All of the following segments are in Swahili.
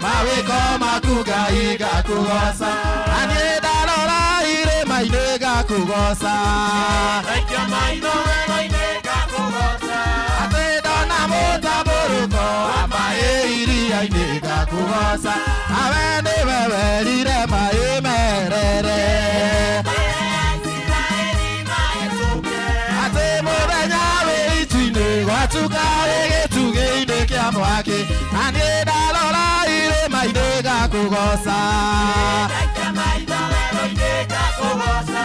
mawiko makuga iga kugosa anieda lora ire mainega kugosa Aikia maino mainega kugosa ateda na mutaburuko amae iria inega kugosa awene wewerire mae merere ate murenya wituine gwatuka gitugeine kia mwaki anieda lora ire mainega kugosa Aikia maino mainega kugosa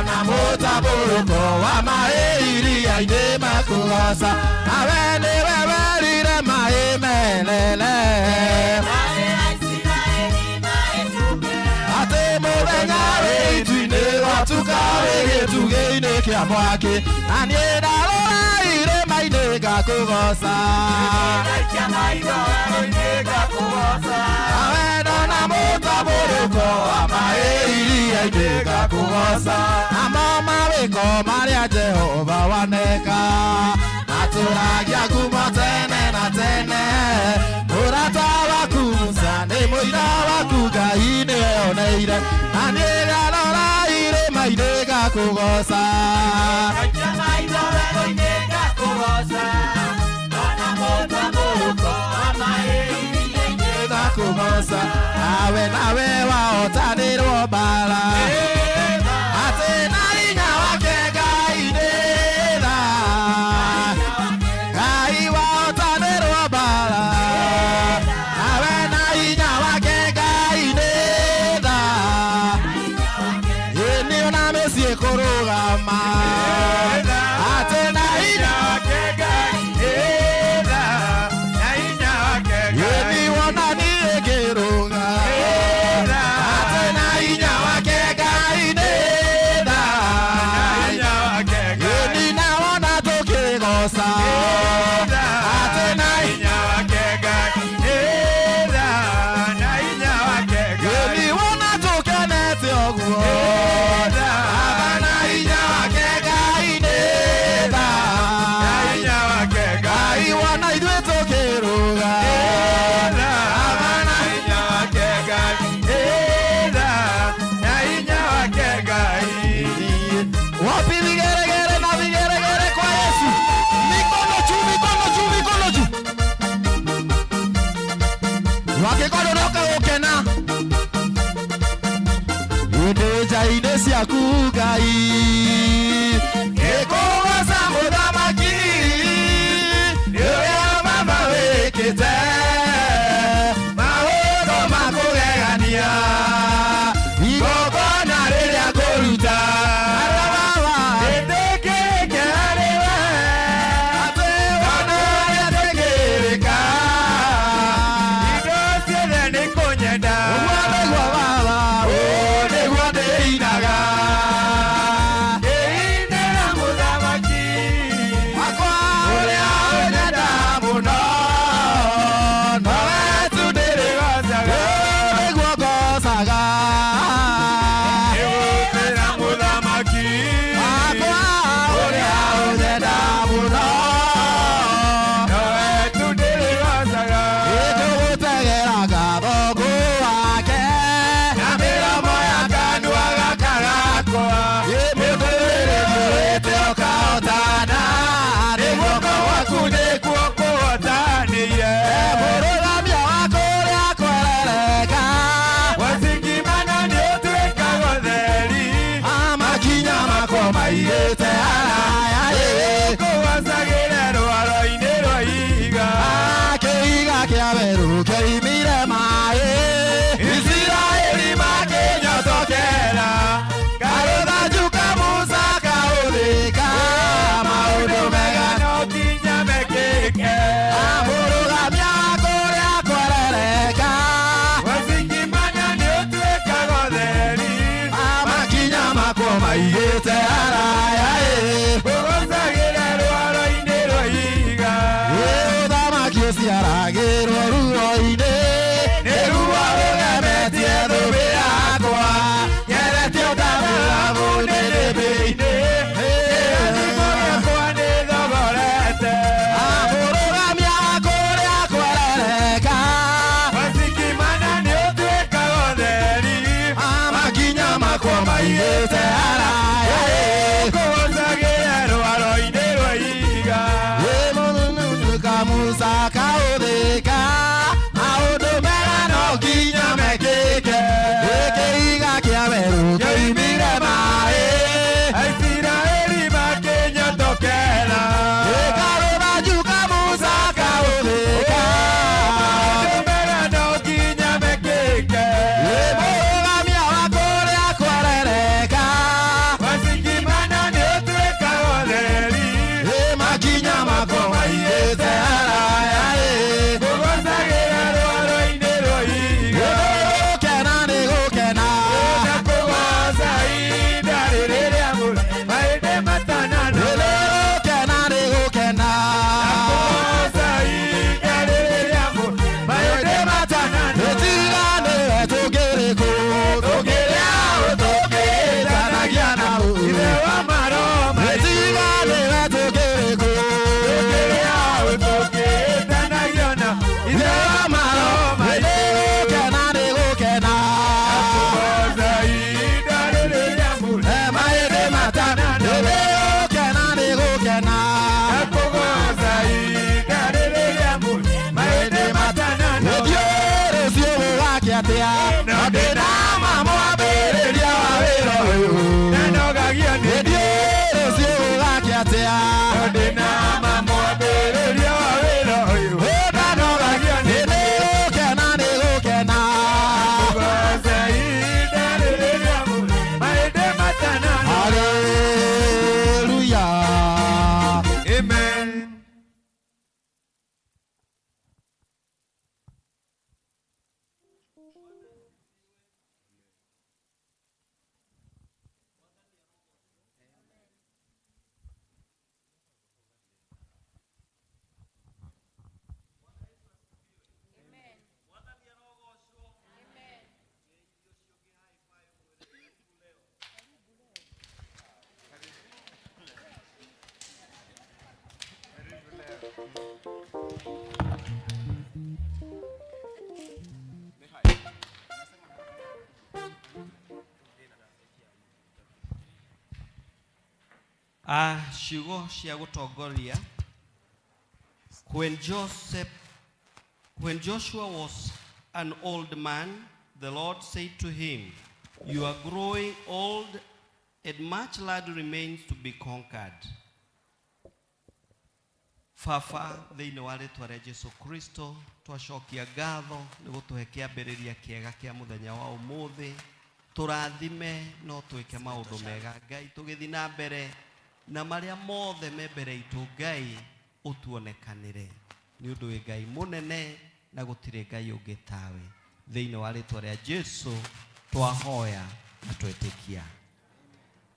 na mutaburuko amae iria inema kugosa awene wewerire mae merere ate murenya wituine gwatuka gitugeine kia mwaki anieda lora ire mainega kugosa Aikia maino mainega kugosa awene na mutaburuko amae iria inega kugosa amo mawiko maria Jehova waneka aturagia kuma tene na tene murata waku Musa ni muira waku Ngai nioneire aniega lora ire mainega kugosa Aikia maino mainega kugosa Ona mutaburuko amae iria inega kugosa awe nawe waotanirwo mbara ate na hinya wake Ngai nĩtha Ngai waotanirwo mbara awe na hinya wake Ngai nĩtha ĩnĩ ona mĩciĩ kũrũgama ate na hinya wake Ngai nĩtha ĩnĩ wona niĩ ngĩrũga ate na hinya wake Ngai nĩtha ĩnĩ na wona tũkĩgoca ate na hinya ĩnĩ wona tũkenete ũguo aba na hinya wake Ngai nĩtha Ngai wona ithuĩ tũkĩrũga aba na hinya wake wapi vigeregere na vigeregere kwa Yesu mikono juu mikono juu mikono juu wakikodonoka gukena ndejaine ciaku Ngai gikugoca muthamaki rĩrĩa mama wĩkĩte maũndũ ma kũgegania igongona rĩrĩa ngũruta ndĩtĩkĩrĩke harĩ we atĩ wona ũrĩatĩkĩrĩka Indo ciothe nĩ kũnyenda ũguo nĩguo baba nĩguo ndĩinaga Ndĩinĩra mũthamaki wakwa ũrĩa ũnyenda mũno nowe tu ndĩrĩgocaga nĩguo ngocaga Ndĩgũtĩra mũthamaki wakwa ũrĩa ũnyenda mũno Nowe tu ndĩrĩgocaga nĩtũgũtegera ngatho ngũ wake Na mĩromo ya kanua gaka gakwa mũndũrĩrĩte ũkahotana nĩguo Guoko gwaku nĩkuo kũhotanĩire mũrũgamia waku ũrĩa kwerereka Wacingimana nĩ ũtuĩkaga ũtheri amakinya makwa maigĩte haraya Kũgwacagĩre rwaro-inĩ rwa ihiga kĩhiga kĩa werũ kĩimire maĩ Isiraeli makĩnyotokera karũthanju ka Musa kaũthĩka maũndũ mega no nginya mekĩke mũrũgamia waku ũrĩa kwerereka Wacingimana nĩ ũtuĩkaga ũtheri amakinya makwa maigĩte haraya Kũgwacagĩre rwaro-inĩ rwa ihiga ũthamaki ũciaragĩrwo ruo-inĩ Shigo cia gutongoria. When Joshua was an old man, the Lord said to him, "You are growing old, and much land remains to be conquered." Fafa thĩinĩ wa rĩtwa rĩa Jesu Kristo twacokia ngatho nĩ gũtũhe kĩambĩrĩria kĩega kĩa mũthenya wa ũmũthĩ. Tũrathime no twĩke maũndũ mega Ngai tũgĩthiĩ na mbere na marĩa mothe me mbere itũ Ngai ũtuonekanĩre nĩ ũndũ wĩ Ngai mũnene na gũtirĩ Ngai ũngĩ tawe. Thĩinĩ wa rĩtwa rĩa Jesu twahoya na twetĩkia.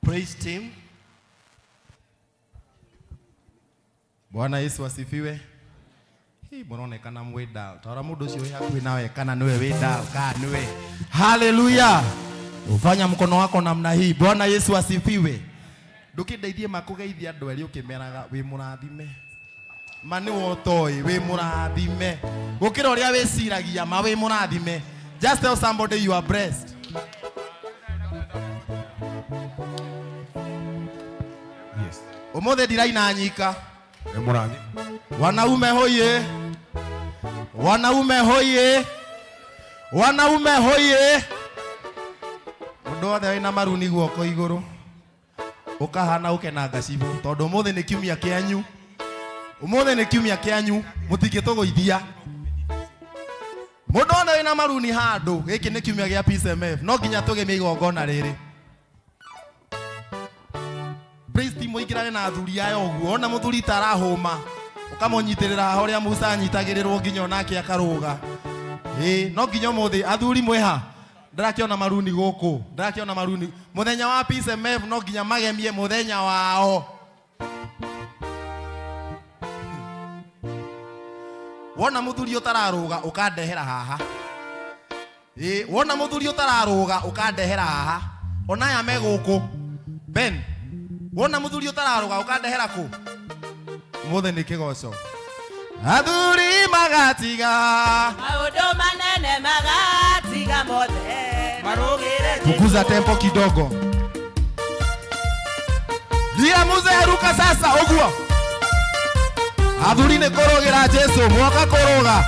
Praise team. Bwana Yesu asifiwe. Hii munaonekana mwenda. Tawara mundu ucio wi hakuhi nawe kana niwe wenda ka niwe. Hallelujah. Ufanya mkono wako namna hii. Bwana Yesu asifiwe. Ndukindeithie makugeithia andu eri ukimeraga wi murathime. Mani wotoi wi murathime. Gukira uria wiciragia ma wi murathime. Just tell somebody you are blessed. Yes. Umothe ndiraina nyika. Wanaume hoye. Wanaume hoye. Wanaume hoye. Mundu wothe wina maruni guoko iguru. Ukahana ukenanga cibo. Tondu umothe ni kiumia kianyu. Umothe ni kiumia kianyu. Mutingituguithia. Mundu wothe wina maruni handu. Giki ni kiumia gia P.C.E.M.F. No nginya tugemie igongona riri. Praise team oigirane na athuri ayo guo ona muthuri tarahuma ukamonyitirira haho ria Musa anyitagirirwo nginya onake akaruga no nginya muthi athuri mweha ndarakiona maruni guku ndarakiona maruni muthenya wa P.C.E.M.F no nginya magemie muthenya wao wona muthuri utararuga ukandehera haha wona muthuri utararuga ukandehera haha onaya me guku Ben wona muthuri utararuga ukandehera ku muthe ni kigoco athuri magatiga maundu manene magatiga mothe marugire tukuza tempo kidogo ndia muze ruka sasa uguo athuri ni kurugira Jesu mwoka kuruga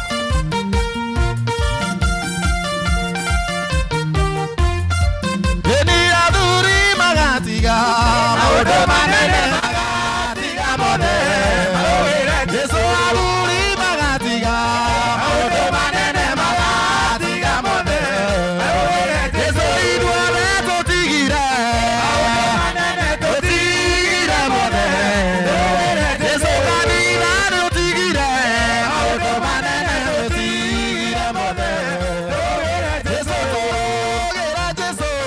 ni athuri magatiga maundu manene magatiga mothe marugire Jesu athuri magatiga maundu manene magatiga mothe marugire Jesu ithuothe tutigire maundu manene tutigire mothe Jesu kanitha tutigire maundu manene tutigire mothe Jesu tugira Jesu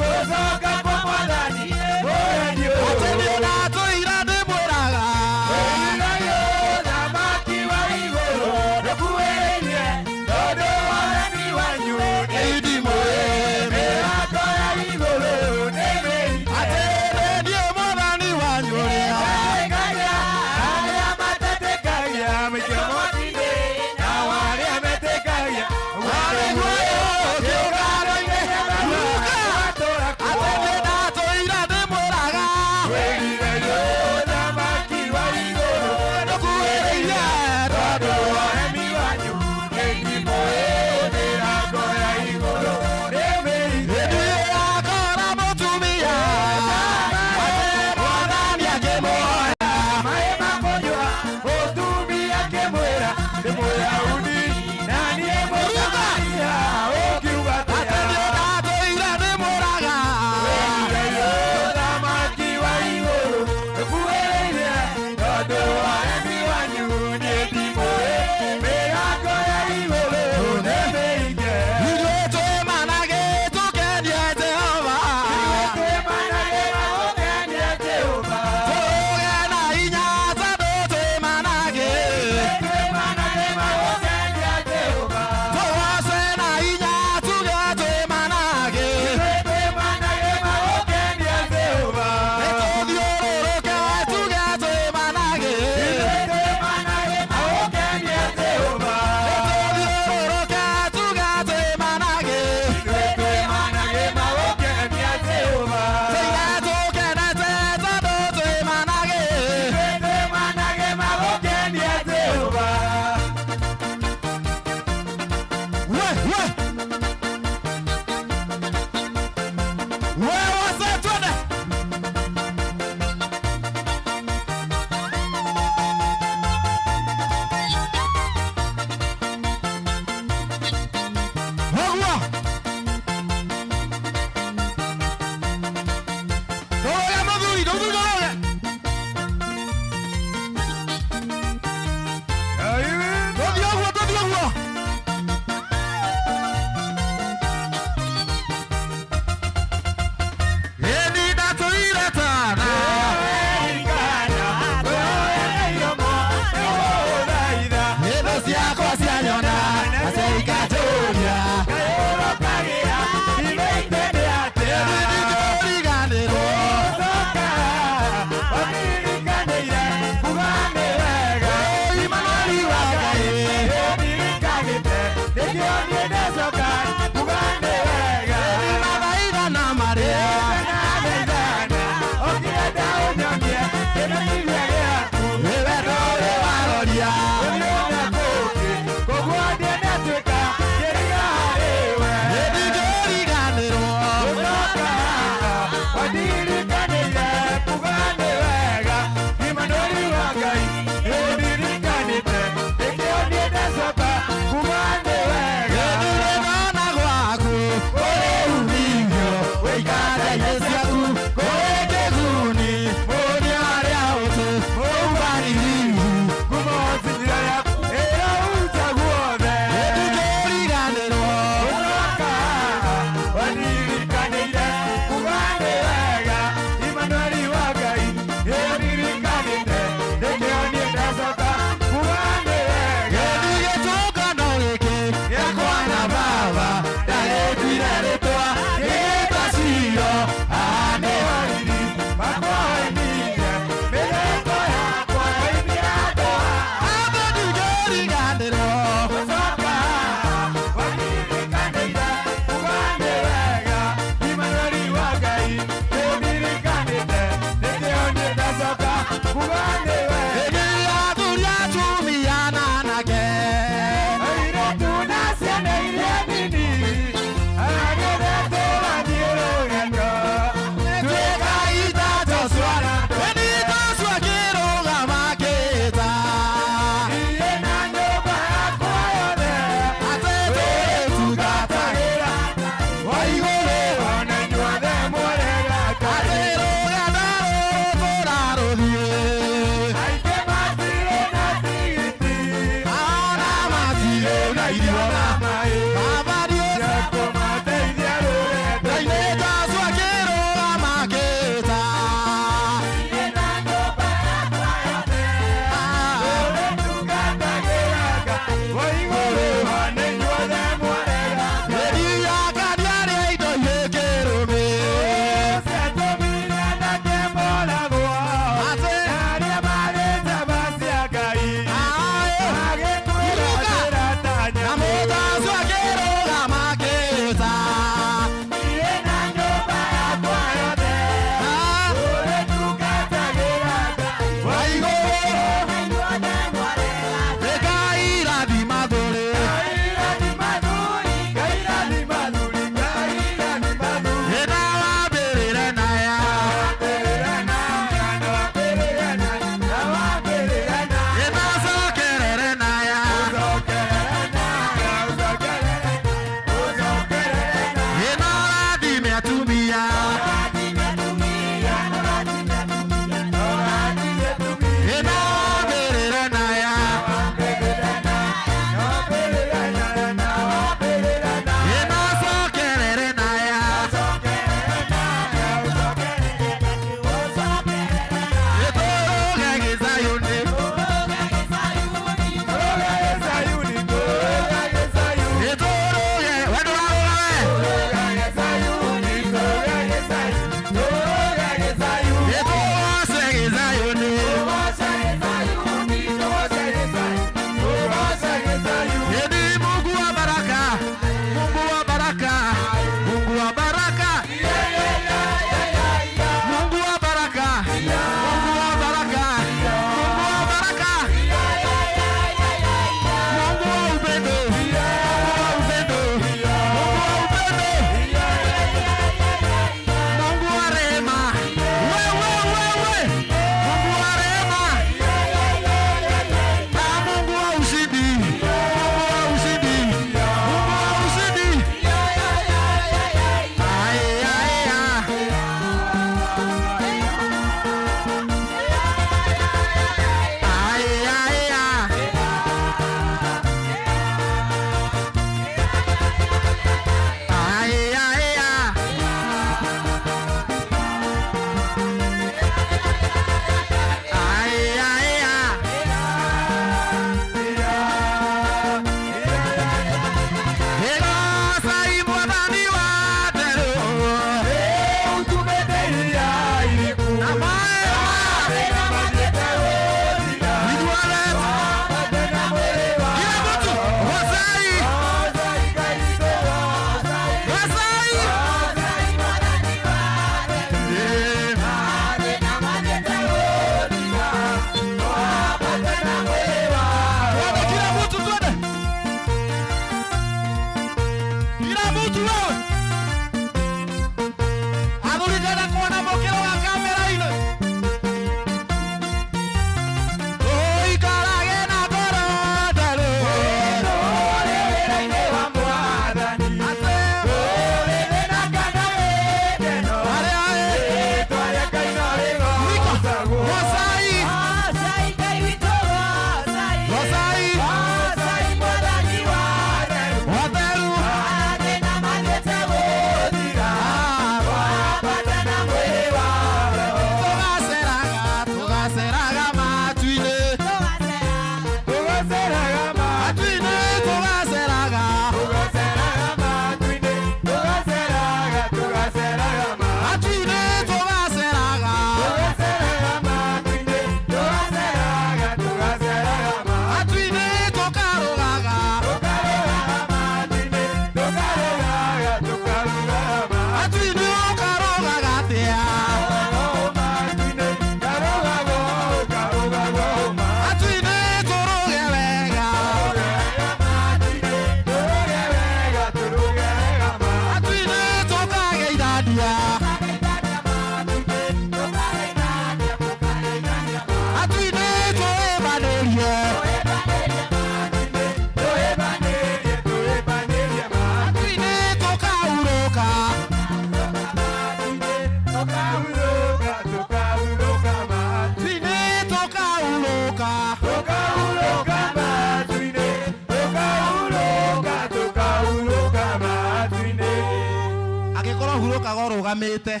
urugamite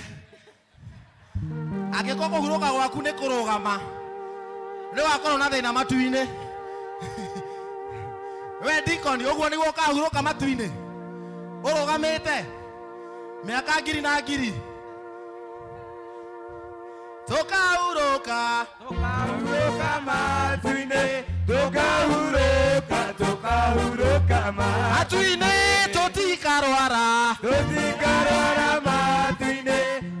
agiko kuhuruka gwaku ni kurugama ni wakorwo na thina matu-ini we dikoni uguo niguo kahuruka matu-ini urugamite miaka ngiri na ngiri tukahuruka matu-ini tukahuruka matu-ini tutikarwara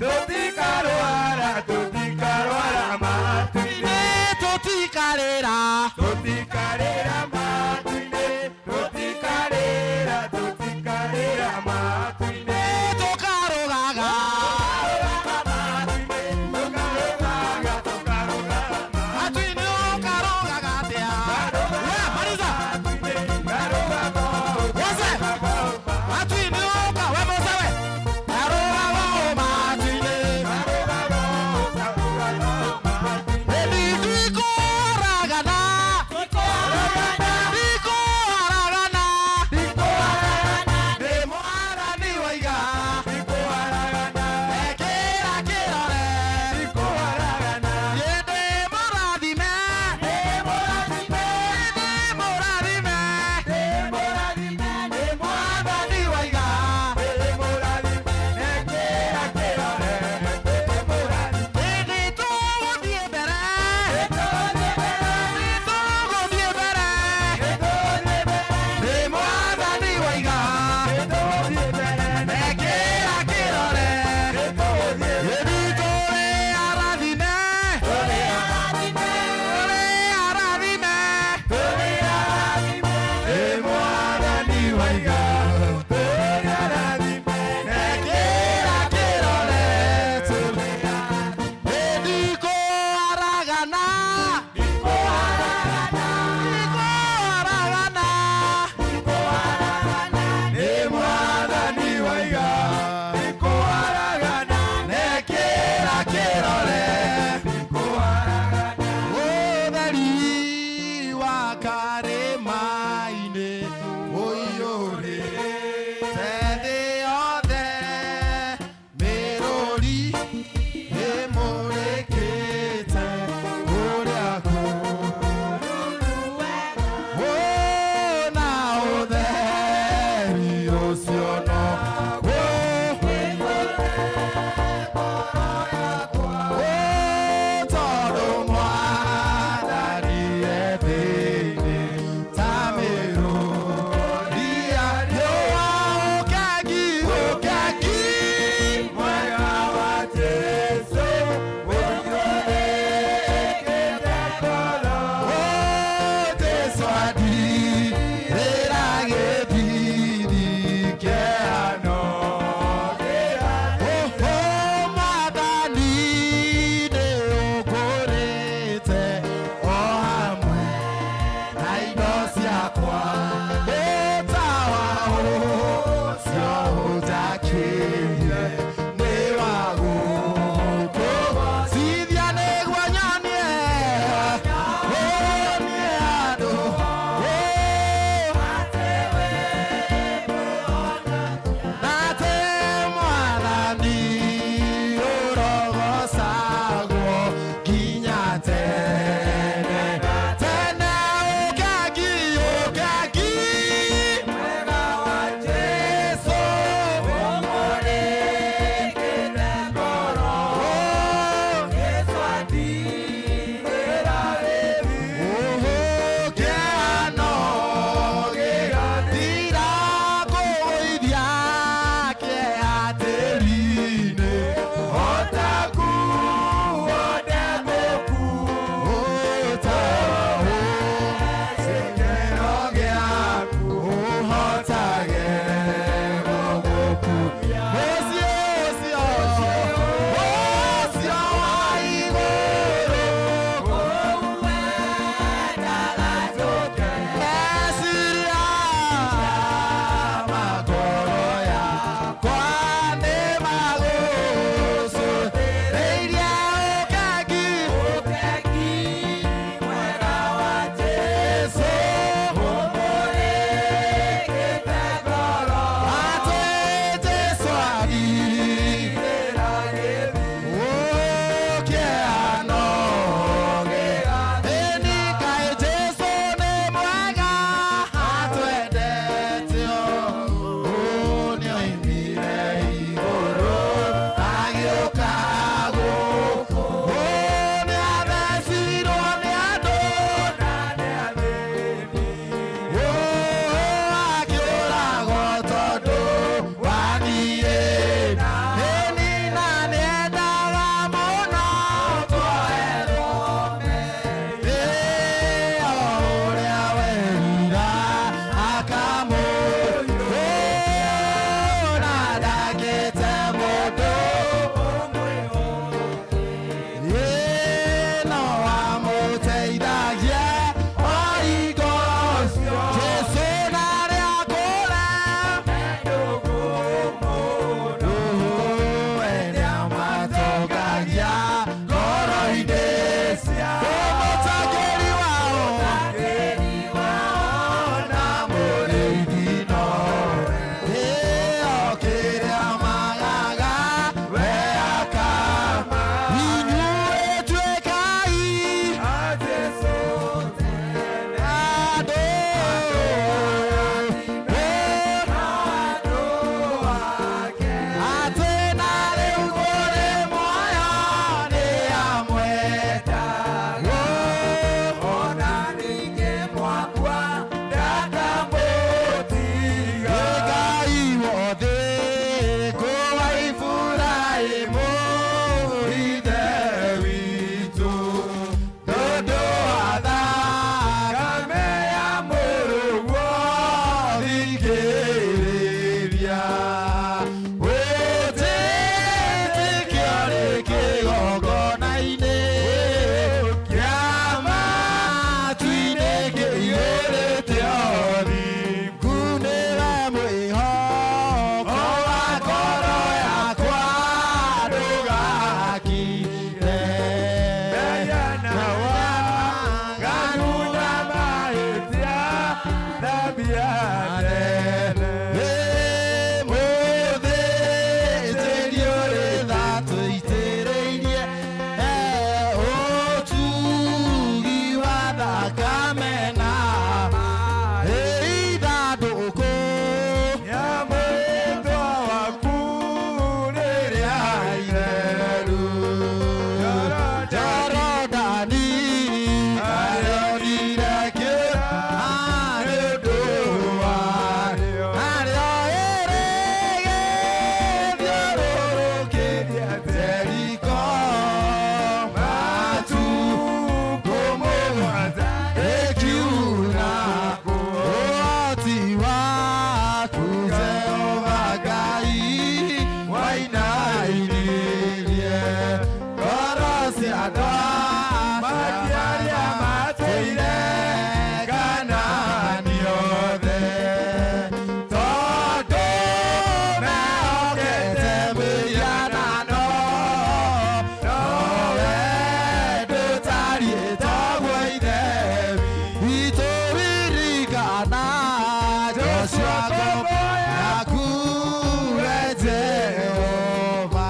matu-ini tutikarwara matu-ini tutikarira matu-ini tutikarira matu-ini tukarugaga matu-ini ukarugaga atia mariza wose matu-ini uka we musawe Bwana Joshua yakuwe Jehova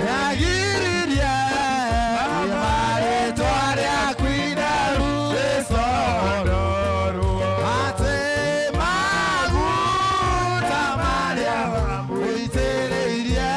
yagiririe maritwa rĩaku itheru rĩcororo atĩ maguta marĩa ũitĩrĩirie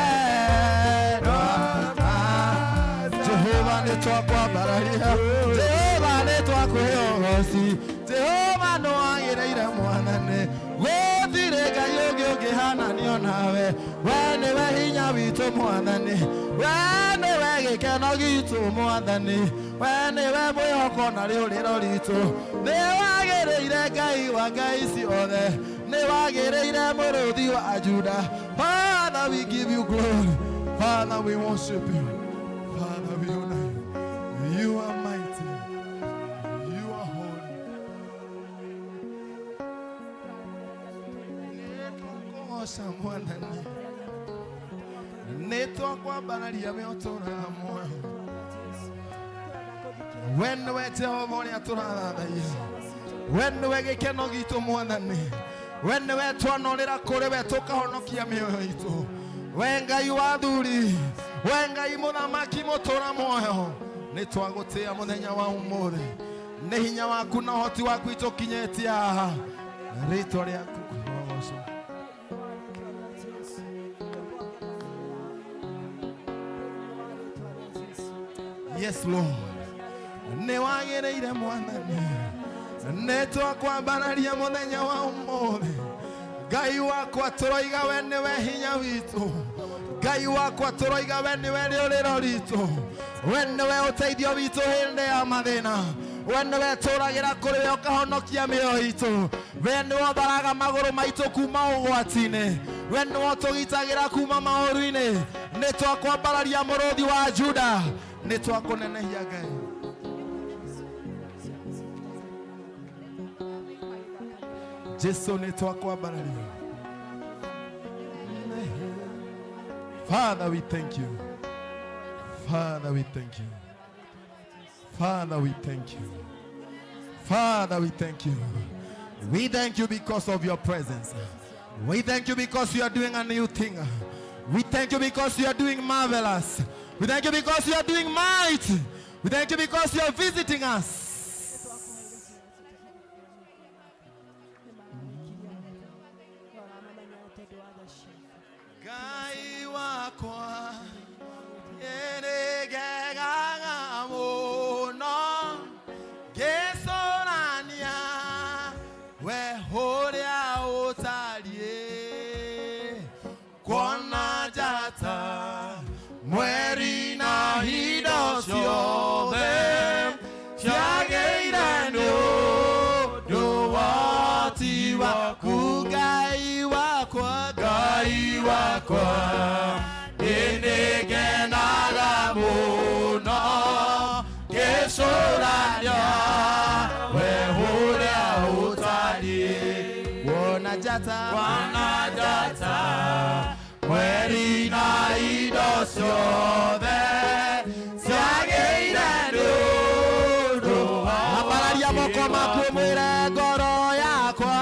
Jehova nĩtwakwambararia Jehova nĩtwakwĩyogoci Jehova no agĩrĩire mwathani gũtirĩ Ngai ũngĩ ũngĩhananio nawe we nĩwe hinya witũ mwathani we nĩwe gĩkeno gitũ mwathani we nĩwe mwĩhoko na rĩũrĩro ritũ nĩwagĩrĩire Ngai wa ngai ciothe nĩwagĩrĩire mũrũthi wa Juda Father we give you glory Father we worship you Father we honor you you are mighty you are holy nĩtũkũgoca mwathani nĩtwakwambararia we ũtũũraga muoyo we nĩwe Jehova ũrĩa tũrathathaiya we nĩwe gĩkeno gitũ mwathani we nĩwe twanũrĩra kũrĩ we tũkahonokia mĩoyo itũ we Ngai wa athuri we Ngai mũthamaki mũtũũra muoyo nĩtwagũtĩĩa mũthenya wa ũmũthĩ nĩ hinya waku na ũhoti waku itũkinyĩtie haha rĩĩtwa rĩaku kũgocwo Yes Lord nĩwagĩrĩire mwathani nĩtwakwambararia mũthenya wa ũmũthĩ Ngai wakwa tũroiga we nĩwe hinya witũ Ngai wakwa tũroiga we nĩwe rĩũrĩro ritũ we nĩwe ũteithio witũ hĩndĩ ya mathĩna we nĩwe tũũragĩra kũrĩ we ũkahonokia mĩoyo itũ we nĩwe ũtharaga magũrũ maitũ kuma ũgwati-inĩ we nĩwe ũtũgitagĩra kuma maũru-inĩ nĩtwakwambararia mũrũthi wa Juda nĩtwakũnenehia Ngai Jesu nĩtwakwambararia Father we thank you Father we thank you Father we thank you Father we thank you we thank you because of your presence we thank you because you are doing a new thing we thank you because you are doing marvelous we thank you because you are doing mighty we thank you because you are visiting us Ngai wakwa enegega mũno ngĩcũrania we ũrĩa ũtariĩ kuona njata mweri na indo ciothe ciagĩire nĩ ũndũ wa ũhoti waku Ngai wakwa nĩngenaga mũno ngĩcũrania we ũrĩa ũtariĩ kuona njata mweri na indo ciothe ciagĩire nĩ ũndũ wa ambararia moko maku mwĩre ngoro yakwa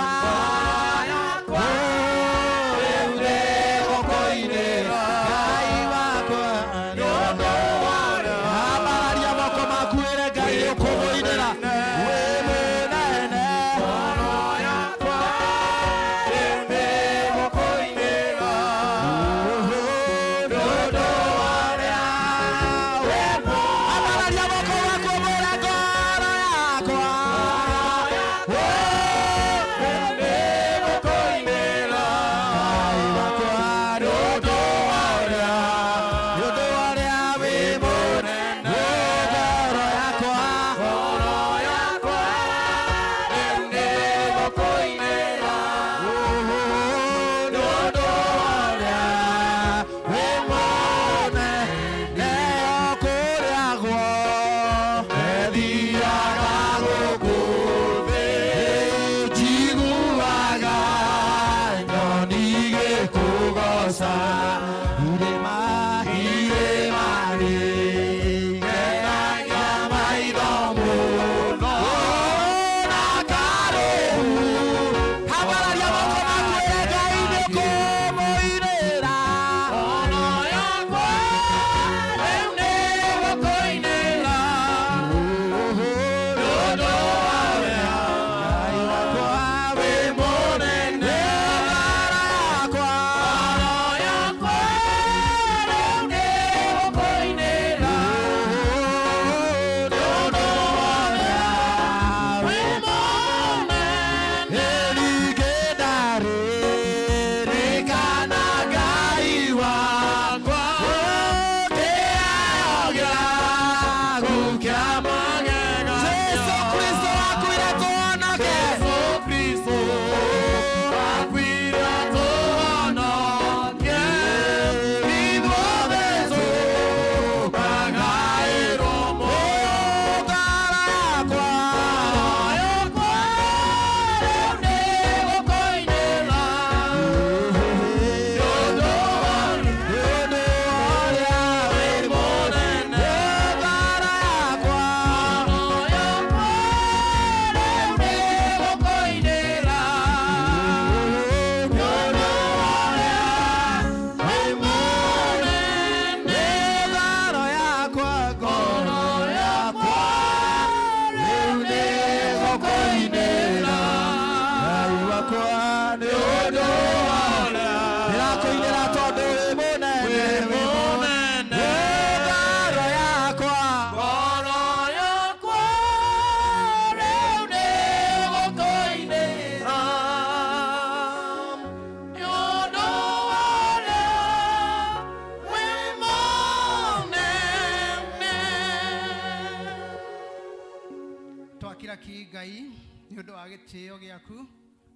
Ngai ni undu wa gitio giaku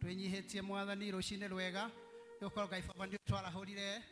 twinyihitie mwathani rucine rwega ukorwo Ngai Baba ndio twarahurire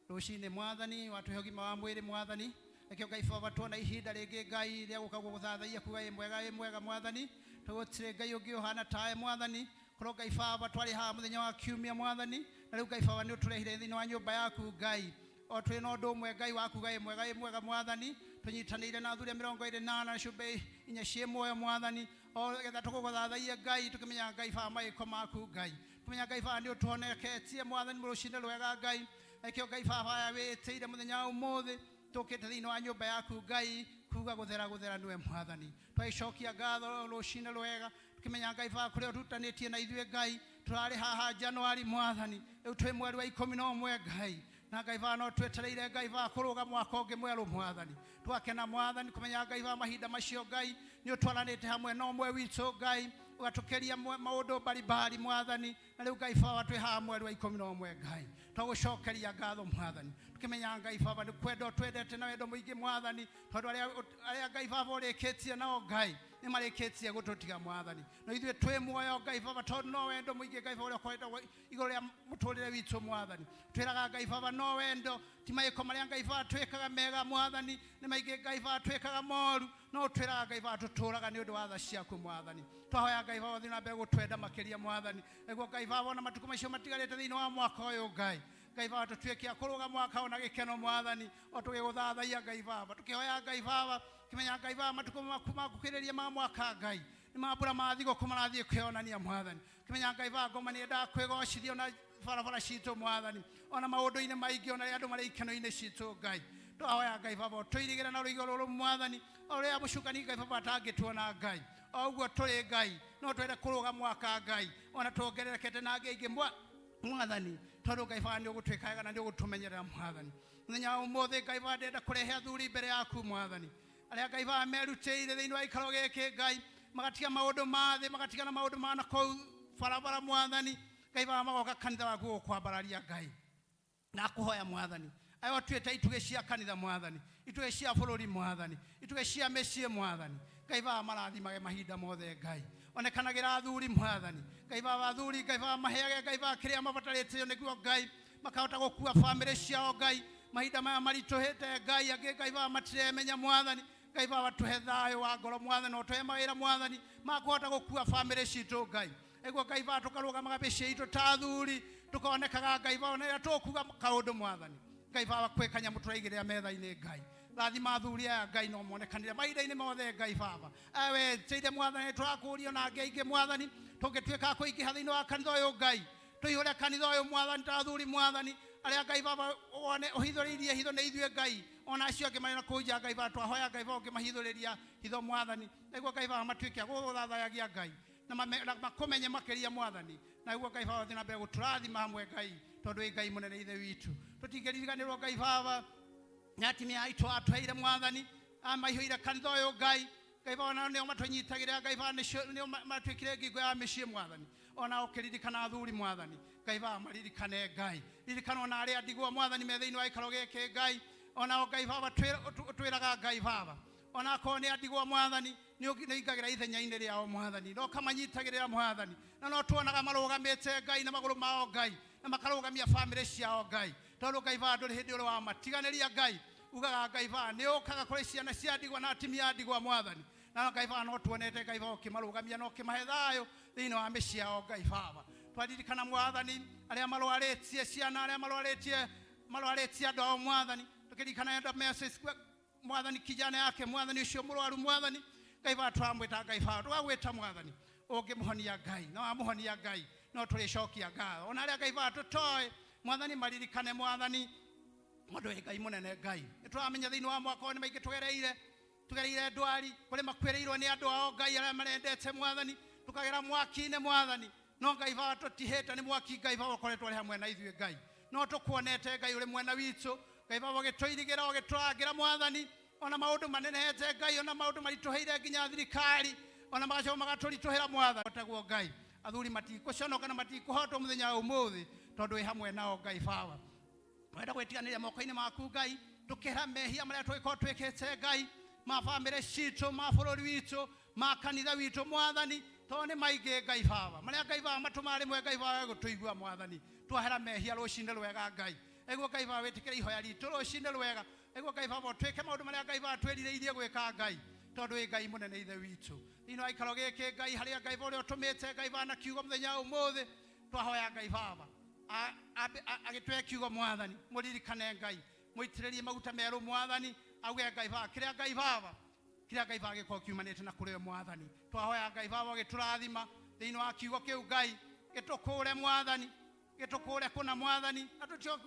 rucine mwathani watuhe ũgima wa mwĩrĩ mwathani rekio Ngai Baba tuona ihinda rĩngĩ Ngai rĩa gũka gũgũthathaia kuga ĩ mwega mwathani tũgũtire Ngai ũngĩ ũhana tawe mwathani korwo Ngai Baba twari haha mũthenya wa kiumia mwathani na rĩu Ngai Baba nĩ ũtũrehire thĩinĩ wa nyũmba yaku Ngai o twĩ na ũndũ ũmwe Ngai waku ĩ mwega mwathani tunyitanĩire na athuri 28 na cũmbĩ 4 cie muoyo mwathani o getha tũgũgũthathaia Ngai tũkĩmenya Ngai Baba mawĩko maku Ngai tũmenya Ngai Baba nĩ ũtũhoneketie mwathani rũcinĩ rwega Ngai rekio Ngai Baba aya wĩtĩire mũthenya wa ũmũthĩ tũkĩte thĩinĩ wa nyũmba yaku Ngai kuga gũthera nĩwe mwathani twaicokia ngatho rũcinĩ rwega tukimenya Ngai Baba kũrĩa ũtutanĩtie na ithuĩ Ngai tũrarĩ haha Januari mwathani rĩu twĩ mweri wa 11 Ngai na Ngai Baba no twetereire Ngai Baba kũrũga mwaka ũngĩ mwerũ mwathani twakena mwathani kumenya Ngai Baba mahinda macio Ngai nĩ ũtwaranĩte hamwe na ũmwe witũ Ngai ũgatũkĩria maũndũ mbalimbali mwathani na rĩu Ngai Baba twĩ haha mweri wa 11 Ngai twagũcokeria ngatho mwathani tukimenya Ngai Baba nĩ kwenda twendete na wendo mũingĩ mwathani tondũ arĩa Ngai Baba ũrĩkĩtie nao Ngai nĩ marĩkĩtie gũtũtiga mwathani no ithuĩ twĩ muoyo Ngai Baba tondũ no wendo mũingĩ Ngai Baba ũrĩa ũkoretwo igũrũ rĩa mũtũrĩre witũ mwathani twĩraga Ngai Baba no wendo ti maĩko marĩa Ngai Baba twĩkaga mega mwathani nĩ maingĩ Ngai Baba twĩkaga moru no twĩraga Ngai Baba tũtũraga nĩ ũndũ wa tha ciaku mwathani twahoya Ngai Baba thiĩ na mbere gũtwenda makĩria mwathani nĩguo Ngai Baba ona matukũ macio matigarĩte thĩinĩ wa mwaka ũyũ Ngai Ngai Baba tũtuĩke kũrũga mwaka ona gĩkeno mwathani o tũgĩgũthathaia Ngai Baba tũkĩhoya Ngai Baba kimenya Ngai Baba matukũ makũkĩrĩria ma mwaka Ngai nĩ mambura mathigo kũmarathiĩ kwĩonania mwathani kimenya Ngai Baba ngoma nĩ enda kwĩgocithio na barabara citũ mwathani ona maũndũ-inĩ maingĩ ona andũ marĩ ikeno-inĩ citũ Ngai twahoya Ngai Baba tũirigĩre na rũigo rũrũ mwathani ũrĩa mũcukani Ngai Baba atangĩtuona Ngai o ũguo tũrĩ Ngai no twende kũrũga mwaka Ngai ona tuongererekete na angĩ mwathani tondũ Ngai Baba nĩ ũgũtwĩkaga na nĩ ũgũtũmenyerera mwathani mũthenya wa ũmũthĩ Ngai Baba ndenda kũrehe athuri mbere yaku mwathani arĩa Ngai Baba merutĩire thĩinĩ wa ikaro gĩkĩ Ngai magatiga maũndũ ma thĩ magatiga na maũndũ ma nakũu barabara mwathani Ngai Baba magoka kanitha waku gũkwambararia Ngai na kũhoya mwathani ayo twĩte itugĩ cia kanitha mwathani itugĩ cia bũrũri mwathani itugĩ cia mĩciĩ mwathani Ngai Baba marathimage mahinda mothe Ngai onekanagĩra athuri mwathani Ngai Baba athuri Ngai Baba maheage Ngai Baba kĩrĩa mabatarĩte nĩguo Ngai makahota gũkua bamĩrĩ ciao Ngai mahinda maya maritũhĩte Ngai angĩ Ngai Baba matiremenya mwathani Ngai Baba tuhe thayũ wa ngoro mwathani o tuhe mawĩra mwathani makũhota gũkua bamĩrĩ citũ Ngai nĩguo Ngai Baba tũkarũgamaga mĩciĩ itũ ta athuri tũkonekaga Ngai Baba na tũkuga kaũndũ mwathani Ngai Baba kwĩ kanyamũ tũraigĩrĩra metha-inĩ Ngai rathima athuri aya Ngai no monekanire mahinda-inĩ mothe Ngai Baba awe teire mwathani tũrakũrio na angĩ aingĩ mwathani tũngĩtuĩka kũingĩha thĩinĩ wa kanitha ũyũ Ngai tũihũre kanitha ũyũ mwathani ta athuri mwathani arĩa Ngai Baba one ũhithũrĩirie hitho nĩ ithuĩ Ngai ona acio angĩ marĩ na kũnja Ngai Baba twahoya Ngai Baba ũngĩmahithũrĩria hitho mwathani nĩguo Ngai Baba matuĩke gũgũthathayagia Ngai na makũmenye makĩria mwathani na nĩguo Ngai Baba thiĩ na mbere gũtũrathima hamwe Ngai tondũ wĩ Ngai mũnene ithe witũ tũtingĩririganĩrwo Ngai Baba na atumia aitũ atũheire mwathani amaihũire kanitha ũyũ Ngai Ngai Baba nĩo matũnyitagĩrĩra Ngai Baba nĩo matuĩkire ngingo ya mĩciĩ mwathani ona ũkĩririkana athuri mwathani Ngai Baba maririkane Ngai ririkana ona arĩa ndigwa mwathani me thĩinĩ wa ikaro gĩkĩ Ngai ona Ngai Baba twĩraga Ngai Baba ona akorwo nĩ andigwa mwathani nĩ ingagĩra ithenya-inĩ rĩao mwathani no kamanyitagĩrĩra mwathani na no tuonaga marũgamĩte Ngai na magũrũ mao Ngai na makarũgamia bamĩrĩ ciao Ngai tondũ Ngai Baba ndũrĩ hĩndĩ ũrĩ wa matiganĩria Ngai ugaga Ngai Baba nĩ ũkaga kũrĩ ciana cia ndigwa na atumia a ndigwa mwathani na Ngai Baba no tuonete Ngai Baba ũkĩmarũgamia no ũkĩmahe thayũ thĩinĩ wa mĩciĩ yao Ngai Baba twaririkana mwathani arĩa marwarĩtie ciana arĩa marwarĩtie andũ ao mwathani tũkĩririkana enda message mwathani kijana yake mwathani ũcio mũrwaru mwathani Ngai Baba twamwĩta Ngai Baba twagwĩta mwathani ũngĩmũhonia Ngai na wamũhonia Ngai no tũrĩcokia ngatho ona arĩa Ngai Baba tũtoĩ mwathani maririkane mwathani mũndũ wĩ Ngai mũnene Ngai nĩtũramenya thĩinĩ wa mwaka ũyũ nĩ maingĩ tũgereire ndwari kũrĩ makuĩrĩirwo nĩ andũ ao Ngai arĩa marendete mwathani tũkagera mwaki-inĩ mwathani no Ngai Baba tũtihĩte nĩ mwaki Ngai Baba ũkoretwo arĩ hamwe na ithuĩ Ngai no tũkuonete Ngai ũrĩ mwena witũ Ngai Baba ũgĩtũirigĩra ũgĩtũrangĩra mwathani ona maũndũ manenehete Ngai ona maũndũ maritũheire nginya thirikari ona magacoka magatũritũhĩra mwathani otagwo Ngai athuri matikũconoka na matikũhotwo mũthenya wa ũmũthĩ tondũ wĩ hamwe nao Ngai Baba wenda gwĩtiganĩria moko-inĩ maku Ngai tũkĩra mehia marĩa tũgĩkorwo twĩkĩte Ngai ma bamĩrĩ citũ ma bũrũri witũ ma kanitha witũ mwathani tone maige Ngai Baba maria Ngai Baba matumare mwe Ngai Baba gutuigua mwathani twahera mehia rucinde rwega Ngai egwo Ngai Baba wetikire ihoya ritu rucinde rwega egwo Ngai Baba tweke maundu maria Ngai Baba twerireirie gwika Ngai tondu wi Ngai munene ithe witu ino aikaro giki Ngai haria Ngai Baba utumite Ngai Baba na kiugo muthenya umuthi twahoya Ngai Baba agitwe kiugo mwathani muririkane Ngai muitiririe maguta meru mwathani auge Ngai Baba kiria Ngai Baba giko kiumanite na kuri mwathani twahoya Ngai Baba giturathima thiini wa kiugo kiu Ngai gitukure mwathani gitukure kuna mwathani atutio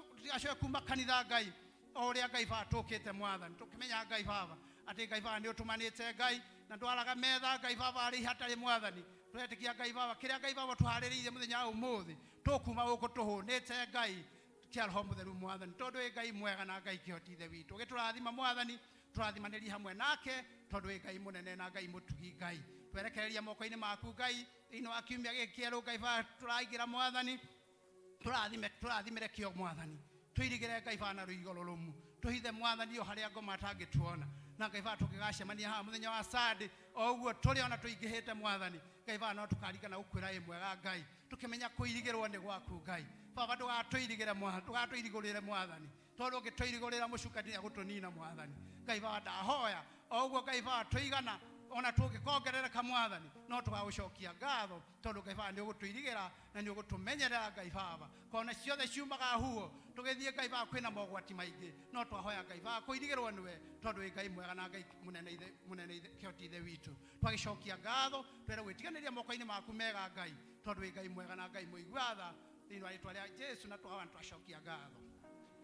kuma kanitha Ngai oria Ngai Baba tukite mwathani tukimenya Ngai Baba ati Ngai Baba ni utumanite Ngai na twaraga metha Ngai Baba ari hatari mwathani twetikia Ngai Baba kiria Ngai Baba tuhaririire muthenya umuthi tukuma guku tuhunite Ngai kia roho mutheru mwathani tondu Ngai mwega na Ngai kihotithe witu giturathima mwathani turathimaniri hamwe nake tondu Ngai munene na Ngai mutugi Ngai twerekereria moko-ini maku Ngai ino akiumia gikieru Ngai Baba turaigira mwathani turathimire kio mwathani tuirigire Ngai Baba na ruigo rurumu tuhithe mwathani o haria ngoma tangituona na Ngai Baba tukigacemania ha muthenya wa Sunday oguo turi ona tuingihite mwathani Ngai Baba no tukarigana ukwira imwega Ngai tukimenya kuirigirwo ni gwaku Ngai Baba ndugatuirigire mwathani ndugatuirigurire mwathani tondu ngituirigurira mucukani agutunina mwathani Ngai Baba ndahoya oguo Ngai Baba tuigana ona tugikongerereka mwathani no tugagucokia ngatho tondu Ngai Baba ni ugutuirigira na ni ugutumenyerera Ngai Baba kona ciothe ciumaga huo tugithie Ngai Baba kwina mogwati maingi no twahoya Ngai Baba kuirigirwo niwe tondu Ngai mwega na Ngai munene kihotithe witu twagicokia ngatho twere gwitiganiria moko-ini maku mega Ngai tondu Ngai mwega na Ngai muigwatha thiini wa ritwa ria Jesu na twahoya twacokia ngatho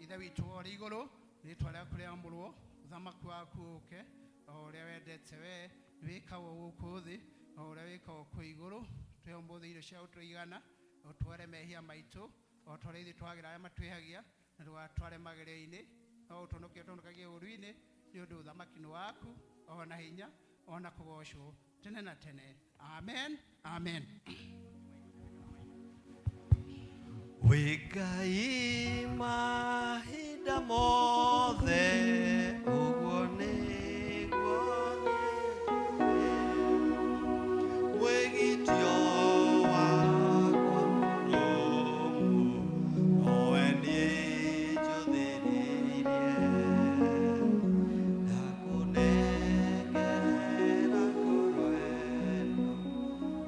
ithe witu ori iguru ritwa ria kuriamurwo uthamaku waku uke oria wendete we wikawo guku thi oria wikawo ku iguru twiyombothi irio cia utuigana otware mehia maitu otware twagira aya matwihagia na twatware magere-ini no utunukie tunukagie uruini ni undu uthamaki waku ona hinya ona kugocwo tene na tene amen amen we Ngai mahinda mothe uguo niguo wegitio wakwa mũrũmu owe niĩ njũthĩrĩirie ndakũnengera ngoro ĩno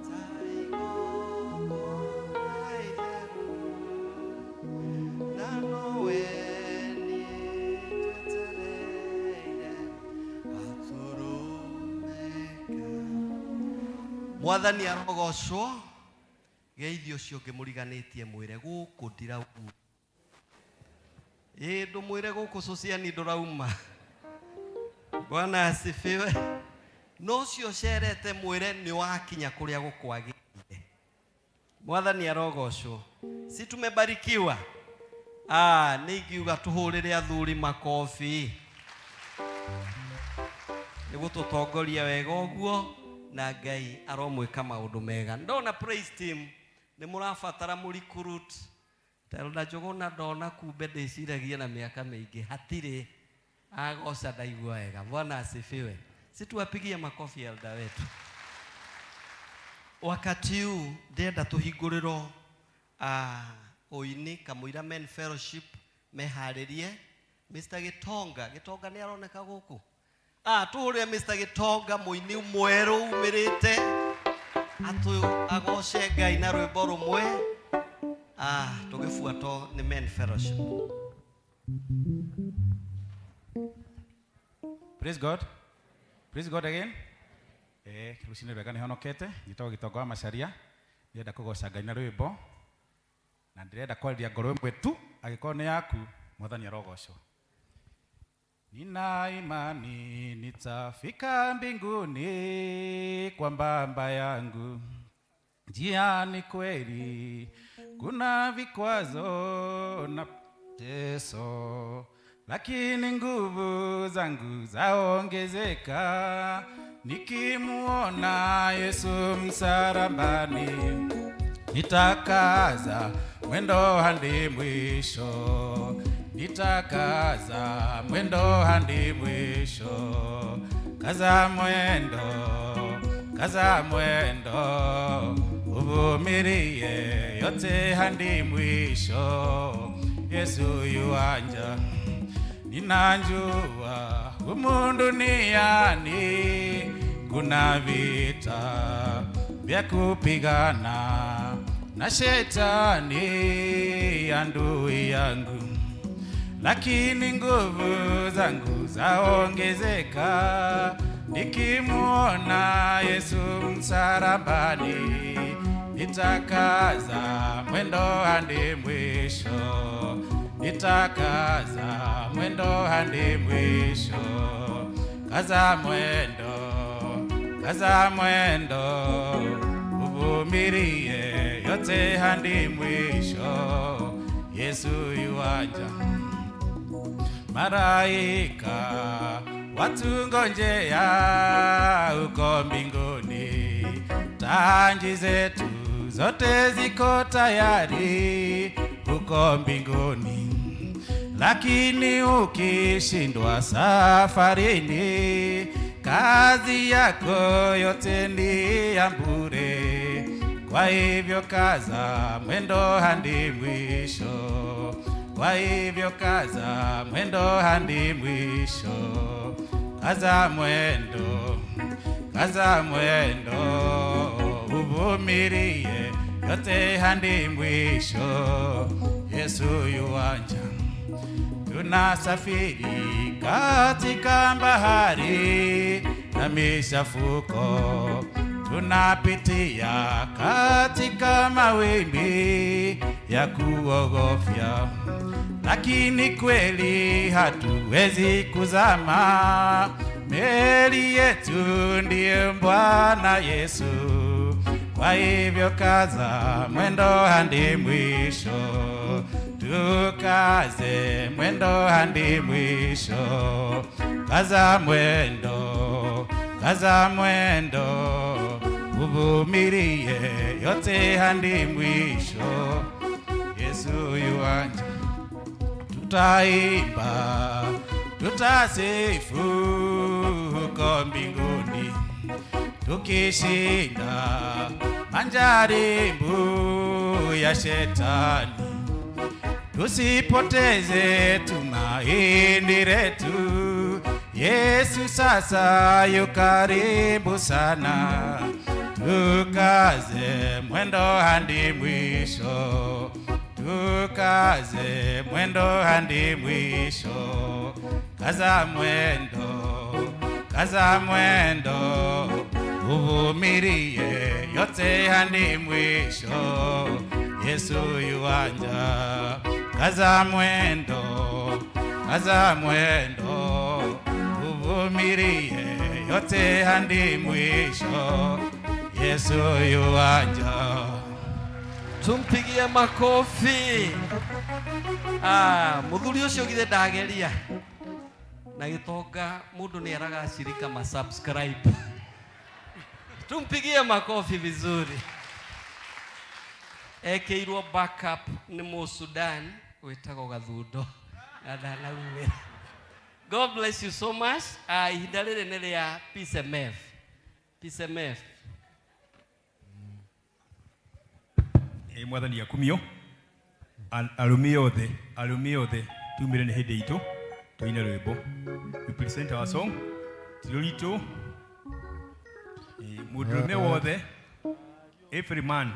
ta igongona itheru na nowe niĩ njetereire atũrũmĩka mwathani arogocwo geithio cio ngimuriganitie mwire guku ndirauma ndumwire guku sociani ndurauma Bwana asifiwe no cio cerete mwire ni wakinya kuria gukwagirire mwathani arogocwo si tumebarikiwa nigiuga tuhurire athuri makofi niguo tutongoria wega uguo na Ngai aromwika maundu mega ndona praise team ni murabatara recruit Telda Jogona ndona kumbe ndiciragia na miaka mingi hatire agoca ndaigua wega Bwana asifiwe si tuwapigie makofi elda wetu wakati huu ndenda tuhinguriro oini kamuira men fellowship meharirie Mr. Gitonga ni aroneka guku tuhurire Mr. Gitonga muini mweru umirite atu agoce Ngai na rwimbo rumwe tugifuato ni men fellowship. Praise God again. Rucini rwega ni honokete gitagwo Gitonga wa Macharia ndirenda kugoca Ngai na rwimbo na ndirenda kwariria ngoro imwe tu agikorwo ni yaku mwathani arogocwo. Nina imani nitafika mbinguni kwa Baba yangu. Njia ni kweli, kuna vikwazo na teso, lakini nguvu zangu zaongezeka nikimuona Yesu msalabani. Nitakaza mwendo hadi mwisho, nitakaza mwendo hadi mwisho. Kaza mwendo kaza mwendo, uvumilie yote hadi mwisho. Yesu yuanja, ninajua humu duniani kuna vita vya kupigana na shetani adui yangu, lakini nguvu zangu zaongezeka nikimuona Yesu msalabani. Nitakaza mwendo hadi mwisho, nitakaza mwendo hadi mwisho. Kaza mwendo, kaza mwendo, uvumilie yote hadi mwisho. Yesu yuaja, malaika watungojea uko mbinguni. Tanji zetu zote ziko tayari uko mbinguni, lakini ukishindwa safarini, kazi yako yote ni ya bure. Kwa hivyo kaza mwendo hadi mwisho, kwa hivyo kaza mwendo hadi mwisho. Kaza mwendo, kaza mwendo, uvumilie yote hadi mwisho. Yesu yuanja, tunasafiri katika bahari na mishafuko, tunapitia katika mawimbi ya kuogofya, lakini kweli hatuwezi kuzama. Meli yetu ndiye Bwana Yesu. Kwa hivyo kaza mwendo hadi mwisho, tukaze mwendo hadi mwisho. Kaza mwendo, kaza mwendo, uvumilie yote hadi mwisho. Yesu yuanja, tutaimba, tutasifu huko mbinguni, tukishinda majaribu ya shetani. Tusipoteze tumaini letu, Yesu sasa yu karibu sana. Tukaze mwendo hadi mwisho, tukaze mwendo hadi mwisho. Kaza mwendo, kaza mwendo, uvumilie yote hadi mwisho. Yesu yuanja, kaza mwendo, kaza mwendo, uvumilie yote hadi mwisho. Yesu yuanja. Tumpigie makofi. Muthuri ucio githe ndageria na gitonga mundu ni araga shirika ma subscribe. Tumpigie makofi vizuri. Ekeirwo backup ni mu Sudan wetagwo Gathundo adana uwe. God bless you so much. Ihinda rĩrĩ nĩ rĩa P.C.E.M.F. P.C.E.M.F. Mwathani akumio arumi othe tumire ni hindi itu tuine rwimbo. We present our song Tirolito. Mudume wothe, every man.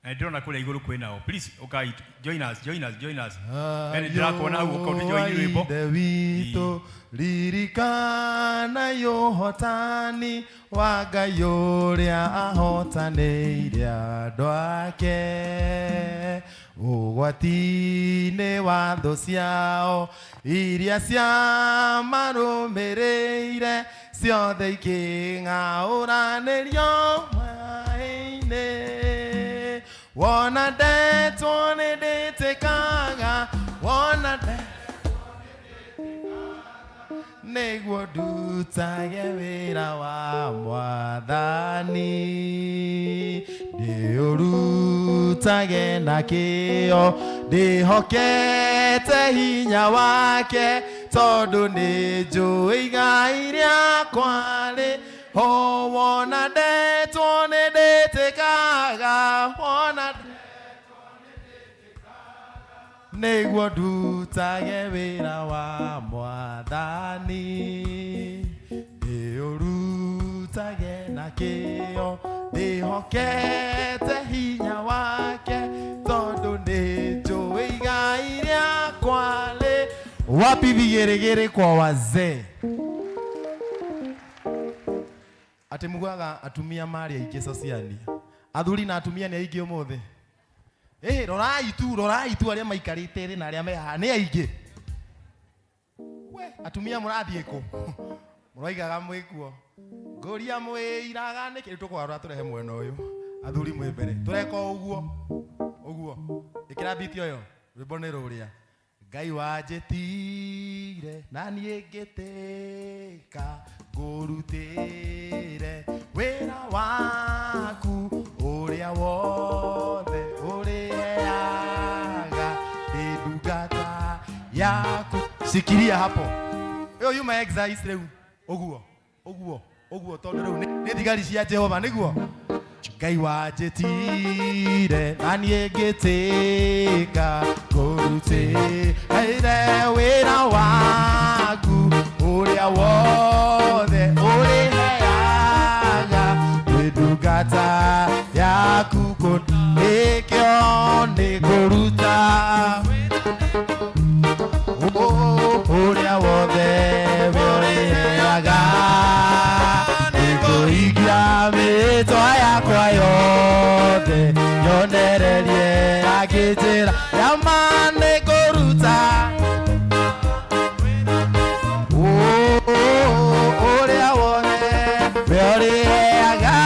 I don't know kule iguru kwinao. Please, okay, join us. And ndirakuona huko join rwimbo. Wito ririkana yohotani waga yoria ahotaneire andu ake ugwati-inĩ wa thũ ciao iria ciamarumireire ciothe iking'aũranĩrio maĩ-inĩ. Wona ndetwo nĩ ndĩtĩkaga, wona nĩguo ndutage wĩra wa Mwathani, ndĩũrutage na kĩyo, ndĩhokete hinya wake, tondũ nĩ njũĩ igai rĩakwa rĩ Oh, wona de tone de tekaga, wona Negwo dutage wira wa mwathani Eurutage na kĩo ndĩhokete hinya wake tondu nĩnjũĩ igai rĩakwa rĩ wapi vigĩrĩgĩrĩ kwa wazee ati mugaga atumia mari aingĩ socially athuri na atumia nĩ aingĩ ũmũthĩ rorai tu arĩa maikarĩte thĩ na arĩa me haha nĩ aingĩ we atumia mũrathiĩ kũ mũraigaga mwĩkuo ngũria mwĩiraga nĩkĩ tũkwara tũrehe mwena ũyũ athuri mwĩ mbere tũreka ũguo ĩkĩra biti ũyũ rwĩmbo nĩ rũrĩa Ngai wanjĩtire na niĩ ngĩtĩka ngũrutĩre wĩra waku ũrĩa wothe ũrĩheaga ndĩ ndungata yaku sikiria hapo ĩyo yuma exercise rĩu ũguo tondũ rĩu nĩ thigari cia Jehova nĩguo Ngai wanjĩtire na niĩ ngĩtĩka ngũrutĩre wĩra waku ũrĩa wothe ũrĩheaga ndĩ ndungata yaku nĩkĩo nĩngũruta ũrĩa wothe ũrĩheaga nĩngũhingia mĩtwa yakwa yothe nyonererie akĩnjĩra yama nĩngũruta ũrĩa wothe ũrĩheaga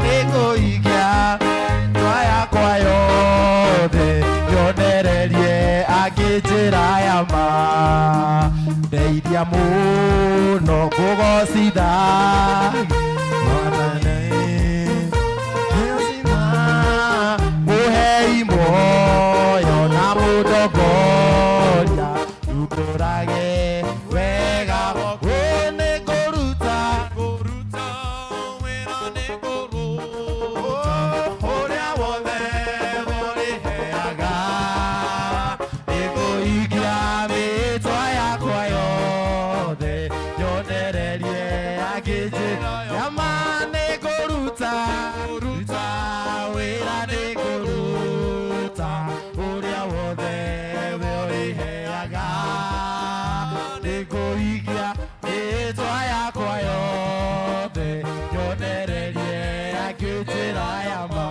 nĩngũhingia mĩtwa yakwa yothe nyonererie akĩnjĩra yama ndeithia mũno kũgocithagia mũhei moyo na mũndongoria ndũkũrage wega nĩngũruta wĩra nĩngũruta ũrĩa wothe ũrĩheaga nĩngũhingia mĩtwa yakwa yothe nyonererie akĩnjĩra yama nĩngũruta wĩra nĩngũruta ũrĩa wothe ũrĩheaga nĩngũhingia mĩtwa yakwa yothe nyonererie akĩnjĩra yama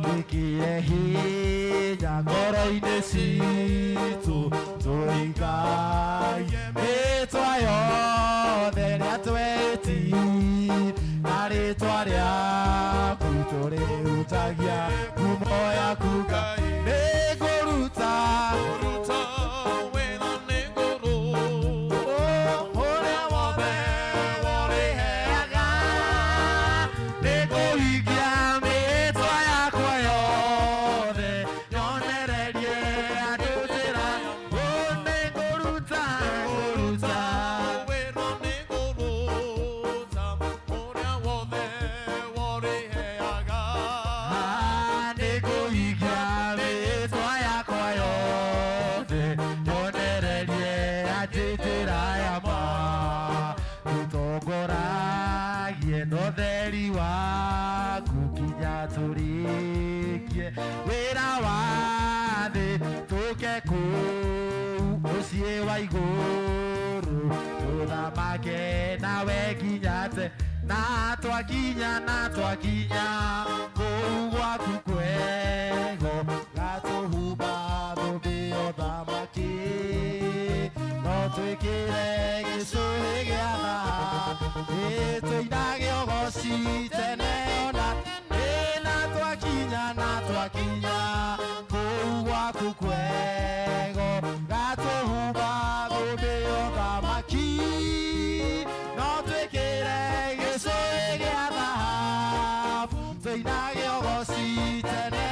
gĩkĩre hinya ngoro-inĩ citũ tũhingagie mĩtwa yothe rĩa twetire na rĩtwa rĩaku tũrĩhutagia ngumo yaku Ngai nĩngũruta wĩra nĩngũruta ũrĩa wothe ũrĩheaga nĩngũhingia mĩtwa yakwa yothe nyonererie akĩnjĩra nĩngũruta wĩra nĩngũruta ũrĩa wothe ũrĩheaga nĩngũhingia mĩtwa yakwa yothe nyonererie akĩnjĩra yama tũtongoragie n'ũtheri waku nginya tũrĩkie wĩra wa thĩ tũke kũu mũciĩ wa igũrũ tũthamake nawe nginya te na twakinya kũu gwaku kwego gatũhumba thũmbĩ ũthamaki no twĩkĩre gĩcũhĩ gĩa thahabu tũinage ũgoci tene ona na twakinya kũu gwaku kwego gatũhumba thũmbĩ ũthamaki no twĩkĩre gĩcũhĩ gĩa thahabu tũinage ũgoci tene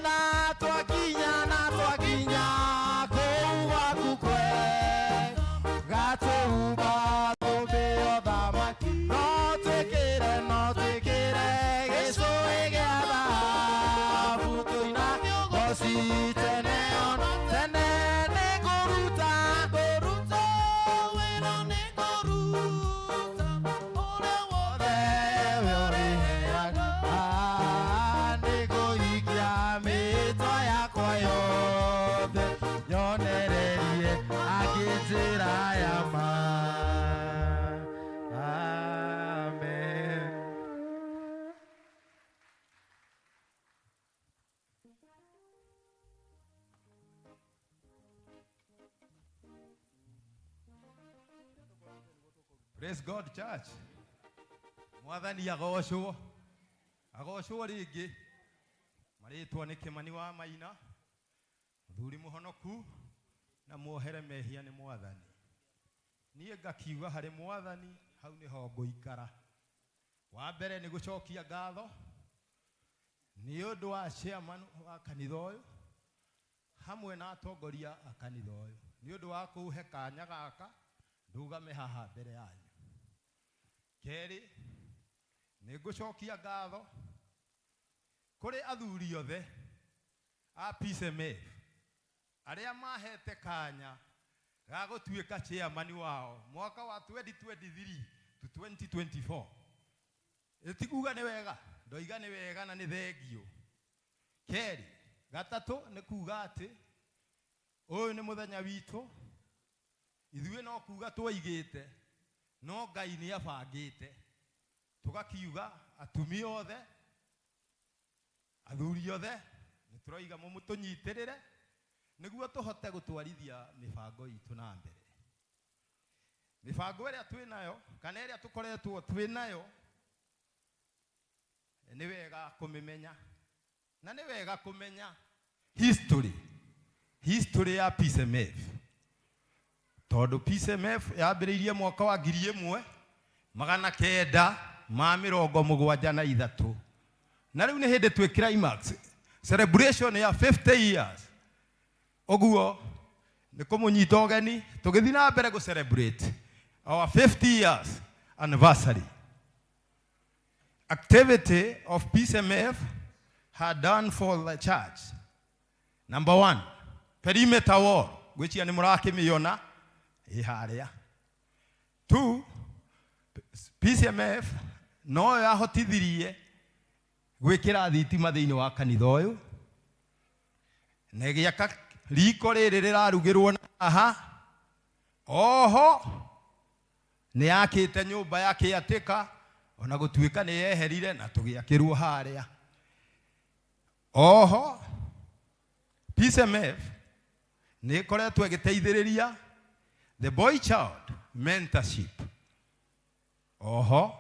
na twakinya kũu gwaku kwego gatũhumba thũmbĩ Praise God, church. Mwathani agocwo. Agocwo ringi. Maritwa ni Kimani wa Maina. Muthuri muhonoku na muohere mehia ni Mwathani. Niĩ ngakiuga harĩ Mwathani hau niho ngũikara. Wa mbere ni gucokia ngatho ni ũndũ wa chairman wa kanitha ũyũ hamwe na atongoria a kanitha ũyũ ni ũndũ wa kũhe kanya gaka ndugame haha mbere yanyu. Keri ni gucokia ngatho kũrĩ athuri othe a P.C.E.A arĩa mahete kanya ga gũtuĩka chairman wao mwaka wa 2023 to 2024. Etikuga nĩ wega, ndoiga nĩ wega na nĩ thengio. Keri gatatu nĩ kuga atĩ ũyũ nĩ mũthenya witũ, ithuĩ no kuga twaigĩte no Ngai nĩ abangĩte, tugakiuga atumia othe athuri othe nĩ tũroiga mũtũnyitĩrĩre nĩguo tũhote gũtwarithia mĩbango itũ na mbere. Mĩbango ĩrĩa twĩ nayo kana ĩrĩa tũkoretwo twĩ nayo nĩ wega kũmĩmenya na nĩ wega kũmenya history ya P.C.E.A tondũ P.C.E.A yambĩrĩirie mwaka wa 1973 na rĩu nĩ hĩndĩ twĩ climax celebration ya 50 years. Oguo nĩ kũmũnyita ũgeni tũgĩthiĩ na mbere gũ celebrate our 50 years anniversary. Activity of P.C.E.A had done for the church. Number 1, perimeter wall, which yani mũrakĩmĩona ĩharĩa. 2, P.C.E.A no yahotithirie gwĩkĩra thitima thĩinĩ wa kanitha ũyũ na ĩgĩaka riko rĩrĩ rĩrarugĩrwo na haha. Oho nĩ yakĩte nyũmba ya kĩatĩka ona gũtuĩka nĩ yeherire na tũgĩakĩrwo harĩa. Oho P.C.E.A nĩ ĩkoretwo ĩgĩteithĩrĩria the boy child mentorship. Oho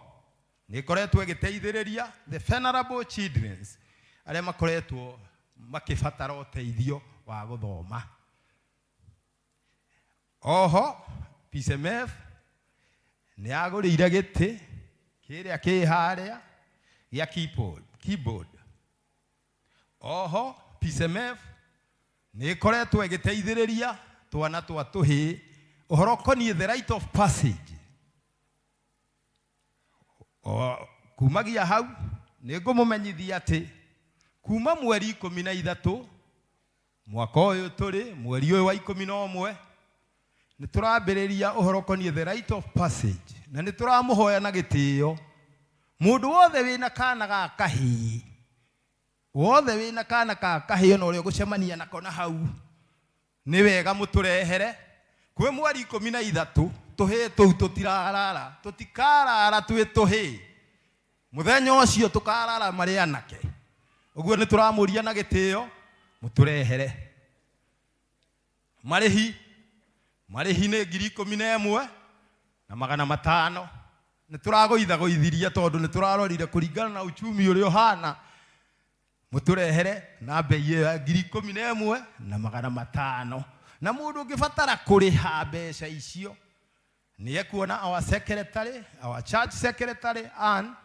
nĩ ĩkoretwo ĩgĩteithĩrĩria the venerable children arĩa makoretwo makĩbatara ũteithio wa gũthoma. Oho P.C.E.A nĩ yagũrĩire gĩtĩ kĩrĩa kĩ harĩa gĩa keyboard. Oho P.C.E.A nĩ ĩkoretwo ĩgĩteithĩrĩria twana twa tũhĩĩ ũhoro ũkoniĩ the rite of passage. Kumagia hau nĩ ngũmũmenyithia atĩ kuma mweri 13 mwaka ũyũ tũrĩ mweri ũyũ wa 11 nĩ tũrambĩrĩria ũhoro ũkoniĩ the rite of passage na nĩ tũramũhoya na gĩtĩo mũndũ wothe wĩna kana ga kahĩĩ, wothe wĩna kana ga kahĩĩ na ũrĩa ũgũcemania nako na hau nĩ wega mũtũrehere. Kwĩ mweri 13 tũhĩĩ tũu tũtikarara twĩ tũhĩĩ, mũthenya ũcio tũkarara marĩ anake. Ũguo nĩ tũramũria na gĩtĩo mũtũrehere. Marĩhi nĩ 11,500. Nĩ tũragũithiria tondũ nĩ tũrarorire kũringana na uchumi ũrĩa ũhana. Mũtũrehere na bei ĩyo ya 11,500. Na mũndũ ũngĩbatara kũrĩha mbeca icio nĩ ekuona our secretary, our church secretary Ann,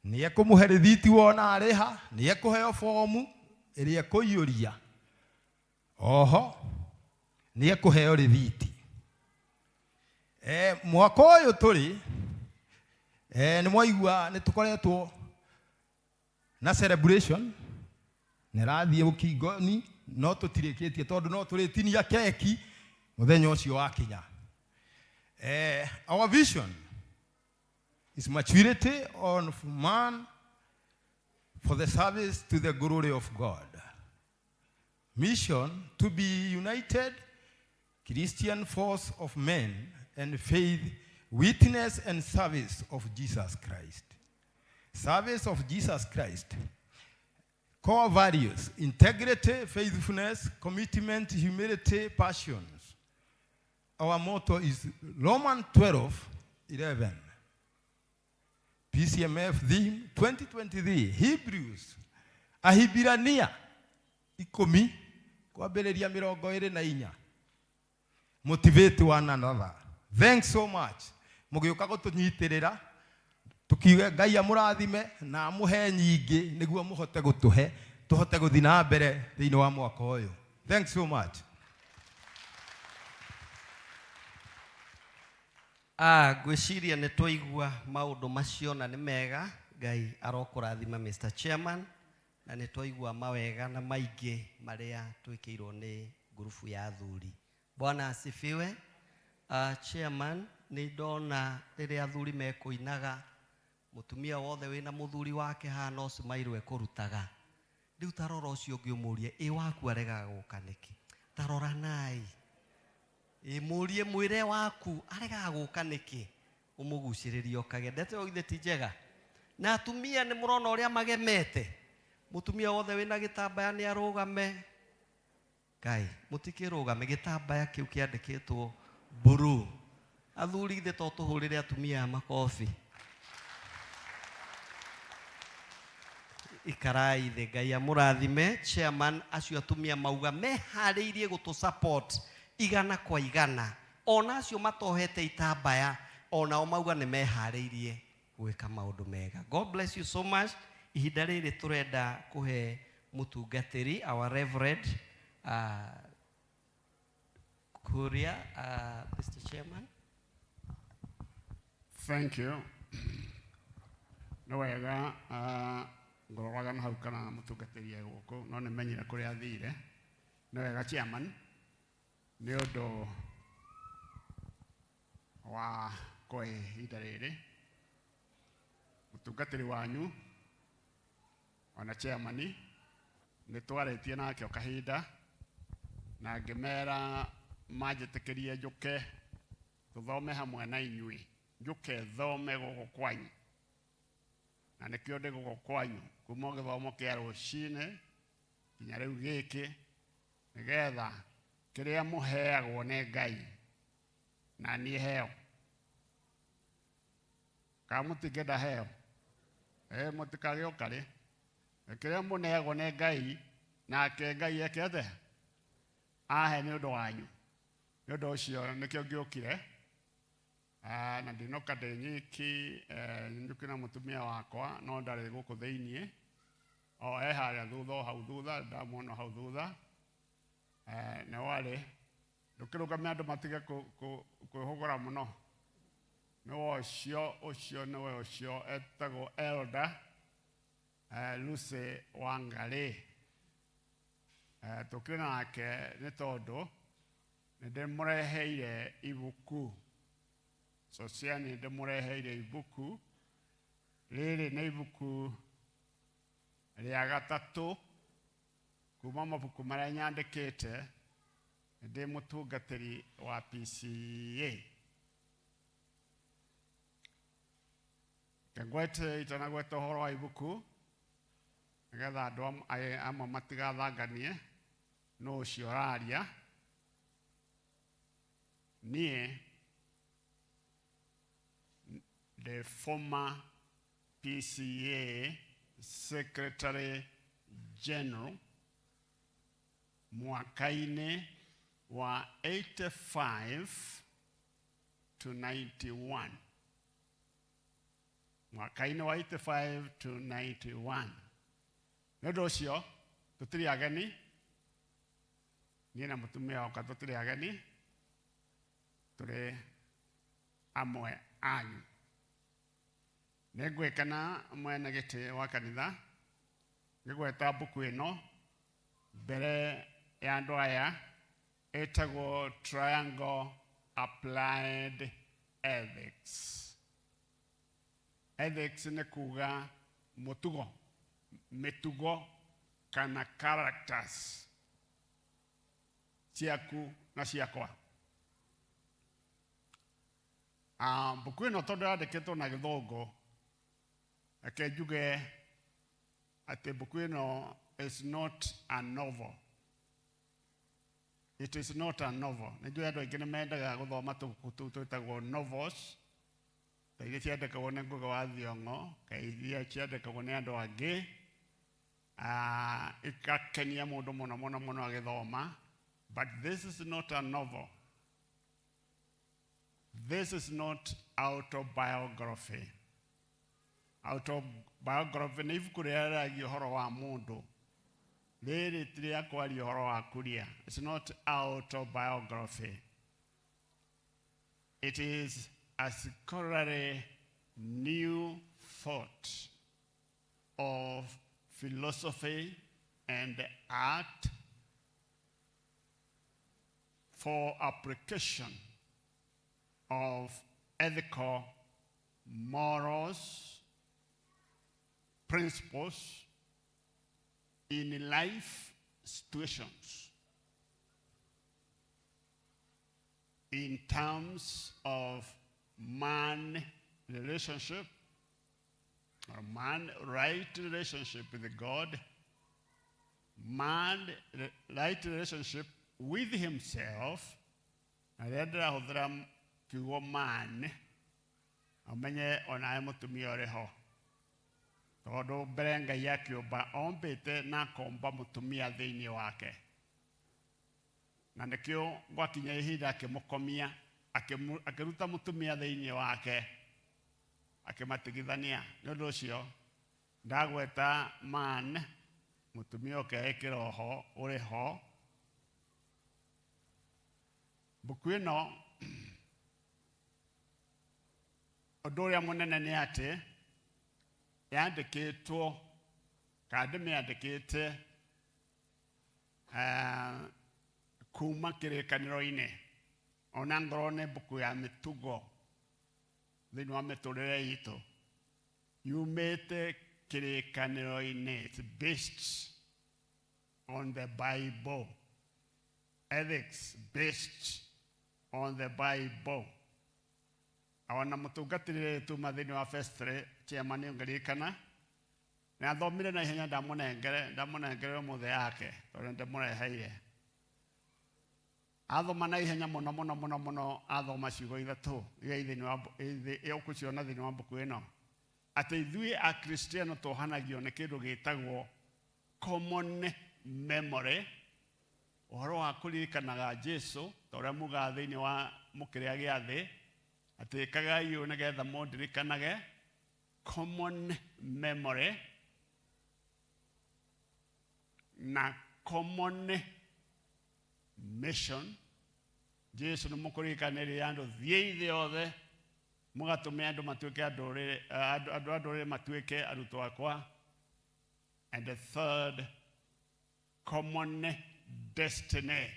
nĩ ekũmũhe rĩthiti wona arĩha, nĩ ekũheo fomu ĩrĩa ekũiyũria. Oho nĩ ekũheo rĩthiti. Mwaka ũyũ tũrĩ nĩ mwaigua nĩ tũkoretwo na celebration nĩ rathiĩ ũkingoni no tũtirĩkĩtie tondũ no tũrĩtinia keki mũthenya ũcio wakinya. Our vision is maturity of man for the service to the glory of God. Mission to be united Christian force of men and faith, witness and service of Jesus Christ. Service of Jesus Christ. Core values: integrity, faithfulness, commitment, humility, passions. Our motto is Romans 12, 11. P.C.M.F theme 2023 Hebrews Ahibirania 10 kwambĩrĩria 24. Motivate one another. Thanks so much. Mũgĩũka gũtũnyitĩrĩra tukiuge Ngai amũrathime na amũhe nyingĩ nĩguo mũhote gũtũhe tũhote gũthiĩ na mbere thĩinĩ wa mwaka ũyũ. Thanks so much. Gwĩciria nĩ twaigua maũndũ macio na nĩ mega. Ngai arokũrathima Mr. Chairman, na nĩ twaigua mawega na maingĩ marĩa twĩkĩirwo nĩ ngurubu ya athuri. Bwana asifiwe. Chairman, nĩ ndona rĩrĩa athuri mekũinaga mũtumia wothe wĩna mũthuri wake hana ũcimairwe kũrutaga. Rĩu tarora ũcio ũngĩmũrie waku aregaga gũka nĩkĩ? Tarora nai. Mũrie mwĩre waku aregaga gũka nĩkĩ? Ũmũgucĩrĩrie okage. Ndeto ithe ti njega. Na atumia nĩ mũrona ũrĩa magemete. Mũtumia wothe wĩna gĩtambaya nĩ arũgame. Ngai, mũtikĩrũgame gĩtambaya kĩu kĩandĩkĩtwo blue. Athuri ithe to tũhũrĩre atumia makobi. Ikarai ithe Ngai amũrathime. Chairman, acio atumia mauga meharĩirie gũtũ support igana kwa igana. Ona acio matohete itambaya, onao mauga nĩ meharĩirie gwĩka maũndũ mega. God bless you so much. Ihinda rĩrĩ tũrenda kũhe mũtungatĩri our reverend Kuria, Mr. Chairman. Thank you. No wega ngororaga na hau kana mũtungatĩri gũkũ no nĩ menyire kũrĩa athire. No wega Chairman, nĩ ũndũ wa kũhe ihinda rĩrĩ mũtungatĩri wanyu ona Chairman nĩ twarĩtie nake kahinda na ngĩmera manjĩtĩkĩrie njũke tũthome hamwe na inyuĩ. Njũke thome gũkũ kwanyu na nĩkĩo ndĩ gũkũ kwanyu kuma gĩthomo kĩa rũcinĩ nginya rĩu gĩkĩ nĩgetha kĩrĩa mũheagwo nĩ Ngai na niĩ heo. Ka mũtingĩenda heo? Mũtikagĩũka rĩ. Kĩrĩa mũneagwo nĩ Ngai nake Ngai ekete ahe nĩ ũndũ wanyu. Nĩ ũndũ ũcio nĩkĩo ngĩũkire. Na ndinoka ndĩ nyiki njũkĩ na mũtumia wakwa no ndarĩ gũkũ thĩinĩ. Harĩa thutha hau thutha ndamwona hau thutha. Nĩ warĩ ndũkĩrũgamia andũ matige kwĩhũgũra mũno. Nĩwe ũcio nĩwe ũcio etagwo Elder Lucy Wangarĩ. Tũkĩrĩ nake nĩ tondũ nĩndĩmũreheire ibuku. Sociani ndĩmũreheire ibuku. Rĩrĩ nĩ ibuku rĩa gatatũ kuma mabuku marĩa nyandĩkĩte ndĩ mũtungatĩri wa P.C.E.A. Ngwete itanagweta ũhoro wa ibuku nĩgetha andũ amwe matigathanganie no ũcio ũraria. Niĩ the former P.C.E.A. Secretary General mwaka-inĩ wa 85 to 91. Mwaka-inĩ wa 85 to 91. Nĩ ũndũ ũcio tũtirĩ ageni. Niĩ na mũtumia wakwa tũtirĩ ageni. Tũrĩ amwe anyu. Nĩngwĩkana mwene gĩtĩ wa kanitha ngĩgweta mbuku ĩno mbere ya andũ aya ĩtagwo Triangle Applied Ethics. Ethics nĩ kuga mũtugo, mĩtugo kana characters ciaku na ciakwa. Mbuku ĩno tondũ yandĩkĩtwo na Gĩthũngũ reke njuge atĩ mbuku ĩno is not a novel. It is not a novel. Nĩnjũĩ andũ aingĩ nĩ mendaga gũthoma tũbuku tũu twĩtagwo novels Taige ciende kagone nguga wa thiongo, kaithia ciende kagone andu angi. Ikakenia mundu muno muno muno agithoma. But this is not a novel. This is not autobiography. Autobiography ni ibuku rĩaragia ũhoro wa mũndũ. Rĩrĩ ti rĩa kwaria ũhoro wa kuria. It's not autobiography. It is a scholarly new thought of philosophy and art for application of ethical morals, principles in life situations, in terms of man relationship, or man right relationship with God, man right relationship with himself, and then kiugo man amenye ona mutumia ore ho tondu mbere Ngai akiumba ombite na komba mutumia thiini wake na nikio gwakinya ihinda akimukomia akiruta mutumia thiini wake akimatigithania nondu ucio ndagweta man mutumia ukekira ho uri ho buku ino Odoria munene ni ati yandikitwo kadime yandikite kuma kirikaniro-ini ona ngorone buku ya mitugo thini wa miturire itu yumite kirikaniro-ini. It's based on the Bible. Ethics based on the Bible. Awana mutungatirire tu mathini wa festre chairman ungelikana na thomire na ihenya ndamunengere muthe yake tondu ndamureheire athoma na ihenya muno athoma ciugo ithatu iria ithini wa ukuciona thini wa mbuku ino ati ithui a Kristiano tuhanagio ni kindu gitagwo common memory, uhoro wa kuririkanaga Jesu toria muga thini wa mukiria giathi ati kagai una getha mondirikanage common memory na common mission. Jesu no mukurikanire andu thieithe othe mugatume andu matuike andu matuike arutwo akwa. And the third, common destiny.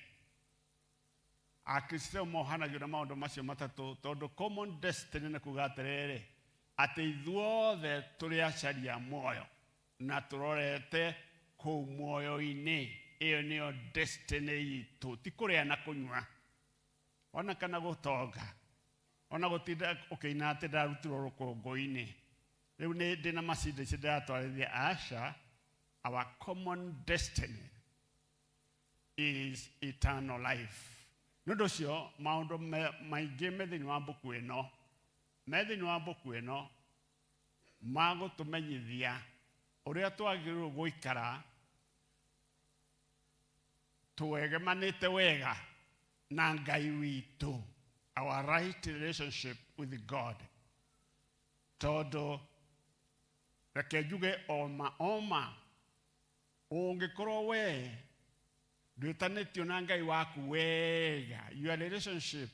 Akristo mohanagia na maundu macio matatu tondu common destiny na kugaterere ati ithuothe turi acaria moyo na turorete ku moyo-ini. Iyo niyo destiny itu ti kuria na kunywa ona kana gutonga ona gutinda ukiina ati ndarutirwo rukongo-ini riu ni ndina macinde cindatwarithia aca. Our common destiny is eternal life. Nundu cio maundu maingi methini wa mbuku ino magutumenyithia uria twagirwo guikara tuegemanite wega na Ngai witu, our right relationship with God. Todo reke njuge oma ungikorwo we ndwitanitio na Ngai waku wega, your relationship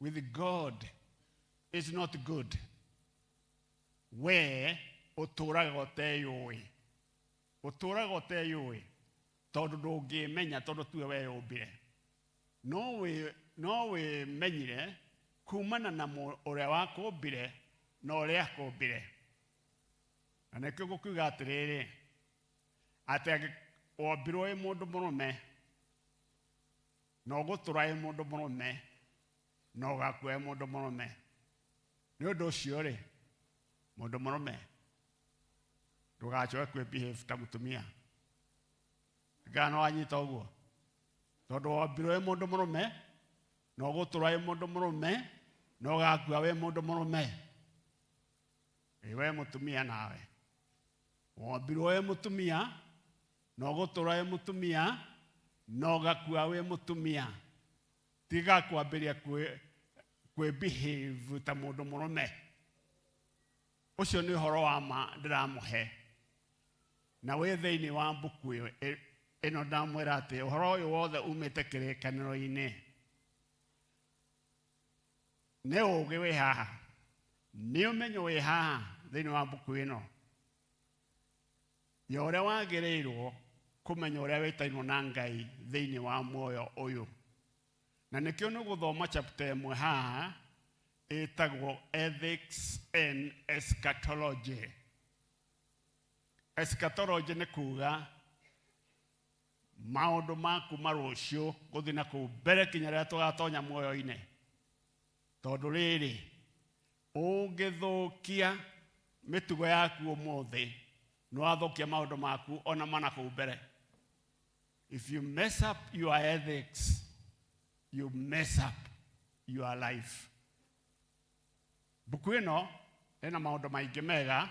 with God is not good, we uturaga uteyui tondu ndungimenya tondu tuwe we umbire no we menyire kumana na uria wakumbire na uria akumbire. Na nikio gukiuga atiriri ati wombirwo wi mundu murume no gutura wi mundu murume no gakua wi mundu murume. Ni undu ucio ri mundu murume ndugacoke kwi behave ta mutumia gano anyita uguo tondu wombirwo wi mundu murume no gutura wi mundu murume no gakua wi mundu murume. Iwe mutumia nawe. Wombirwo we mutumia, no gutura we mutumia, no gakua we mutumia. Tiga kwambiria kwe behave ta mundu murume. Ucio ni horo wa ma ndiramuhe. Na we thiini wa mbuku ino ndamwira ati uhoro uyu wothe umite kirikaniro-ini ne ugi wi haha ni umenyo wi haha thiini wa mbuku ino yo uria wagirirwo kumenya uria witainwo na Ngai thiini wa muoyo uyu. Na nikio ni guthoma chapter 1 haha itagwo ethics and eschatology. Eschatology ni kuga maundu maku marucio guthi na ku mbere kinya ria tugatonya muoyo-ini. Tondu riri ungithukia mitugo yaku umuthi no athukia maundu maku ona mana ku mbere. If you mess up your ethics, you mess up your life. Buku ino ena maundu maingi mega,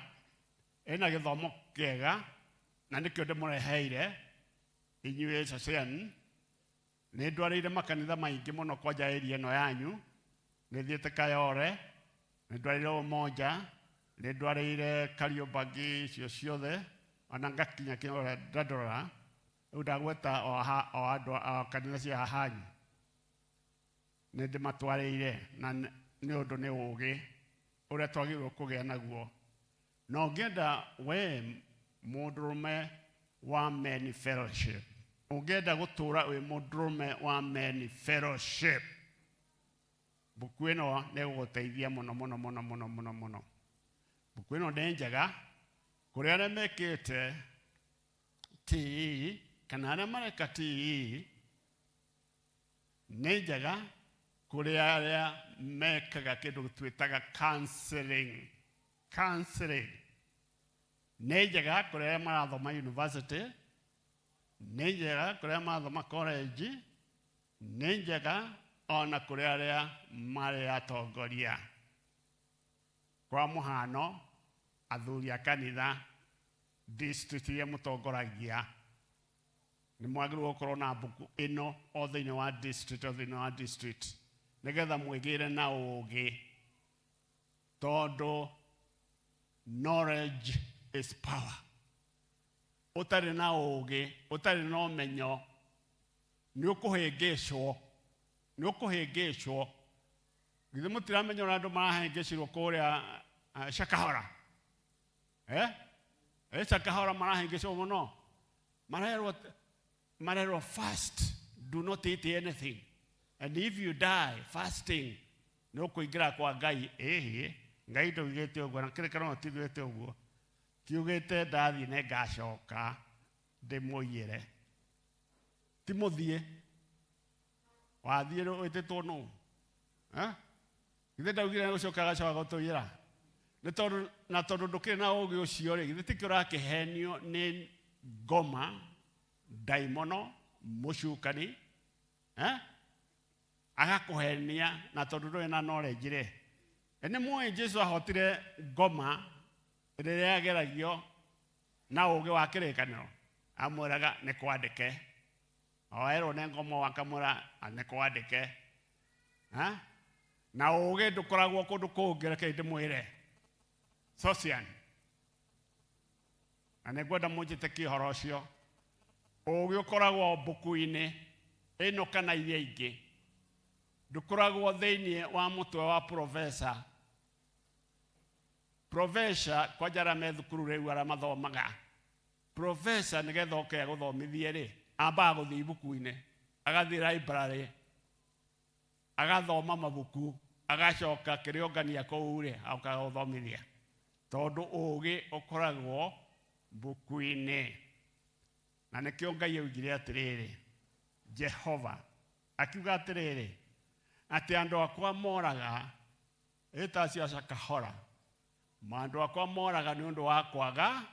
ena githomo kiega, na nikio ndimureheire inyuĩ cacen. Nĩ ndwarĩire makanitha maingi muno kwanja area ino yanyu. Nĩ thiĩte Kayore, nĩ ndwarĩire Umoja, nĩ ndwarĩire Kariombangi, cio ciothe, ona ngakinya kinya Dandora. Rĩu ndagweta o andũ a kanitha cia hahanyu. Nĩ ndĩmatwarĩire na nĩ ũndũ nĩ ũũgĩ ũrĩa twagĩrĩirwo kũgĩa naguo. No ngĩenda we mũndũrũme wa men fellowship, ungĩenda gũtũũra wĩ mũndũrũme wa men fellowship, buku ĩno nĩ gũgũteithia mũno mũno mũno mũno mũno mũno. Buku ĩno nĩ njega kũrĩ arĩa mekĩte P.C.E.A kana arĩa mareka P.C.E.A. Nĩ njega kũrĩ arĩa mekaga kĩndũ twĩtaga counseling. Counseling nĩ njega kũrĩ arĩa marathoma university, nĩ njega kũrĩ arĩa marathoma college, nĩ njega ona kũrĩ arĩa marĩ atongoria. Kwa mũhano athuri a kanitha district iria mũtongoragia nĩ mwagĩrĩirwo gũkorwo na mbuku ĩno o thĩinĩ wa district, o thĩinĩ wa district, nĩgetha mwĩgĩre na ũũgĩ. Tondu knowledge is power. Utari na ũũgĩ, utari na ũmenyo, nĩ ũkũhĩngĩcwo. Githĩ mũtiramenya ũrĩa andũ marahĩngĩcirwo kũrĩa Shakahora? Shakahora marahĩngĩcwo mũno. Marerwo fast, do not eat anything. And if you die fasting, nĩ ũkũingĩra kwa Ngai. Ngai ndũgĩte ũguo, na kĩrĩkanĩro tigwĩte ũguo. Kiugĩte ndathiĩ nĩ ngacoka ndĩmũiyĩre. Ti mũthiĩ. Wathiĩ wĩtĩtwo nũ? Githĩ ndaugire gũcoka agacoka gũtũiyĩra? Na tondũ ndũkĩrĩ na ũũgĩ ũcio rĩ, githĩ tikĩ ũrakĩhenio nĩ ngoma, ndaimono, mũcukani, agakũhenia na tondũ ndũrĩ na knowledge rĩ. Nĩ mũĩ Jesũ ahotire ngoma rĩrĩa yageragio na ũũgĩ wa kĩrĩkanĩro. Amwĩraga nĩ kwandĩke. Erwo nĩ ngoma akamwĩra nĩ kwandĩke. Na ũũgĩ ndũkoragwo kũndũ kũngĩ, reke ndĩmwĩre. Social. Na nĩngwenda mũnjĩtĩkie ũhoro ũcio. Ũũgĩ ũkoragwo mbuku-inĩ ĩno kana iria ingĩ. Ndũkoragwo thĩinĩ wa mũtwe wa professor. Professor kwa jara me thukuru rĩu arĩa mathomaga. Professor nĩgetha oke agũthomithie rĩ, ambaga gũthiĩ ibuku-inĩ, agathiĩ library, agathoma mabuku, agacoka kĩrĩongania kũu rĩ, agoka gũthomithia. Tondũ ũũgĩ ũkoragwo mbuku-inĩ. Na nĩkĩo Ngai oigire atĩrĩrĩ, Jehova akiuga atĩrĩrĩ, atĩ andũ akwa moraga ĩta cia Shakahora. Andũ akwa moraga nĩ ũndũ wa kwaga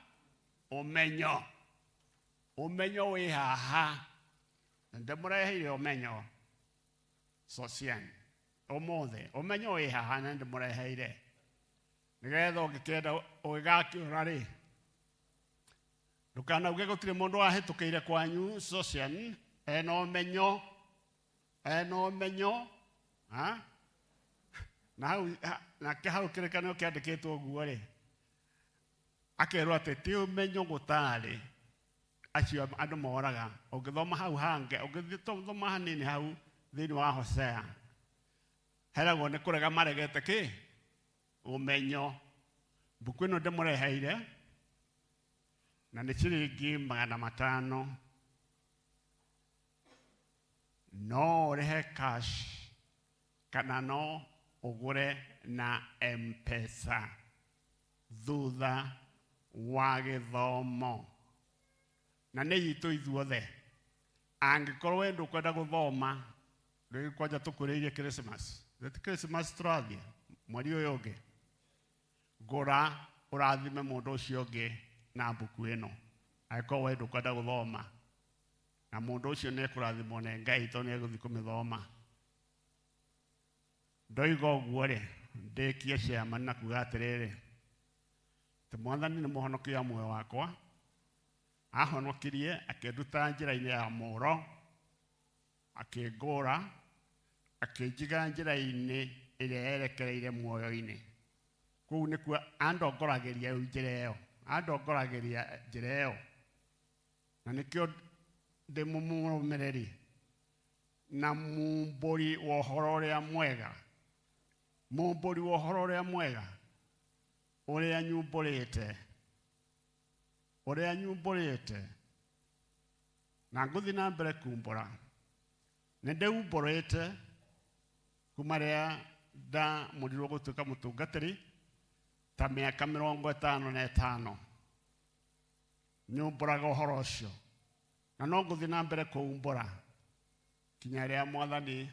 ũmenyo. Ũmenyo wĩ haha. Ndĩmũreheire ũmenyo. Social. Ũmũthĩ ũmenyo wĩ haha na ndĩmũreheire. nigetha ungikenda ugigakiura ri ndukanauge gutire mundu wahitukiire kwanyu social eno menyo ha na hau kirekanio kiandikitwo guo ri akerwo ati ti umenyo gutari acio andu moraga ungithoma hau hange ungithoma hanini hau thiini wa Hosea heragwo ni kurega maregete ki umenyo mbuku ino ndimureheire na ni ciringi 500 no urehe cash kana no ugure na M-Pesa thutha wa githomo na nĩ itu ithuothe angĩkorwo wendo kwenda guthoma rĩu kwanja tukũrĩirie Christmas Christmas tũrathiĩ mweri ũyũ ũngĩ ngũra ũrathime mũndũ ũcio ũngĩ na mbuku ĩno angĩkorwo wendo kwenda guthoma na mũndũ ũcio nĩ ekũrathimwo nĩ Ngai tondũ nĩ egũthiĩ kũmĩthoma ndoiga ũguo rĩ ndĩkie ciama na kuga atĩrĩrĩ ti Mwathani nĩ mũhonokia muoyo wakwa ahonokirie akĩnduta njĩra-inĩ ya mũro akĩngũra akĩnjiga njĩra-inĩ ĩrĩa yerekereire muoyo-inĩ kũu nĩkuo andongoragĩria njĩra ĩyo na nĩkĩo ndĩ mũmũrũmĩrĩri na mũmbũri wa ũhoro ũrĩa mwega ũrĩa nyumbũrĩte na ngũthiĩ na mbere kumbũra nĩ ndĩumbũrĩte kuma rĩrĩa ndamũrirwo gũtuĩka mũtungatĩri ta mĩaka 55 nyumbũraga ũhoro ũcio na no ngũthiĩ na mbere kũumbũra kinya rĩrĩa Mwathani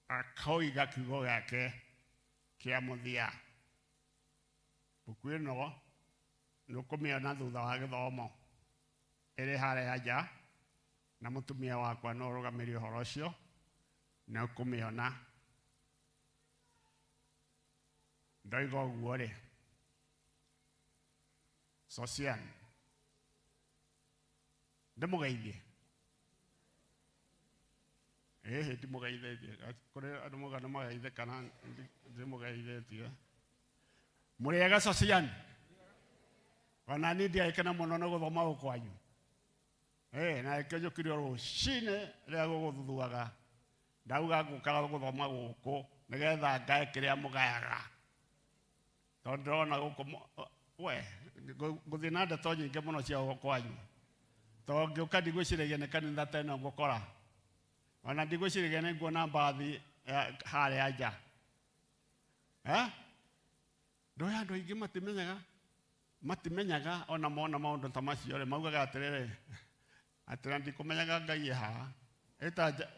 akoiga kiugo gĩake kĩa mũthia mbuku ĩno nĩũkũmĩona thutha wa gĩthomo ĩrĩ harĩa nja na mũtumia wakwa no ũrũgamĩrĩre ũhoro ũcio na ũkũmĩona ndoiga ũguo rĩ social ndĩmũgeithie ndĩmũgeithĩtie kũrĩ andũ moga nĩ magaithe kana ndĩmũgeithĩtie mũrĩega social ona niĩ ndiagĩkena mũno nĩ gũthoma gũkũ kwanyu na nĩkĩo njũkire rũcinĩ rĩrĩa gũgũthuthuaga ndauga ngũkaga gũthoma gũkũ nĩgetha ngae kĩrĩa mũgayaga tondũ ndĩrona gũkũ ngũthiĩ na ndeto nyingĩ mũno cia gũkũ kwanyu tondũ ngĩũka ndigwĩciragia nĩ kanitha ta ĩno ngũkora ona ndigwĩciragia nĩ nguona mbathi harĩa nja ndoĩ andũ aingĩ matimenyaga ona mona maũndũ ta macio rĩ maugaga atĩrĩrĩ atĩra ndikũmenyaga Ngai haha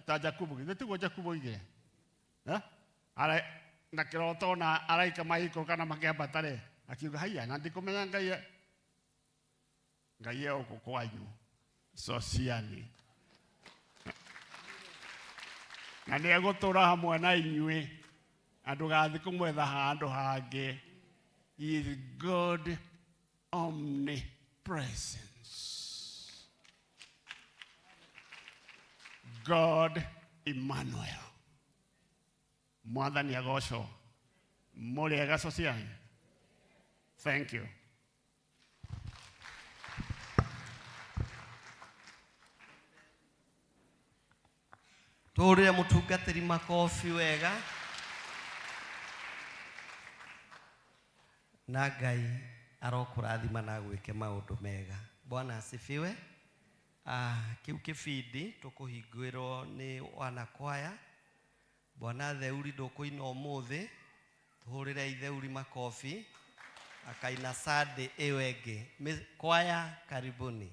ta Jakubu githĩ tiguo Jakubu igire na kĩroto na araika magĩikũrũka kana makĩambata rĩ akiuga haiya na ndikũmenya Ngai gũkũ kwanyu socially na nĩ egũtũra hamwe na inyuĩ andũ gathiĩ kũmwetha handũ hangĩ. He is God omnipresence. God Emmanuel. Mwathani agocwo. Mũrĩega socially. Thank you. Tũrĩre mũtungatĩri makobi wega. Na Ngai arokũrathima na gwĩke maũndũ mega. Bwana asifiwe. Kĩu kĩbindi tũkũhingũĩrwo nĩ wanakwaya. Bwana Theuri ndũkũina ũmũthĩ. Tũhũrĩre Itheuri makobi. Akaina Sunday ĩyo ĩngĩ. Kwaya karibuni.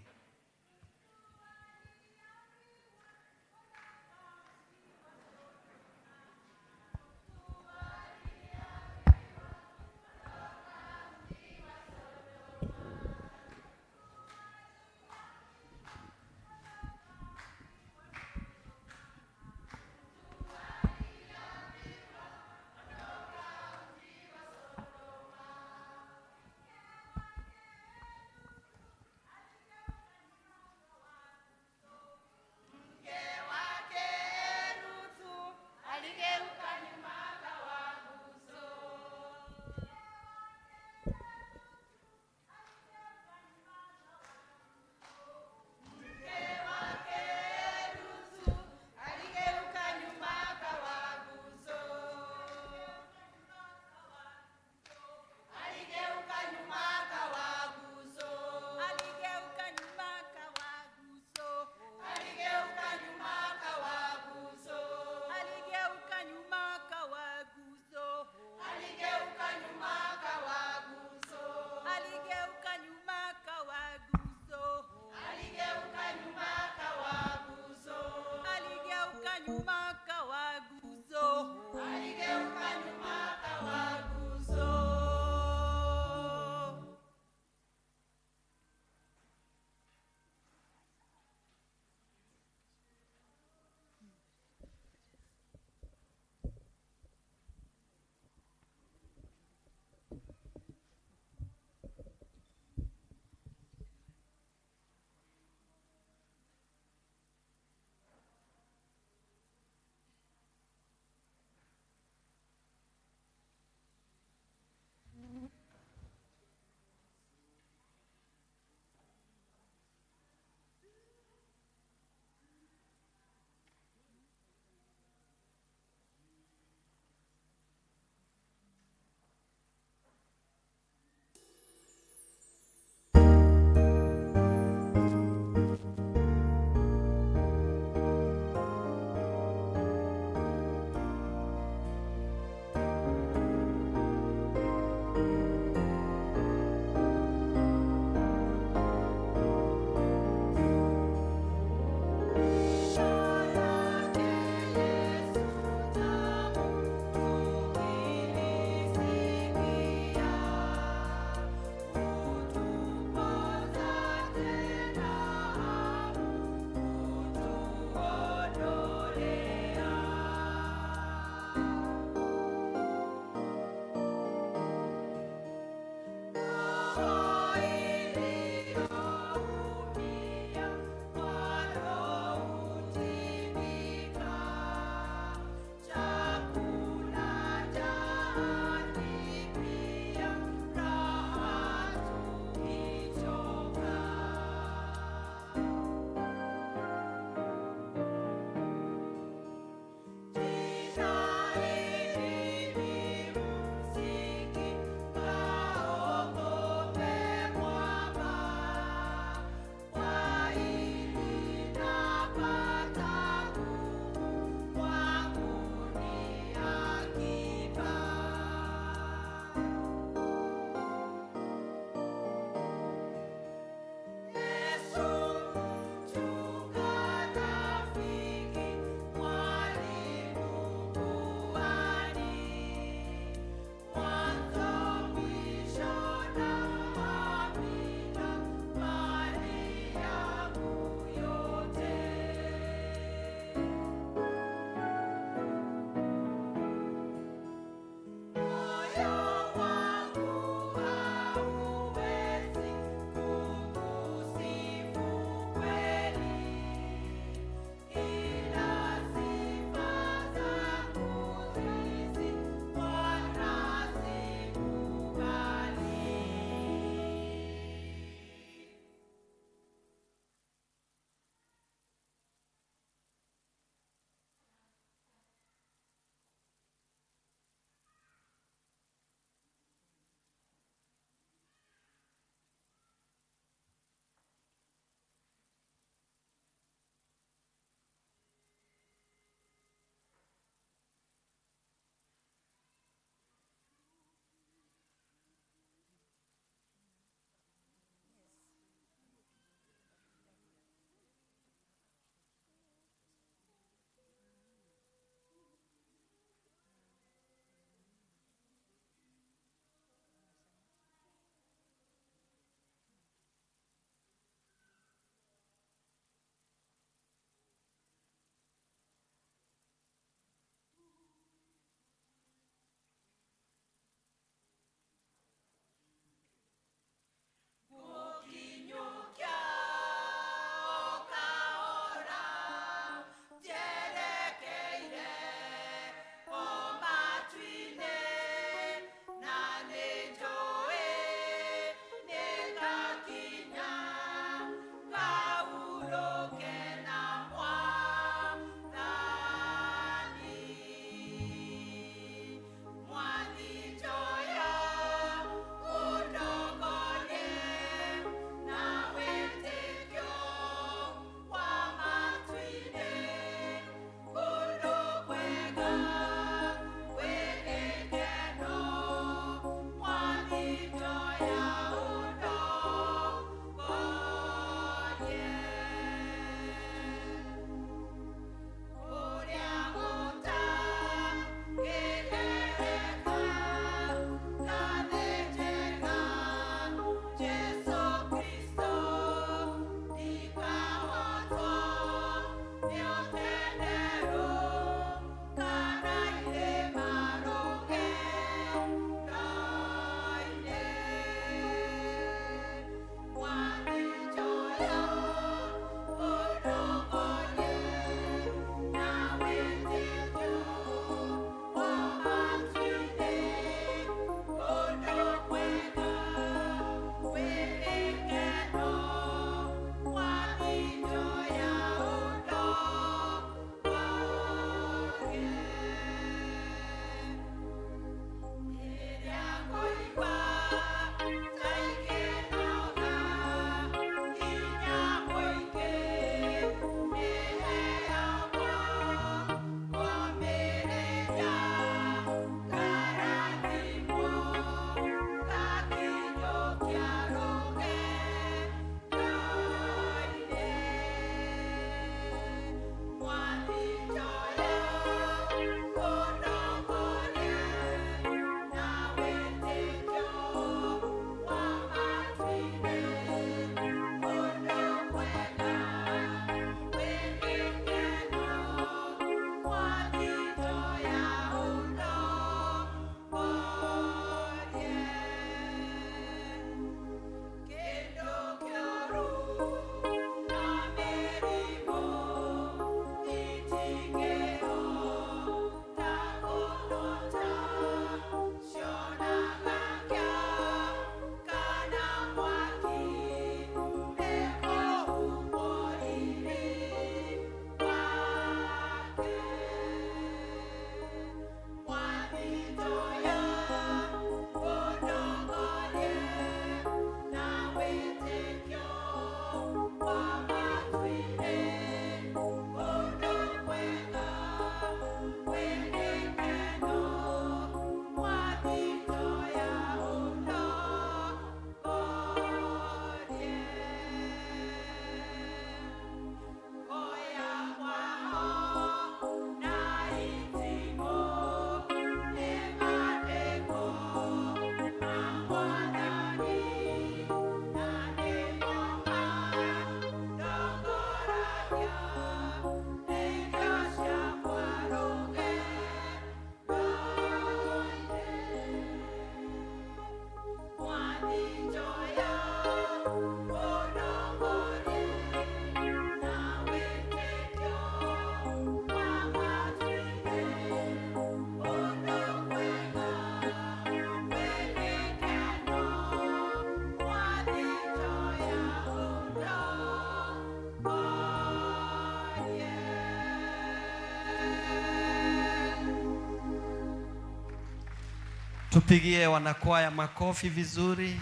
Tupigie wanakwaya makofi vizuri.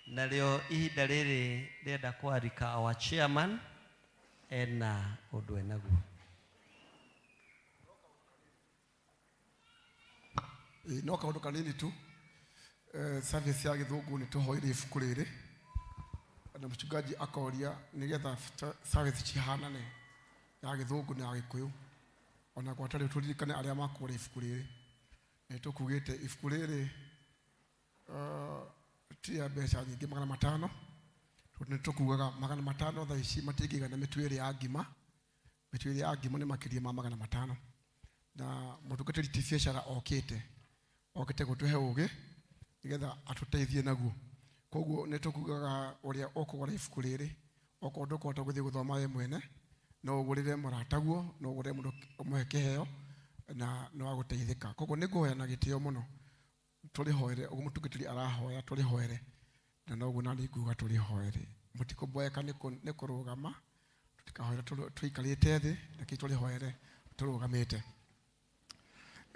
Na leo ihinda rĩrĩ ndĩrenda kwarika our chairman ena ũndũ enaguo. No kaundu kanini tu service ya githungu ni tuhoire ibuku riri na mchungaji akoria nigetha service cihanane ya githungu na gikuyu ona gwatari turirikane aria makore ibuku riri tukugite ibuku riri tia mbeca nyingi 500 tukugaga 500 thaa ici matingigana mitwiri ya ngima ni makiria ma 500 na mutungatiri tibiacara okite gutuhe ugi nigetha atuteithie naguo koguo ni tukugaga uria ukugura ibuku riri okondo kwata guthie guthoma we mwene no ugurire murataguo no ugure mundu umwe kiheo na no aguteithika koguo ni nguhoya na gitio muno tuli hoere ugu mutungatiri arahoya tuli hoere na noguo nani nguga tuli hoere mutikoboeka ni kurugama tutikahoera tuikarite thi na tuli hoere turugamite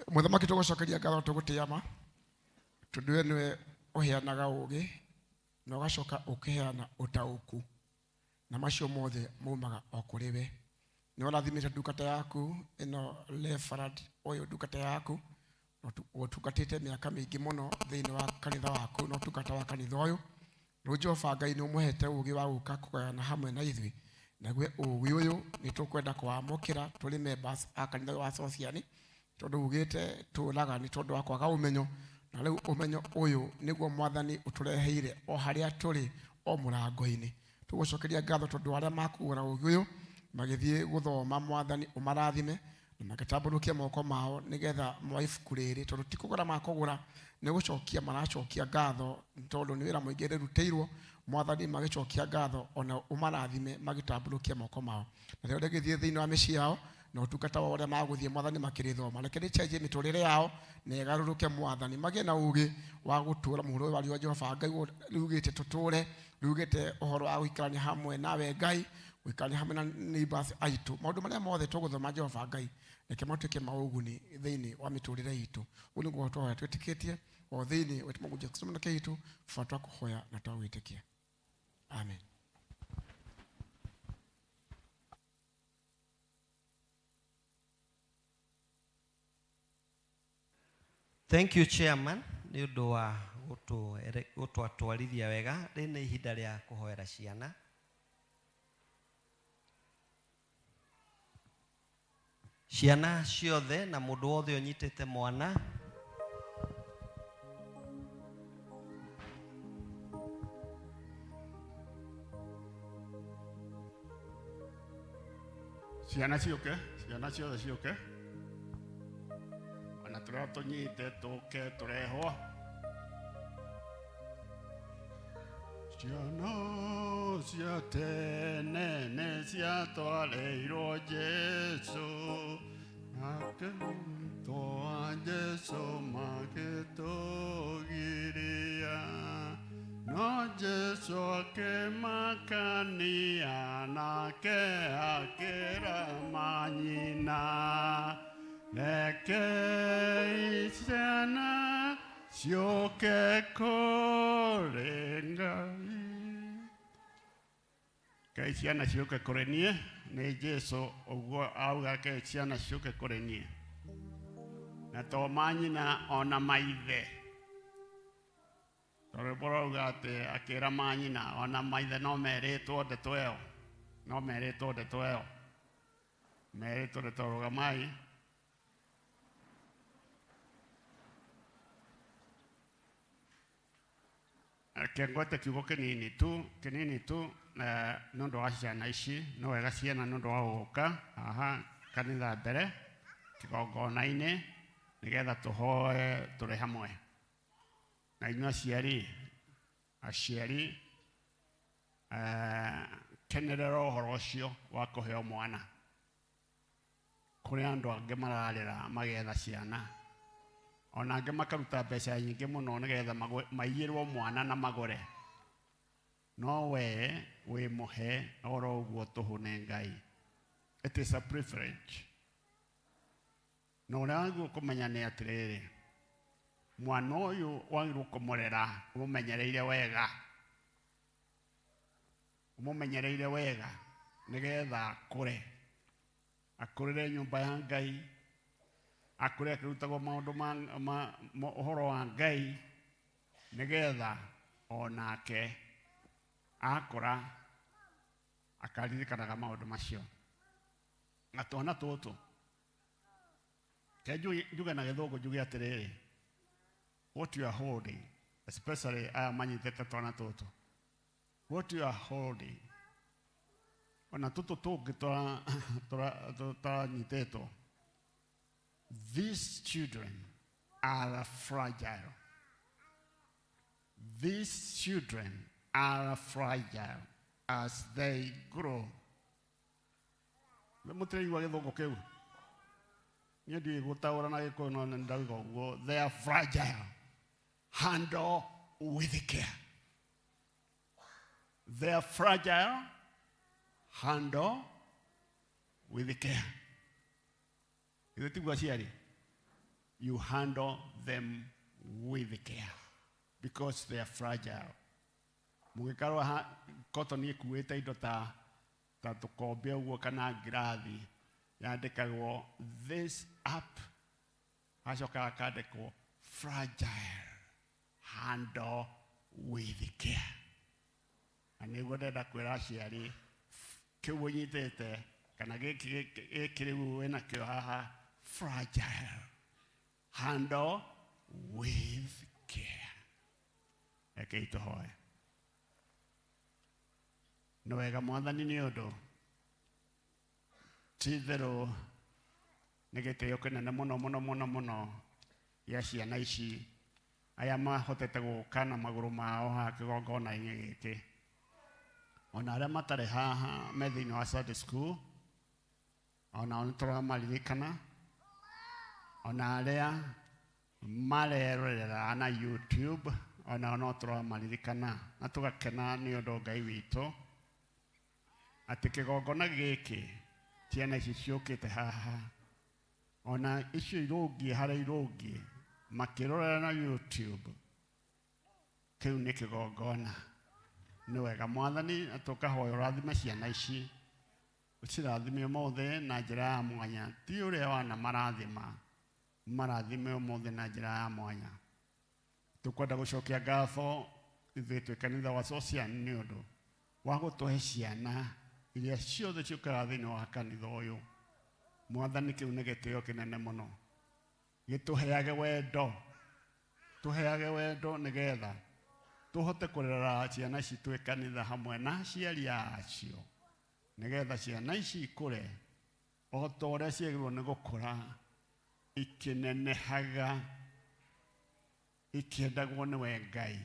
muthamaki tugucokeria ngatho tugutiama tundu niwe uheanaga ugi na ugacoka ukiheana utauku na macio mothe mumaga okuriwe ni walathimite ndukata yaku ino lefarad oyo ndukata yaku utukatite miaka mingi muno thiini wa kanitha waku no tukata wa kanitha uyu Jehova Ngai ni umuhete ugi wa guka kugayana hamwe na ithui nagwe ugi uyu ni tukwenda kwamukira tuli members a kanitha wa Sociani tondu ugite tulaga ni tondu wa kwaga umenyo na riu umenyo uyu niguo mwathani utureheire o haria tuli o murango-ini tugucokeria ngatho tondu aria makugura ugi uyu magithie guthoma mwathani umarathime na magatamburukia moko mao nigetha mwaibuku riri tondu tikugura makugura ni gucokia maracokia ngatho tondu ni wira muingi ruteiruo mwathani magicokia ngatho ona umarathime magitamburukia moko mao na rio ndegithie thiini wa micii yao na utungata wa uria maguthie mwathani makirithoma reke ni change miturire yao na igaruruke mwathani magie na ugi wa gutura muhuro wa Jehova Ngai rugite tuture rugite uhoro wa guikarania hamwe nawe Ngai guikarania hamwe na neighbors aitu maundu maria mothe tuguthoma Jehova Ngai reke matuike mauguni thiini wa miturire itu uni guo twa twitikitie o thiini wetumaguja kusoma na kitu fatwa kuhoya na twawitikia amen. Thank you chairman ni undu wa gutwatwarithia wega rina ihinda ria kuhoera ciana. Ciana ciothe na mundu wothe unyitite mwana ciana ciothe ciuke ona turia tunyite tuke turehwo ciana cia tene nĩ ciatwareirwo Jesu nake twa Jesu magĩtũgiria no Jesu akĩmakania nake akĩrama nyina rekei ciana ciũke kũrĩ Ngai. Kai ciana ciũke kũrĩ niĩ nĩ Jesu ũguo auga kai ciana ciũke kũrĩ niĩ na to manyina ona maithe tondũ barauga atĩ akĩra manyina ona maithe no merĩtwo ndeto ĩyo merĩtwo ndeto rũgamai kengwete kiugo kinini tu nundu wa ciana ici no wega ciana nundu wa guka kanitha mbere kigongona-inĩ nigetha tuhoe turi hamwe na inyuĩ aciari kenerera ũhoro ũcio wa kũheo mwana kũrĩ andũ angĩ mararĩra magetha ciana ona angĩ makaruta mbeca nyingĩ mũno nigetha maiyĩrwo mwana na magore no we wĩ mũhe oro ũguo tũhũ nĩ Ngai. It is a privilege. No ũrĩa wagĩrĩirwo kũmenya nĩ atĩrĩrĩ mwana uyu wagirwo kumurera umumenyereire wega nigetha akurire nyumba ya Ngai akure akirutagwo maundu ma uhoro wa Ngai nigetha onake akora akaririkanaga maundu macio na twana tutu njuge na githungu njuge atiriri what you are holding, especially aya manyitete twana tutu, what you are holding ona tutu tungi nyiteto, these children are fragile. These children are fragile as they grow. Lemutrei wa githungu kiu nyedi gutaura na gikono ndago, they are fragile. Handle with care. They are fragile. Handle with care. You handle them with care because they are fragile. Mugikaro cotton ikuete indo ta tukombe uguo kana ngirathi yandikagwo this up acoka akandikwo fragile, handle with care. Aniguo ndenda kwira aciari kiu nyitete kana gikiriu wena kio haha, fragile, handle with care. Ekeito hoe no wega mwathani ni undu tithero nigitio kinene muno ya ciana ici aya mahotete guka na maguru mao ha kigongona giki, ona aria matare haha me thiini wa Sunday school, ona on turamaririkana, ona aria marerorera na YouTube, ona no turamaririkana na tugakena ni undu Ngai witu ati kigongona giki ciana ici ciukite haha, ona icio irungi haria irungi makirorera na YouTube, kiu ni kigongona. Ni wega mwathani atukahoya rathime ciana ici, ucirathime mothe na njira ya mwanya, ti uria wana marathime mothe na njira ya mwanya. Tukwenda gucokia ngatho ithuĩ twĩ kanitha wa Social ni undu wa gutuhe ciana iria ciothe ciũkaga thĩinĩ wa kanitha ũyũ. Mwathani kĩu nĩ gĩtĩo kĩnene mũno, gĩtũheage wendo nĩgetha tuhote kũrera ciana ici twĩ kanitha hamwe na aciari acio, nĩgetha ciana ici ikũre o ta ũrĩa ciagĩrĩirwo nĩ gũkũra, ikĩnenehaga, ikĩendagwo nĩwe Ngai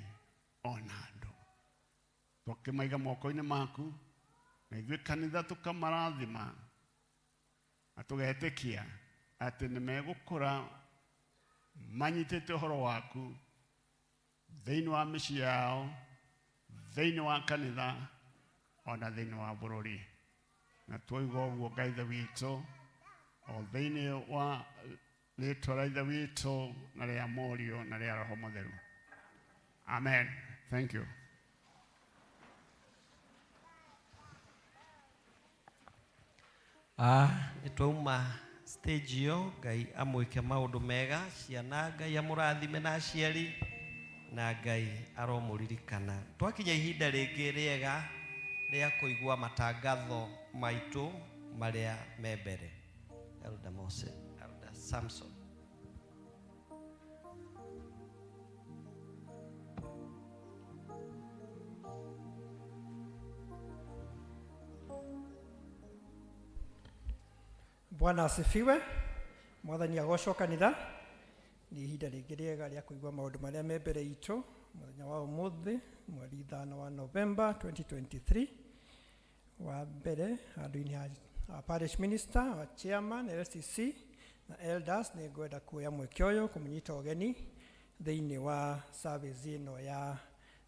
ona andũ. Tũkĩmaiga moko-inĩ maku na ithuĩ kanitha tũkamarathima na tũgetĩkia atĩ nĩ megũkũra manyitĩte ũhoro waku thĩinĩ wa mĩciĩ yao, thĩinĩ wa kanitha, ona thĩinĩ wa bũrũri. Na twoiga ũguo Ngai ithe witũ o thĩinĩ wa rĩĩtwa rĩa ithe witũ na rĩa Mũriũ na rĩa Roho Mũtheru. Amen. Thank you. Nitwauma stage yo, Ngai amwike maundu mega, ciana Ngai amurathime na aciari na Ngai aromuririkana. Twakinya ihinda ringi riega ria kuigua matangatho maitu maria me mbere. Elder Moses, Elder Samson. Bwana asifiwe. Mwathani agocwo kanitha. Ni ihinda ringi riega ria kuigua maundu maria me mbere itu muthenya wa umuthi mweri 5 wa November 2023. Wa mbere andu-ini a Parish Minister, a Chairman, LCC na Elders ni ngwenda kuoya mweke uyu kumunyita ugeni thiini wa service ino ya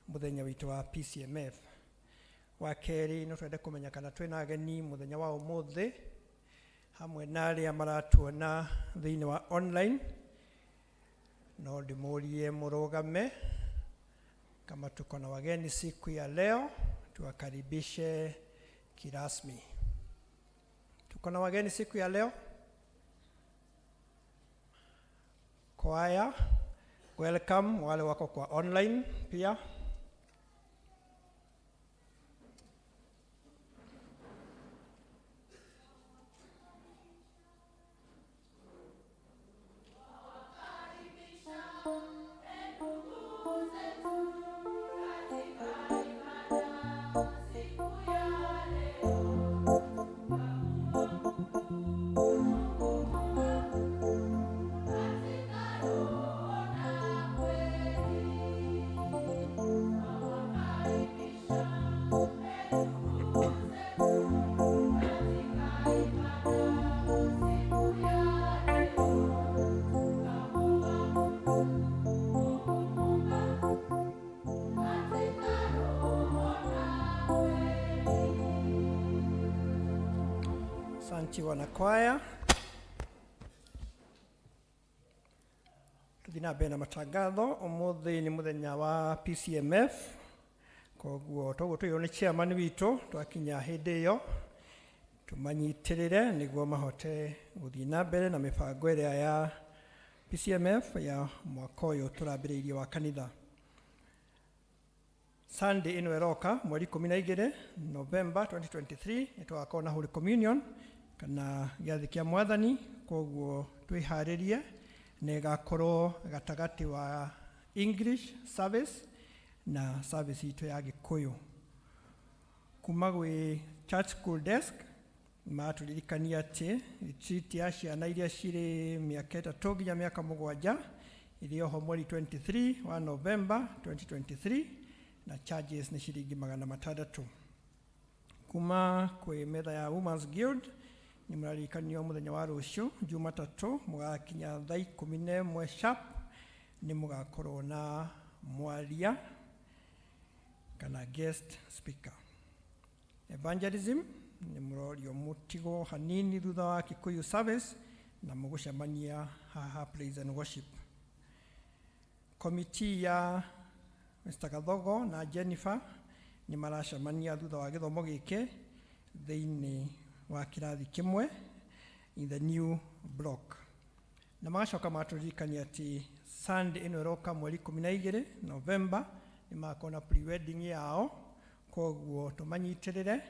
muthenya witu wa P.C.M.F. Wa keri no twende kumenya kana twina ageni muthenya wa umuthi hamwe na aria maratuona thiini wa online no ndimurie murugame. Kama tuko na wageni siku ya leo, tuwakaribishe kirasmi. Tuko na wageni siku ya leo. Kwaya, welcome wale wako kwa online pia. Asante wanakwaya. Tuthina bena matangatho. Umuthi ni muthenya wa P.C.M.F. Koguo tugutuyo ni chairman witu twakinya hindi iyo tumanyitirire niguo mahote guthina mbere na mibango iria ya P.C.M.F ya mwaka uyu turambiriirie wa kanitha. Sunday ino eroka mweri 12 November 2023 nitwakona Holy Communion kana giathi kia mwathani. Koguo twiharirie negakorwo gatagati wa English service na service itu ya Gikuyu. Kuma gwi church school desk maturirikania ati retreat ya ciana iria ciri miaka 3 nginya miaka 7 iliyo mweri 23 wa November 2023 na charges ni shilingi 600. Kuma kwi metha ya Women's Guild ni murarikanio muthenya wa rucio Jumatatu mugakinya thaa 11 sharp ni mugakorwo na mwaria kana guest speaker. Evangelism ni murorio mutigo hanini thutha wa Kikuyu service na mugucemania haha praise and worship. Committee ya Mr. Kathogo na Jennifer ni maracemania thutha wa githomo giki thiini wa kirathi kimwe in the new block. Na magacoka maturirikania ati Sunday ino eroka mweri 12 November ni makona pre-wedding yao. Koguo tumanyitirire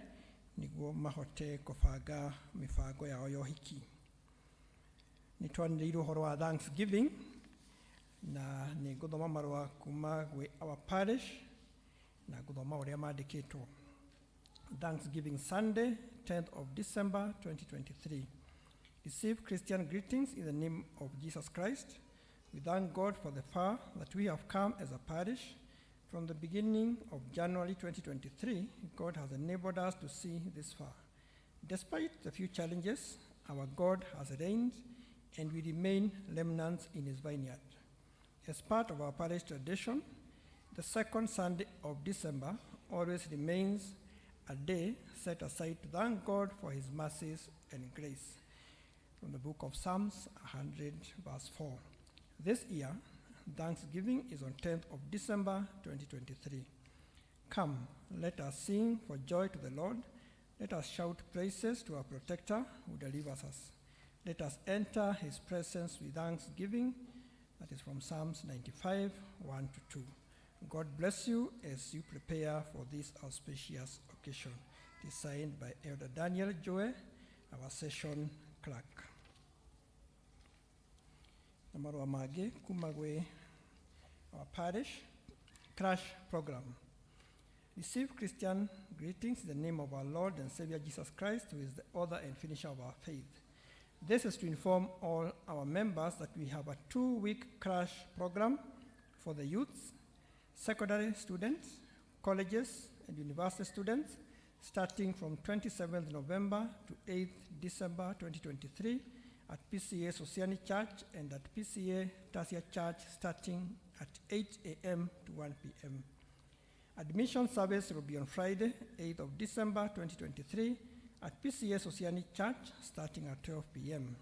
niguo mahote kubanga mibango yao ya uhiki. Nitwanire uhoro wa Thanksgiving na ni guthoma marua kuma gwi our parish na guthoma uria mandikitwo. Thanksgiving Sunday 10th of December 2023. Receive Christian greetings in the name of Jesus Christ. We thank God for the far that we have come as a parish. From the beginning of January 2023, God has enabled us to see this far. Despite the few challenges, our God has reigned and we remain remnants in his vineyard. As part of our parish tradition, the second Sunday of December always remains a day set aside to thank God for his mercies and grace. From the book of Psalms 100 verse 4. This year, Thanksgiving is on 10th of December 2023. Come, let us sing for joy to the Lord. Let us shout praises to our protector who delivers us. Let us enter his presence with thanksgiving. That is from Psalms 95, 1 to 2. God bless you as you prepare for this auspicious occasion. It is signed by Elder Daniel Joe, our session clerk. Namarua magi kuma gwi our parish crash program. Receive Christian greetings in the name of our Lord and Savior Jesus Christ, who is the author and finisher of our faith. This is to inform all our members that we have a 2-week crash program for the youths, secondary students, colleges, and university students, starting from 27th November to 8th December 2023 at P.C.E.A. Sociani Church and at P.C.E.A. Tasia Church, starting at 8 a.m. to 1 p.m. Admission service will be on Friday, 8th of December 2023 at P.C.E.A. Sociani Church, starting at 12 p.m.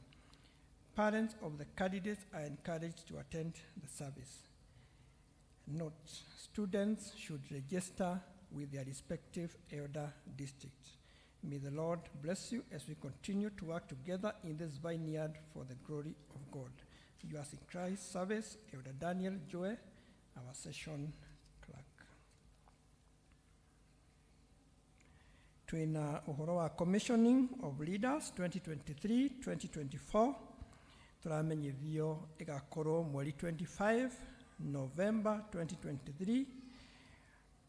parents of the candidates are encouraged to attend the service. Note, students should register with their respective elder districts. May the Lord bless you as we continue to work together in this vineyard for the glory of God. Yours in Christ service, Elder Daniel Joe, our session clerk. Twina uhoro wa commissioning of leaders 2023-2024 turamenyithio igakorwo mweri 25 November 2023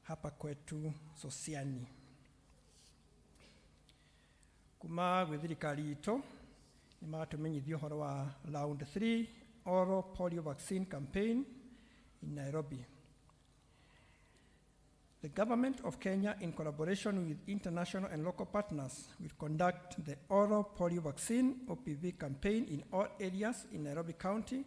hapa kwetu Sosiani. Kuma gwĩ thirikari itũ nĩ maratumenyithia ũhoro wa round 3 oral polio vaccine campaign in Nairobi. The government of Kenya, in collaboration with international and local partners, will conduct the oral polio vaccine OPV campaign in all areas in Nairobi County,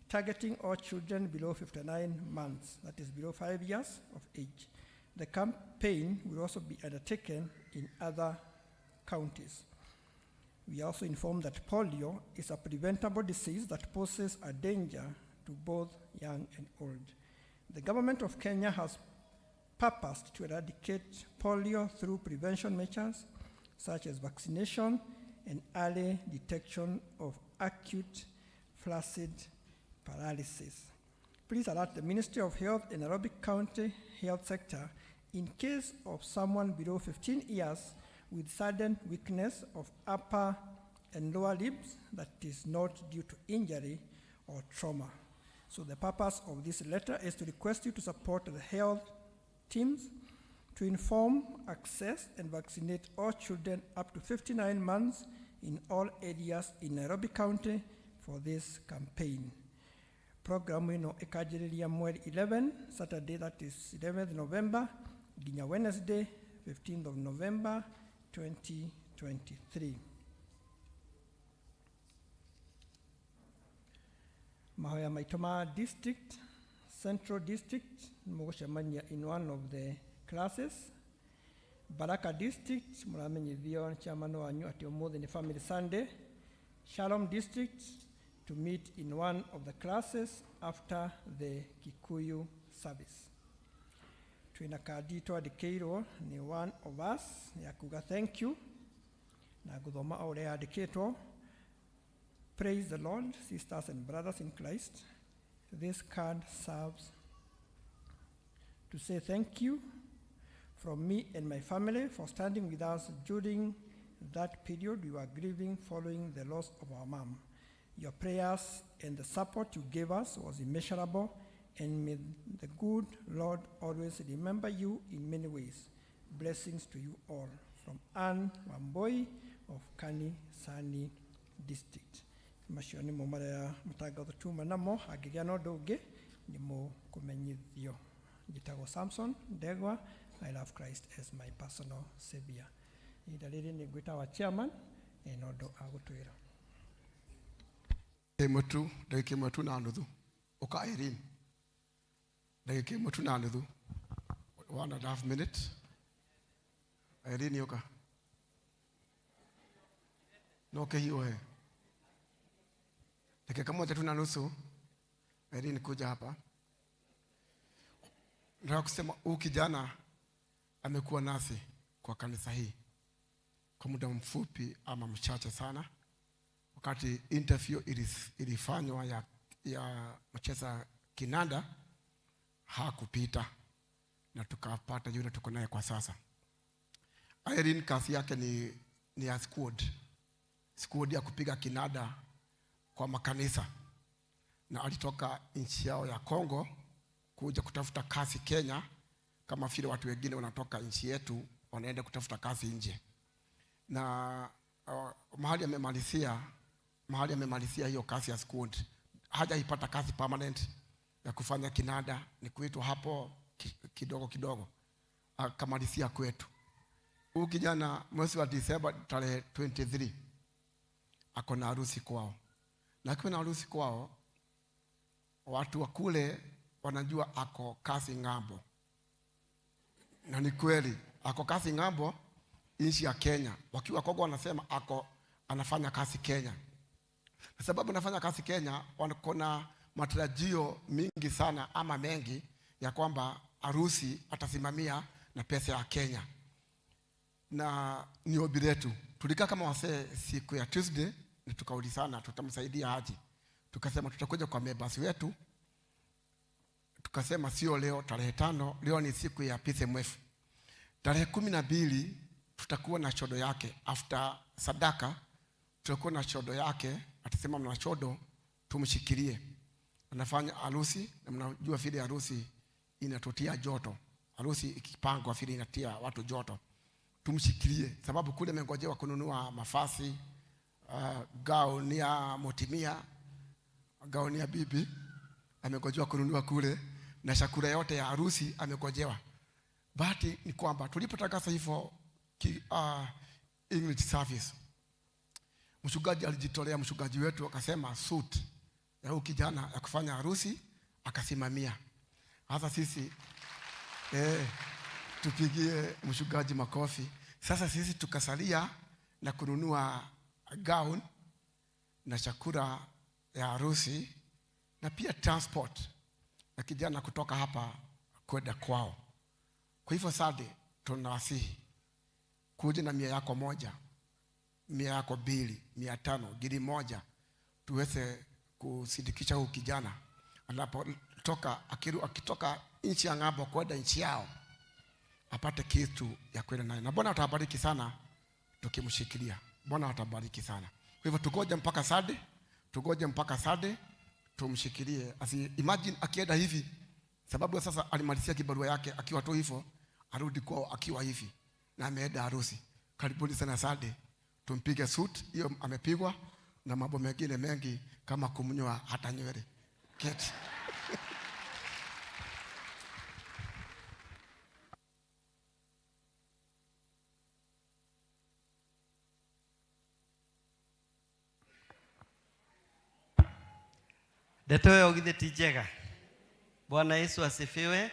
targeting all children below 59 months, that is below 5 years of age. The campaign will also be undertaken in other counties. We also inform that polio is a preventable disease that poses a danger to both young and old. The government of Kenya has purposed to eradicate polio through prevention measures such as vaccination and early detection of acute flaccid paralysis. Please alert the Ministry of Health and Nairobi County Health Sector in case of someone below 15 years with sudden weakness of upper and lower limbs that is not due to injury or trauma. So the purpose of this letter is to request you to support the health teams to inform, access, and vaccinate all children up to 59 months in all areas in Nairobi County for this campaign. Program ino ikajiriria mweri 11, Saturday that is 11th November, ginya Wednesday 15th of November 2023. Mahoya Maitoma District, Central District, Mogoshamania in one of the classes. Baraka District, muramenyithio chairman wanyu ati umuthi ni Family Sunday. Shalom District, to meet in one of the classes after the Kikuyu service. Twina kadi twandikirwo ni one of us ya kuga thank you na guthoma ore yandikitwo. Praise the Lord, sisters and brothers in Christ. This card serves to say thank you from me and my family for standing with us during that period we were grieving following the loss of our mom. Your prayers and the support you gave us was immeasurable, and may the good Lord always remember you in many ways. Blessings to you all. From Anne Wamboi of Kani Sani District. Mashoni mumara mutagato tuma namo agigia no doge ni mo kumenyithio. Jitago Samson Degwa, I love Christ as my personal savior. Idaliri ni gwita wa chairman enodo agutwira. Mutu dagike mutu na nuthu uka Irene dagike mutu na nuthu 1.5 minutes. Irene yoka no ke hiyo he dakika moja tu na nusu. Irene kuja hapa. Nataka kusema huyu kijana amekuwa nasi kwa kanisa hii kwa muda mfupi ama mchache sana. Wakati interview ilifanywa ya mcheza kinanda hakupita na tukapata yule tuko naye kwa sasa. Irene kazi yake ni ya squad ya kupiga kinanda kwa makanisa, na alitoka nchi yao ya Kongo kuja kutafuta kazi Kenya, kama vile watu wengine wanatoka nchi yetu wanaenda kutafuta kazi nje. Na mahali amemalizia hiyo kazi ya squad, hajaipata kazi permanent ya kufanya kinanda, ni kuitwa hapo kidogo akamalizia kwetu. Huyu kijana mwezi wa Disemba tarehe 23 ako na harusi kwao. Na akiwa na harusi kwao, watu wa kule wanajua ako kazi ng'ambo. Na ni kweli ako kazi ng'ambo nchi ya Kenya. Wakiwa Kongo wanasema anafanya kazi Kenya. Kwa sababu nafanya kazi Kenya, kuna matarajio mingi sana ama mengi ya kwamba harusi atasimamia na pesa ya Kenya. Na ni ombi letu. Tulikaa kama wasee siku ya Tuesday, na tukaulizana tutamsaidia aje. Tukasema tutakuja kwa members wetu. Tukasema sio leo tarehe 5, leo ni siku ya P.C.E.M.F. Tarehe 12 tutakuwa na chodo yake. After sadaka tutakuwa na chodo yake. Atasema mna chodo, tumshikilie. Anafanya harusi, na mnajua vile harusi inatutia joto. Harusi ikipangwa vile inatia watu joto. Tumshikilie sababu kule amengojewa kununua mafasi, gauni ya motimia, gauni ya bibi amegojewa kununua kule, na chakula yote ya harusi amegojewa. Bahati ni kwamba tulipotangaza hivyo English service, mchungaji alijitolea, mchungaji wetu akasema suit ya huyu kijana ya kufanya harusi akasimamia. Hasa sisi tupigie mchungaji makofi. Sasa sisi tukasalia na kununua gown na chakula ya harusi na pia transport na kijana kutoka hapa kwenda kwao. Kwa hivyo sasa tunawasihi kuja na 100 yako 1, 100 yako 2, 500, 1,000 tuweze kusindikisha huyu kijana anapotoka, akitoka nchi ya ng'ambo kwenda nchi yao apate kitu ya kwenda naye. Na Bwana atabariki sana tukimshikilia. Bwana atabariki sana. Kwa hivyo tugoje mpaka Sunday tumshikilie. Imagine akienda hivi, sababu sasa alimalizia kibarua yake akiwa tu hivyo, arudi kwao akiwa hivi na ameenda harusi. Karibuni sana Sunday tumpige suit hiyo amepigwa, na mambo mengine mengi kama kumnyoa hata nywele. Keti. Ndeto githe ti njega. Bwana Yesu asifiwe.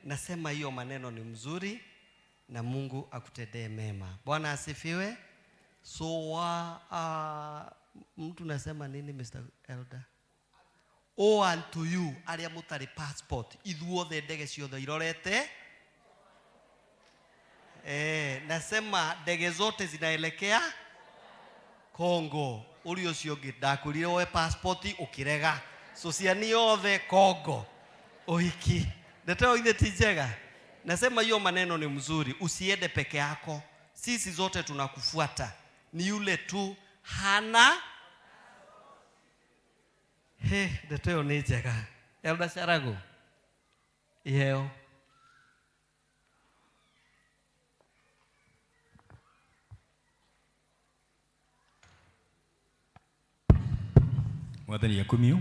Nasema hiyo maneno ni mzuri na Mungu akutendee mema. Bwana asifiwe. So mtu nasema nini Mr. Elder? Unto you aria mutari passport ithuothe ndege ciothe irorete. Nasema ndege zote zinaelekea Kongo. Uri ucio ngi ndakurire we passport ukirega. So ciani yothe Kongo. Oiki. Ndeto ile ti njega. Nasema hiyo maneno ni mzuri. Usiende peke yako. Sisi zote tunakufuata. Ni yule tu hana. Ndeto ni njega. Elda Sharago. Yeo. Mwathani yakumio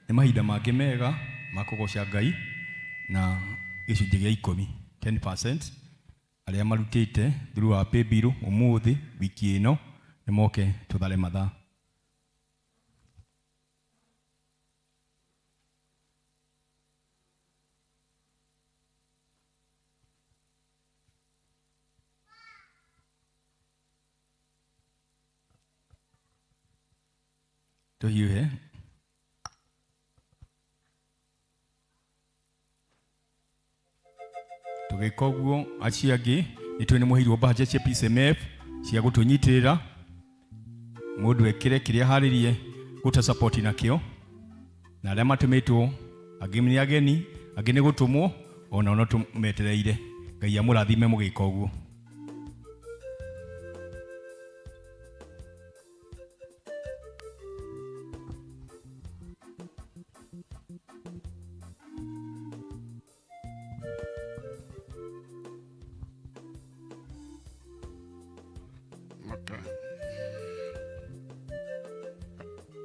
ni mahinda mangĩ mega ma kũgoca Ngai na gĩcunjĩ gĩa 10% arĩa marutĩte through wa pay bill ũmũthĩ wiki ĩno nĩ moke tũthare mathaa. Tũhiũhe. Tũgĩka ũguo acio angĩ nĩtũĩ nĩ mũheirwo budget cia P.C.E.M.F cia gũtũnyitĩrĩra. Mũndũ ekĩre kĩrĩa harĩrie gũta support nakĩo, na arĩa matũmĩtwo angĩ nĩ ageni, angĩ nĩ gũtũmwo, ona no tũmetereire. Ngai amũrathime mũgĩka ũguo.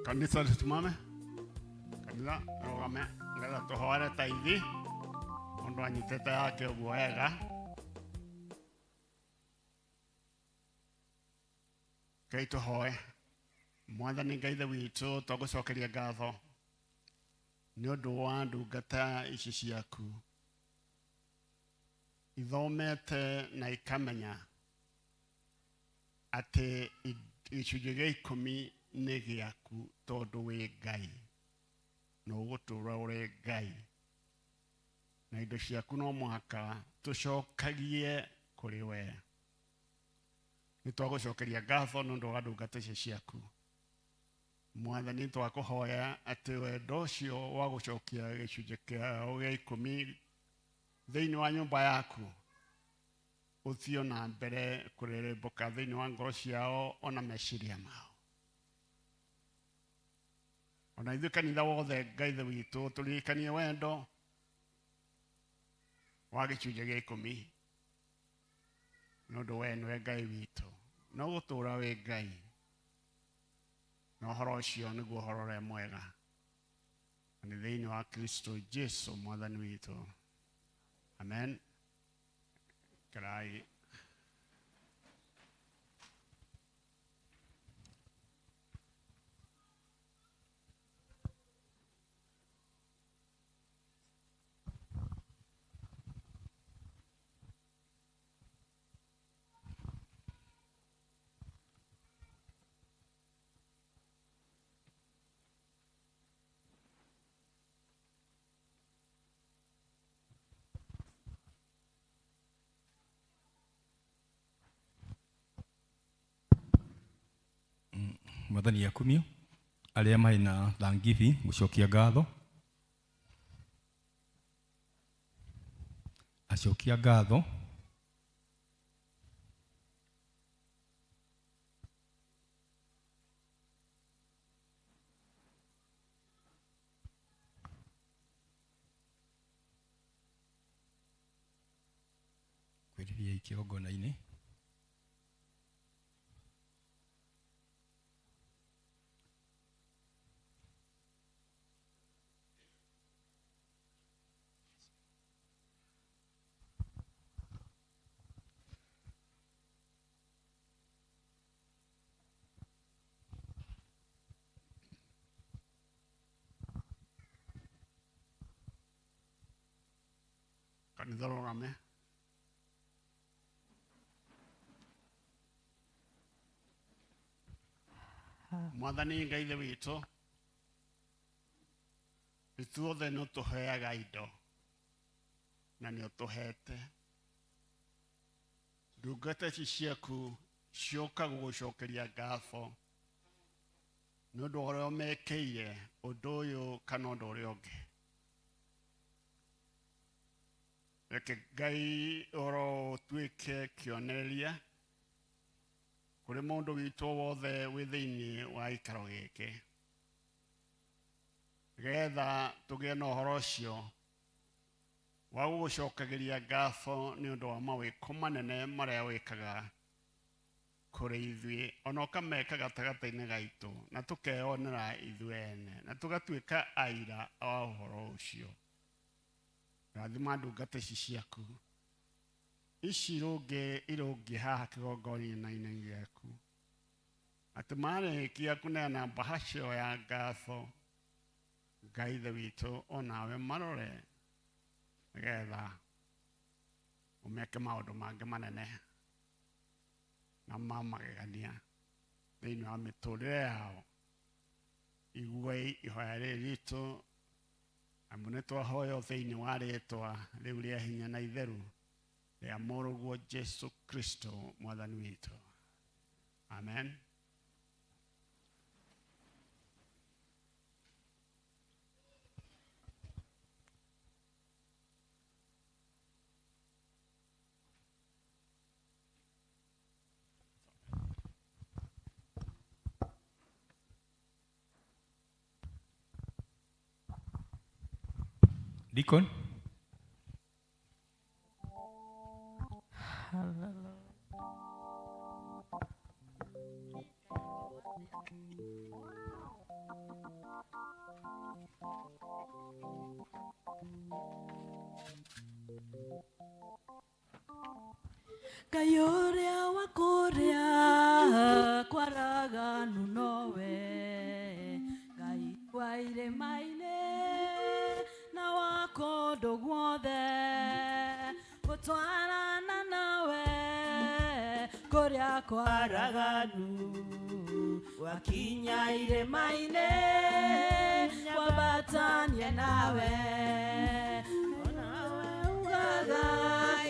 Kanisa lisimame. Kanisa rogame. Ngada tuhoere taithi. Mundu anyitete yake uguo wega. Ngai tuhoe. Mwathani Ngai ithe witũ tũgũcokeria ngatho nĩ ũndũ wa ndungata ici ciaku ithomete na ikamenya atĩ gĩcunjĩ gĩa 10 nĩ gĩaku tondũ wĩ Ngai na ũgũtũũra ũrĩ Ngai, na indo ciaku no mũhaka tũcokagie kũrĩ we. Nĩ twagũcokeria ngatho nĩ ũndũ wa ndungata ici ciaku. Mwathani, twakũhoya atĩ wendo ũcio wa gũcokia gĩcunjĩ kĩao gĩa 10 thĩinĩ wa nyũmba yaku ũthiĩ na mbere kũrerembũka thĩinĩ wa ngoro ciao ona meciria mao. Ona ithuĩ kanitha wothe Ngai Ithe witũ tũririkanie wendo wa gĩcunjĩ gĩa 10 nĩ ũndũ we nĩwe Ngai witũ na ũgũtũũra wĩ Ngai, na ũhoro ũcio nĩguo ũhoro ũrĩa mwega, na nĩ thĩinĩ wa Kristo Jesũ Mwathani witũ. Amen. Karai. Mwathani akumio arĩa marĩ na thangithi gũcokia ngatho, acokia ngatho kwĩrĩria kĩgongona-inĩ. Kanitha rũgame. Mwathani Ngai Ithe witũ, ithuothe nĩ ũtũheaga indo na nĩ ũtũhete. Ndungata ici ciaku cioka gũgũcokeria ngatho nĩ ũndũ ũrĩa ũmekĩire ũndũ ũyũ kana ũndũ ũrĩa ũngĩ. Reke Ngai oro tuĩke kĩonereria kũrĩ mũndũ witũ wothe wĩ thĩinĩ wa gĩikaro gĩkĩ, getha tũgĩe na ũhoro ũcio wa gũgũcokagĩria ngatho nĩ ũndũ wa mawĩko manene marĩa wĩkaga kũrĩ ithuĩ, ona ũkameka gatagatĩ-inĩ gaitũ na tũkeyonera ithuĩ ene na tũgatuĩka aira a ũhoro ũcio. Rathima ndungata ici ciaku ici irũngi haha kĩgongona-inĩ gĩaku, atĩ marĩkia kũneana bahasha ĩyo ya ngatho, Ngai Ithe witũ onawe marore nĩgetha ũmeke maũndũ mangĩ manene na ma magegania thĩinĩ wa mĩtũrĩre yao. Igua ihoya rĩrĩ ritũ, amu nĩ twahoya thĩinĩ wa rĩĩtwa rĩu rĩa hinya na itheru rĩa mũrũguo Jesũ Kristo Mwathani witũ. Amen. Deacon. Ngai ũrĩa wa kũrĩa kwaraganu nowe, Ngai wa irĩma-inĩ na wa kũndũ guothe, gũtwarana nawe kũrĩa kwaraganu wakinya irema-inĩ wabatania nawe onawe ugaga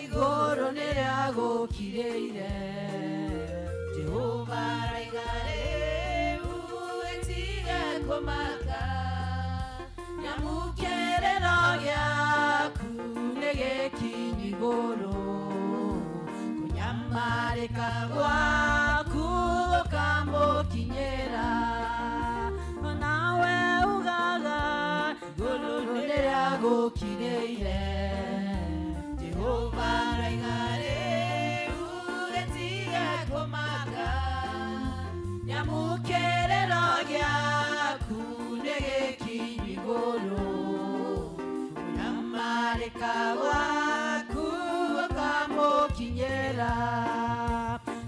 igũrũ nĩrĩagũkirĩire Jehova raiga rĩu ĩtige kũmaka nyamũkĩrĩro gĩaku nĩgĩkinyu igũrũ kũnyamarĩka gwaku gũkamũkinyĩra onawe ugaga igũrũ nĩrĩagũkirĩire Jehova raiga rĩu rĩtige kũmaka nyamũkĩrĩro gĩaku nĩgĩkinyu igũrũ kũnyamarĩka gwaku gũkamũkinyĩra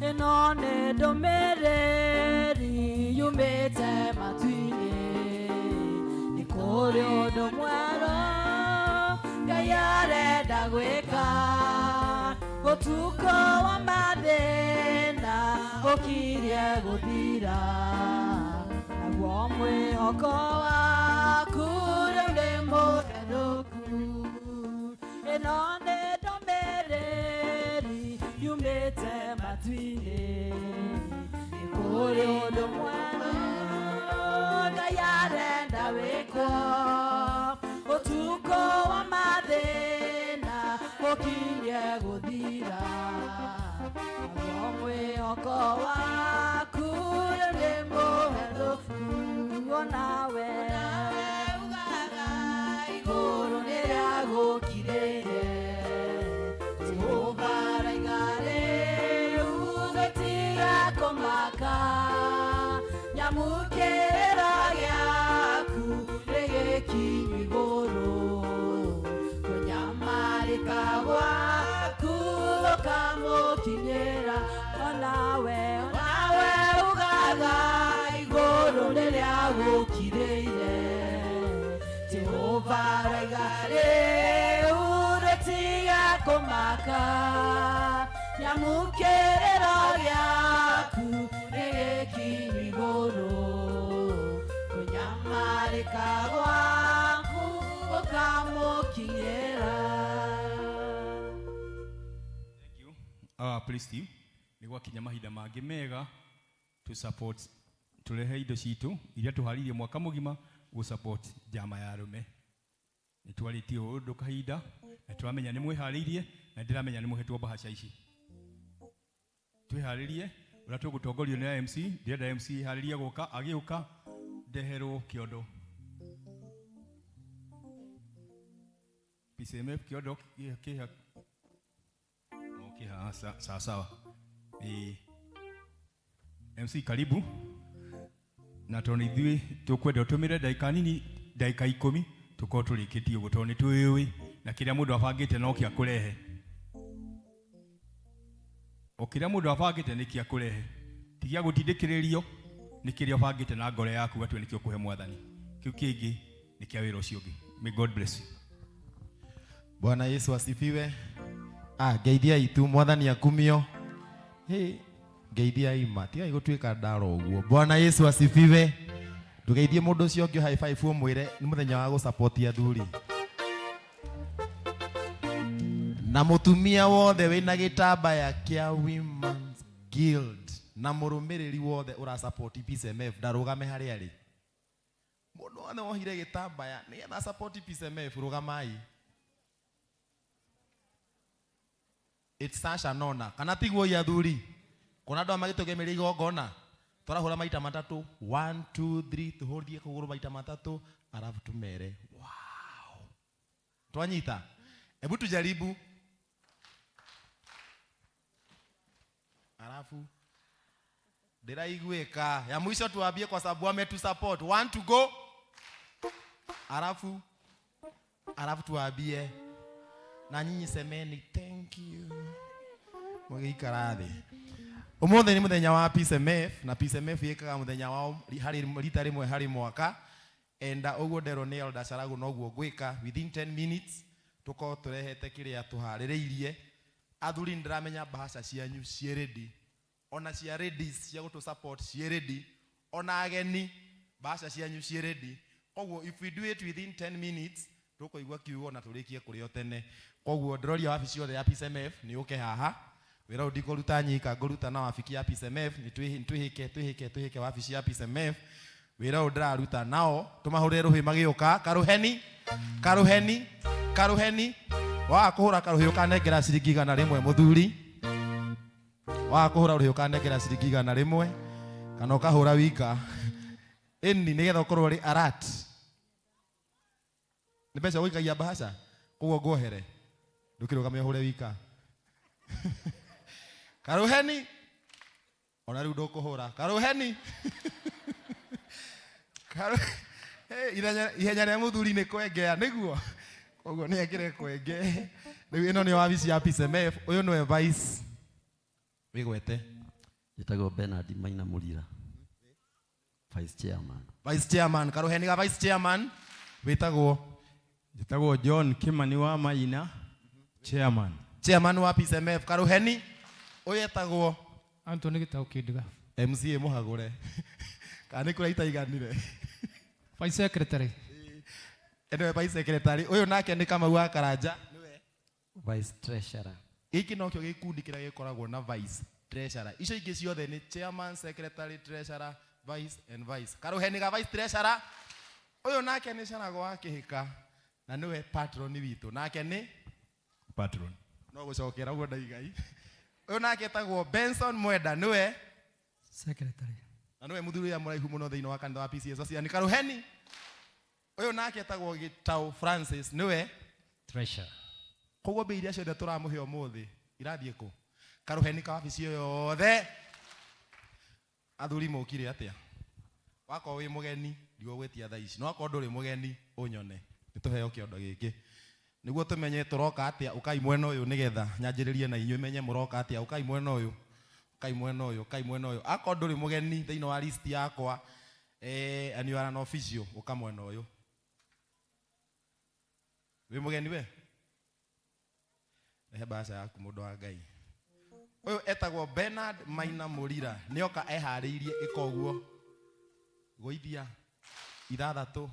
ĩno nĩ ndũmĩrĩri yumĩte matu-inĩ nĩ kũrĩ ũndũ mwerũ Ngai arenda gwĩka ũtukũ wa mathĩna ũkirie gũthira naguo mwĩhoko waku rĩu nĩ mũhenũku ĩno nĩ ndũmĩrĩri yumĩte matu-inĩ nĩ kũrĩ ũndũ mwerũ Ngai arenda wĩkwo ũtukũ wa mathĩna ũkirie gũthira naguo mwĩhoko waku rĩu nĩ mũhenũku onawe ugaga igũrũ nĩrĩagũkirĩire Jehova raiga rĩu rĩtige kũmaka nyamũkĩrĩro gĩaku nĩgĩkinyu igũrũ kũnyamarĩka gwaku gũkamũkinyĩra onawe ugaga igũrũ nĩrĩagũkirĩire Jehova raiga rĩu rĩtige kũmaka nyamũkĩrĩro gĩaku nĩgĩkinyu igũrũ kũnyamarĩka gwaku gũkamũkinyĩra Thank you. Please team nĩ gwakinya mahinda mangĩ mega to support turehe indo citũ iria tũharĩirie mwaka mũgima gũ support njama ya arũme nĩ twarĩtie ũndũ kahinda na tũramenya nĩ mwĩharĩirie na ndĩramenya nĩ mũhetwo mbahaca ici twĩharĩrie ũrĩa tũgũtongorio nĩ MC ndĩrenda MC harĩria gũka agĩũka ndeherwo kĩondo P.C.E.A kĩondo kĩha sawa sawa MC karibu na tondũ ithuĩ tũkwenda ũtũmĩre ndagĩka nini ndagĩka 10 tũkorwo tũrĩkĩtie ũguo tondũ nĩ tũĩ na kĩrĩa mũndũ abangĩte no kĩa kũrehe o kĩrĩa mũndũ abangĩte nĩ kĩa kũrehe tigia gũtindĩkĩrĩrio nĩ kĩrĩa abangĩte na ngoro yaku atue nĩkĩo kũhe mwathani kĩu kĩngĩ nĩ kĩa wĩra ũcio ũngĩ. May God bless you. Bwana Yesu asifiwe. Geithia itu mwathani akumio. Geithia ima tiga gũtuĩka ndaro ũguo. Bwana Yesu asifiwe. Tugeithie mũndũ ũcio ũngĩ high five ũmwĩre nĩ mũthenya wa gũsupport athuri. Na mũtumia wothe wĩna gĩtambaya kĩa Women's Guild na mũrũmĩrĩri wothe ũra support P.C.E.A ndarũgame harĩa arĩ. Mũndũ wothe wohire gĩtambaya nĩgetha support P.C.E.A rũgamai. It's such an honor. Kana tiguo ya athuri. Kuna andũ magĩtũgemeria igongona. Tũrahũra maita matatũ 1 2 3 tũhũrithie kũgũrũ maita matatũ alafu tumere. Wow. Twanyita. Hebu tujaribu. Alafu ndĩraiguĩka ya mwisho tuambie kwa sababu ametu support. 1 to go. Alafu tuambie na nyinyi semeni thank you. Mũgĩikara thĩ. Ũmũthĩ nĩ mũthenya wa P.C.E.A na P.C.E.A yĩkaga mũthenya wao rita rĩmwe harĩ mwaka. Enda ũguo nderwo nĩ Elder Sharagu na ũguo gwĩka within 10 minutes tũkorwo tũrehete kĩrĩa tũharĩrĩirie. Athuri ndĩramenya mbahaca cianyu ciĩ ready. ona cia ladies cia gutu support cia ready, ona ageni basha cianyu cia ready. Koguo if we do it within 10 minutes tukoigwa kiugo na turikie kurio tene. Koguo ndiroria wabici yothe ya P.C.E.M.F ni uke haha wira ndikuruta nyika nguruta na wabiki ya P.C.E.M.F ni twihike wabici ya P.C.E.M.F wira ndiraruta nao tumahurire ruhi magioka karuheni wa kuhura karuhi ukanengera ciringi 100 muthuri wa kuhura ruhi ukanengera ciringi 100 kana ukahura wika eni nigetha ukorwo ri alert ni mbeca uikagia bahasha kugo ngohere ndukirugamia hure wika karuheni ona riu ndukuhura karuheni ihenya rĩa muthuri nĩ kwengea nĩguo koguo nĩ ekire kwenge rĩu ĩno nĩ wabici ya P.C.E.M.F ũyũ nĩwe vice wĩgwete Jitagwo Bernard Maina Murira vice chairman karuheni ga vice chairman Jitagwo John Kimani wa Maina chairman wa P.C.E.M.F karuheni ũyũ etagwo Anthony Gitau Kidiga MCA muhagure kana kuraita iganire vice secretary ene vice secretary ũyũ nake nĩ Kamau wa Karanja niwe vice treasurer gĩkĩ nokĩo gĩkundi kĩrĩa gĩkoragwo na vice treasurer icio ingĩ ciothe nĩ chairman secretary treasurer vice and vice karuheni ga vice treasurer ũyũ nake nĩ Carago wa Kĩhĩka na niwe patron witũ nake nĩ patron no gũcokera ũguo ndaigai ũyũ nake etagwo Benson Mwenda niwe secretary na niwe muthuri ya mũraihu mũno thĩinĩ wa kanitha wa P.C.E.A ni karuheni ũyũ nake etagwo Gitau Francis niwe treasurer koguo mbia iria ciothe tũramũhe ũmũthĩ irathiĩ kũ karuheni ka wabici yothe athuri mũkire atĩa wakorwo wĩ mũgeni ndigũgwĩtia thaa ici no wakorwo ndũrĩ mũgeni ũnyone nĩtũheo kĩondo gĩkĩ nĩguo tũmenye tũroka atĩa ũkai mwena ũyũ nĩgetha nyanjĩrĩrie na inyuĩ menye mũroka atĩa ũkai mwena ũyũ akorwo ndũrĩ mũgeni thĩinĩ wa list yakwa and you are an official ũka mwena ũyũ wĩ mũgeni we rehe bahasha yaku mũndũ wa Ngai ũyũ etagwo Bernard Maina Murira nĩoka eharĩirie ĩkoguo gũithia 6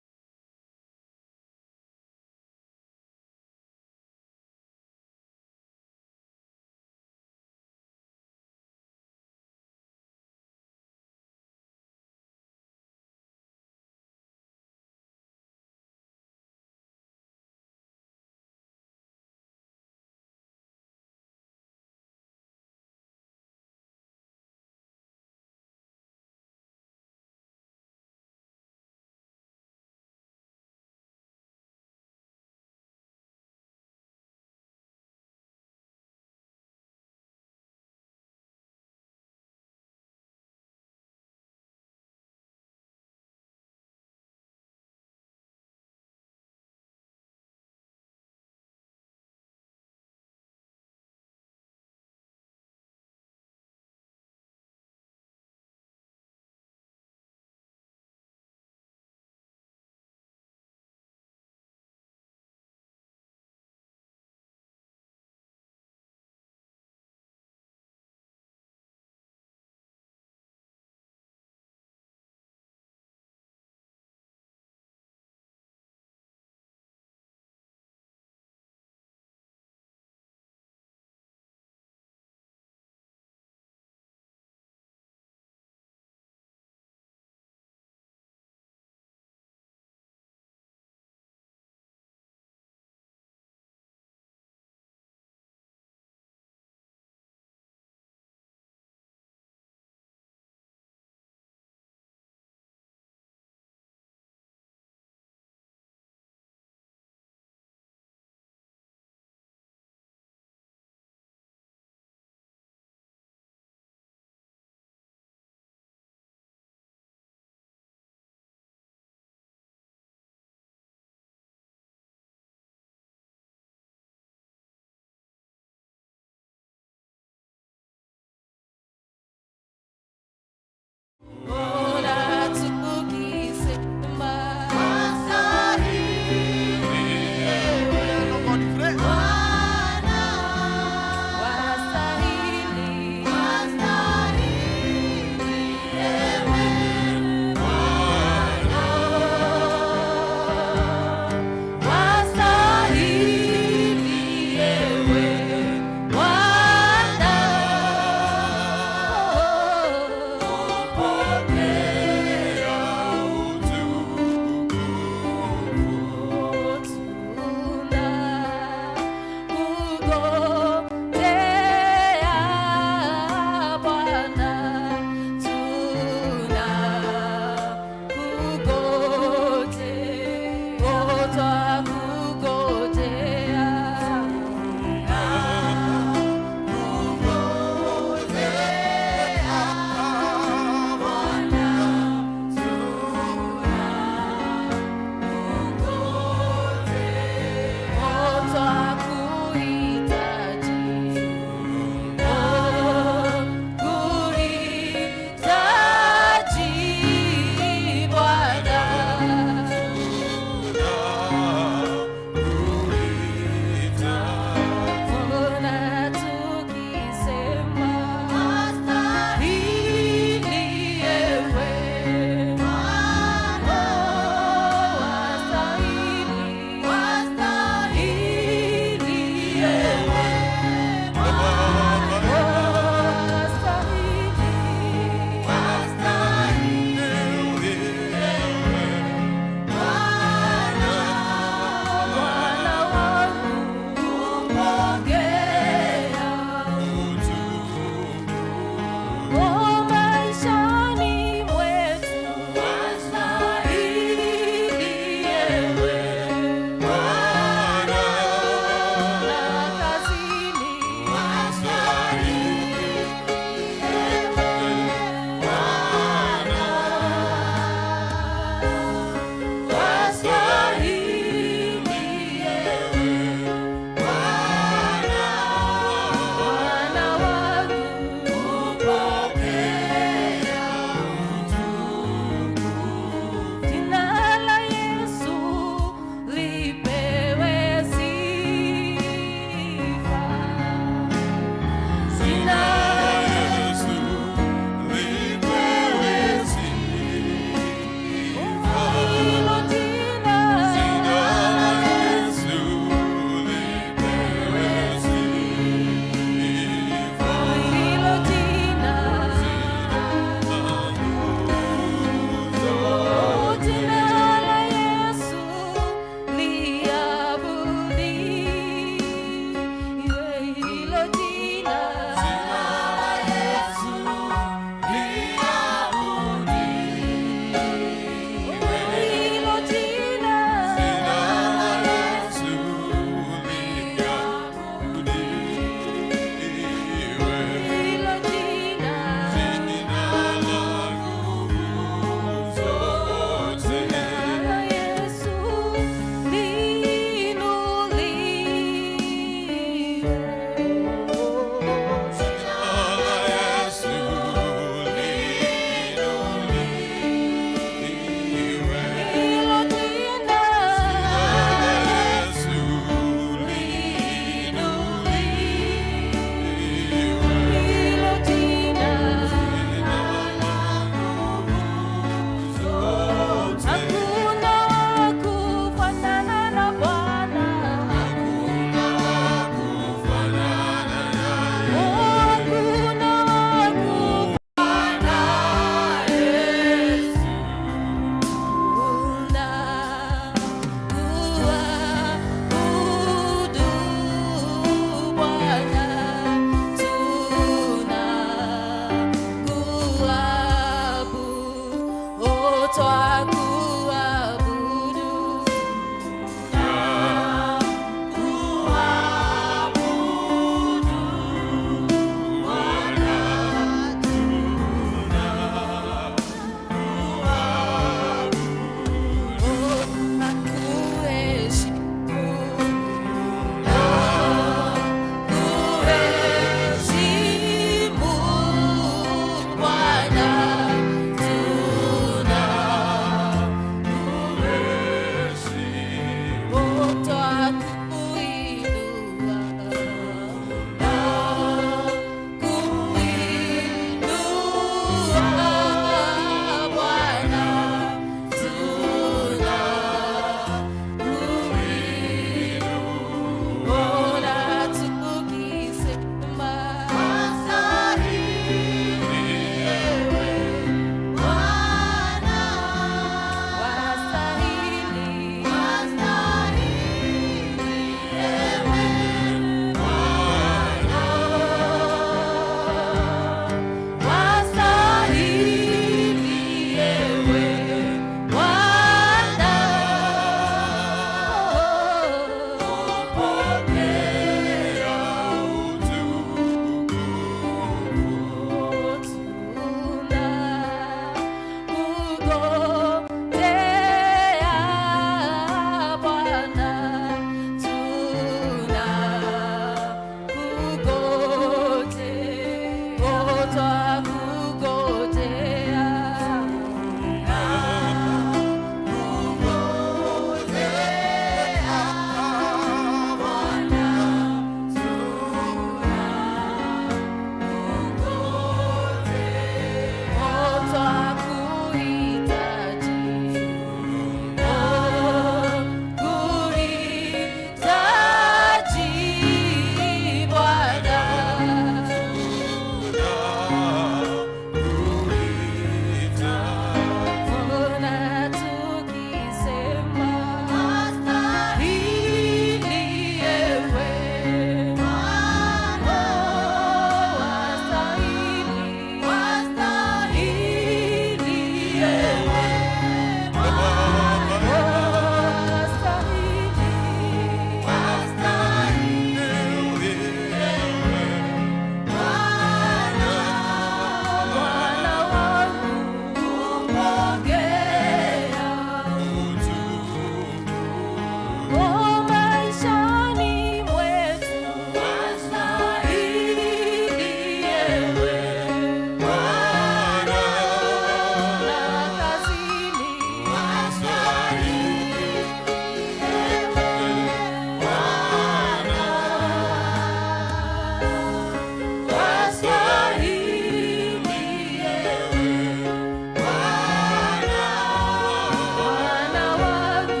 Bwana wangu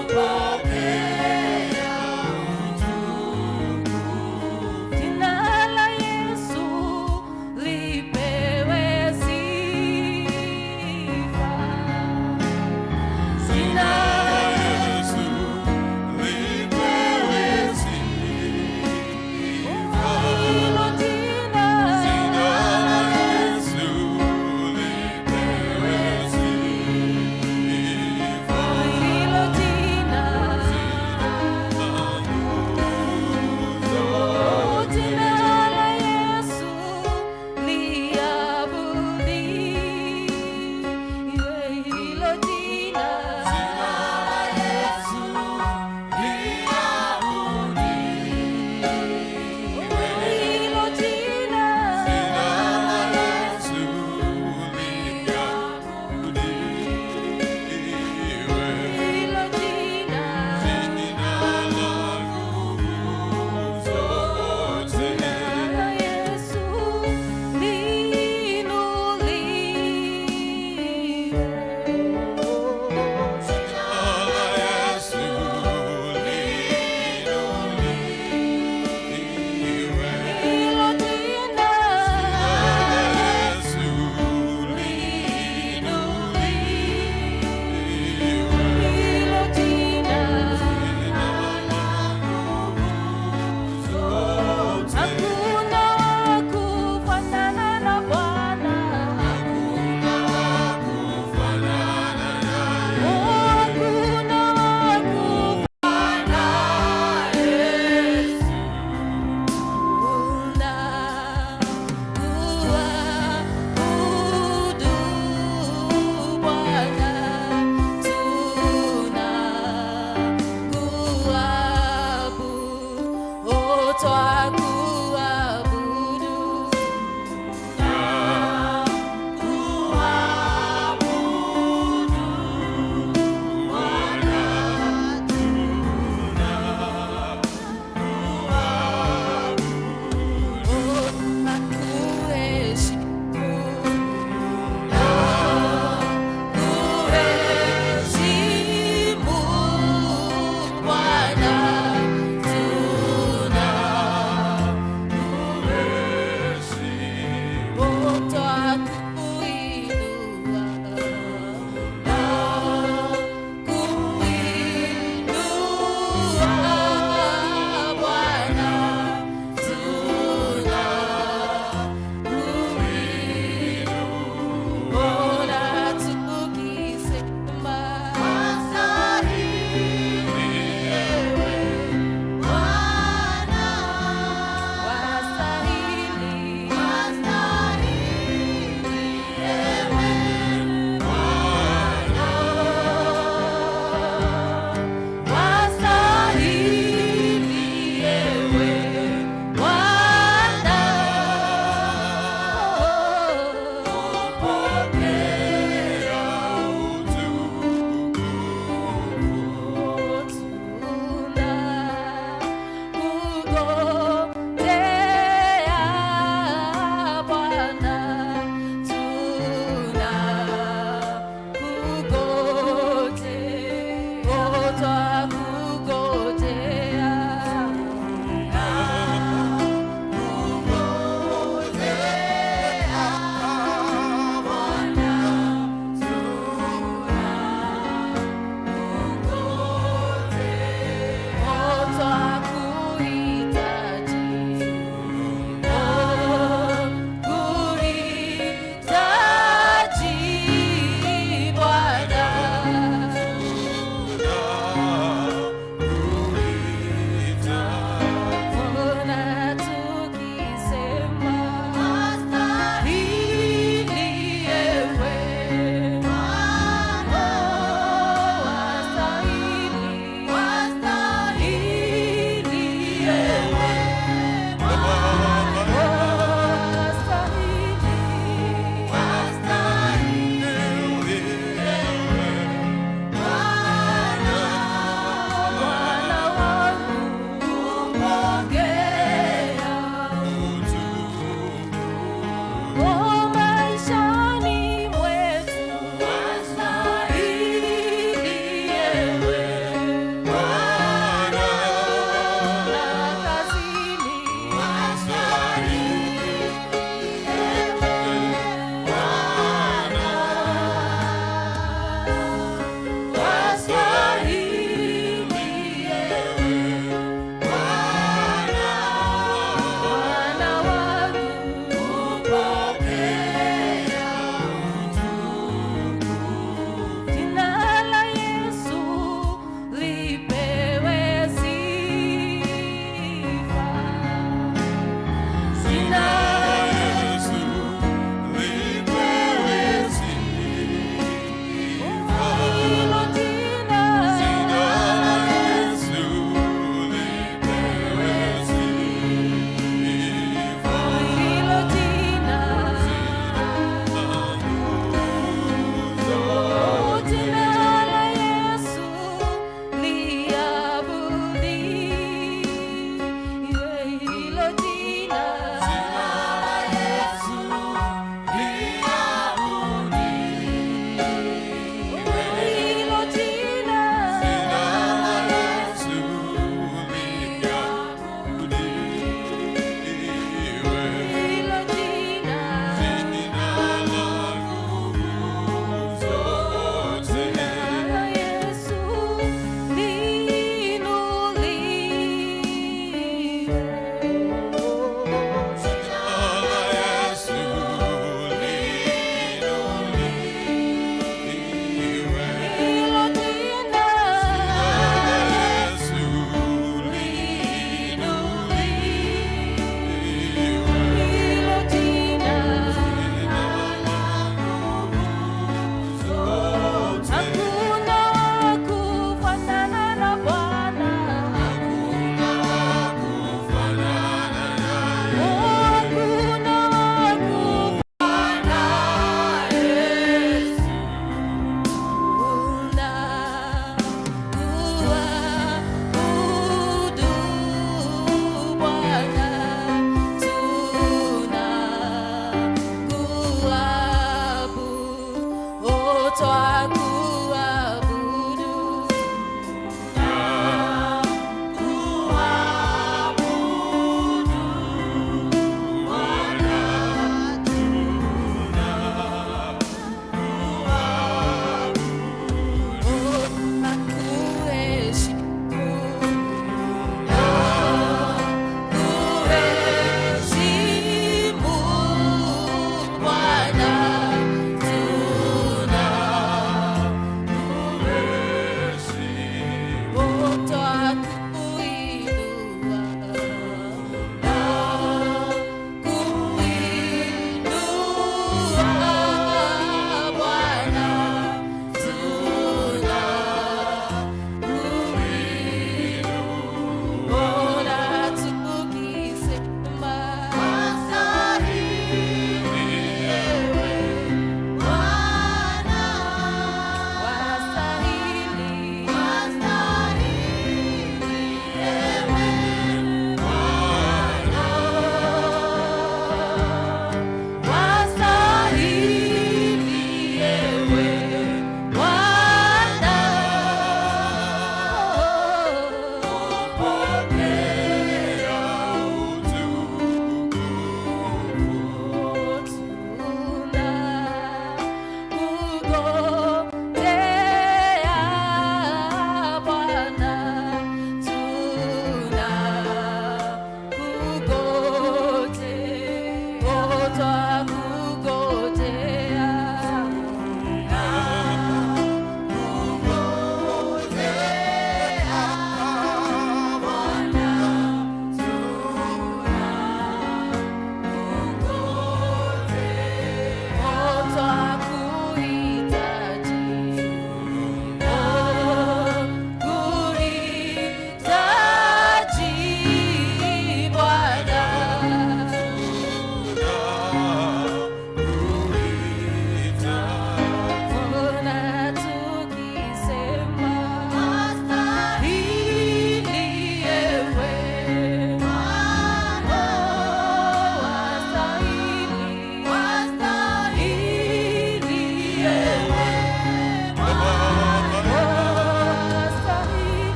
upokee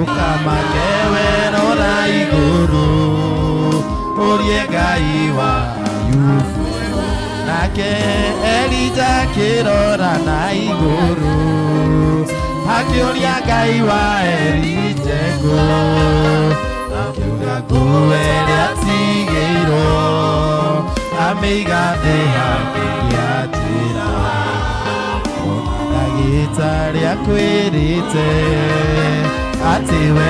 Ukamake rora iguru Urie Ngai wa Ayubu Nake Elija kirora na iguru Akiuria Ngai wa Elijego Akiuria nguere atigĩirwo Ameiga thĩ akĩgĩatĩra Ona ndagĩtarĩ akwĩrĩte Atĩ we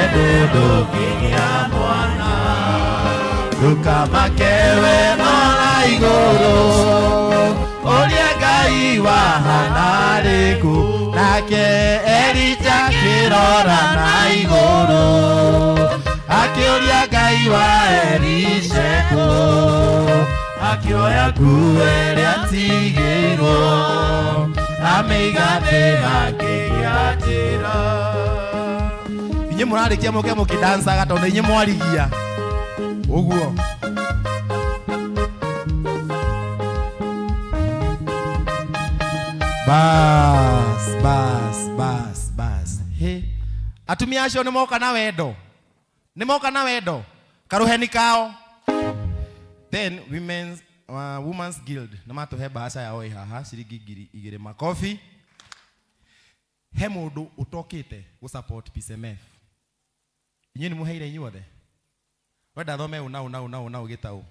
ndũngĩgĩa mwana Ndũkamake we na igũrũ Ũrie Ngai wahana rĩkũ Nake Elija kĩrora na igũrũ Akĩũria Ngai wa Elisheko Akĩoya nguo ĩrĩa atigĩirwo Ameiga thĩ akĩgĩatĩra Inyuĩ mũrarĩkia mũke mũkĩdansaga tondũ inyuĩ mwarigia ũguo Bas. He. Atumia acio nĩ moka na wendo. Nĩ moka na wendo. Karuheni kao. Then Women's Guild. Nĩ matũhe mbaca yao haha ciringi 2,000 makofi. He mũndũ ũtokĩte gũ support P.C.E.M.F. Inyuĩ nĩ mũheire inyuothe. Wenda thome una ũgĩtaũ.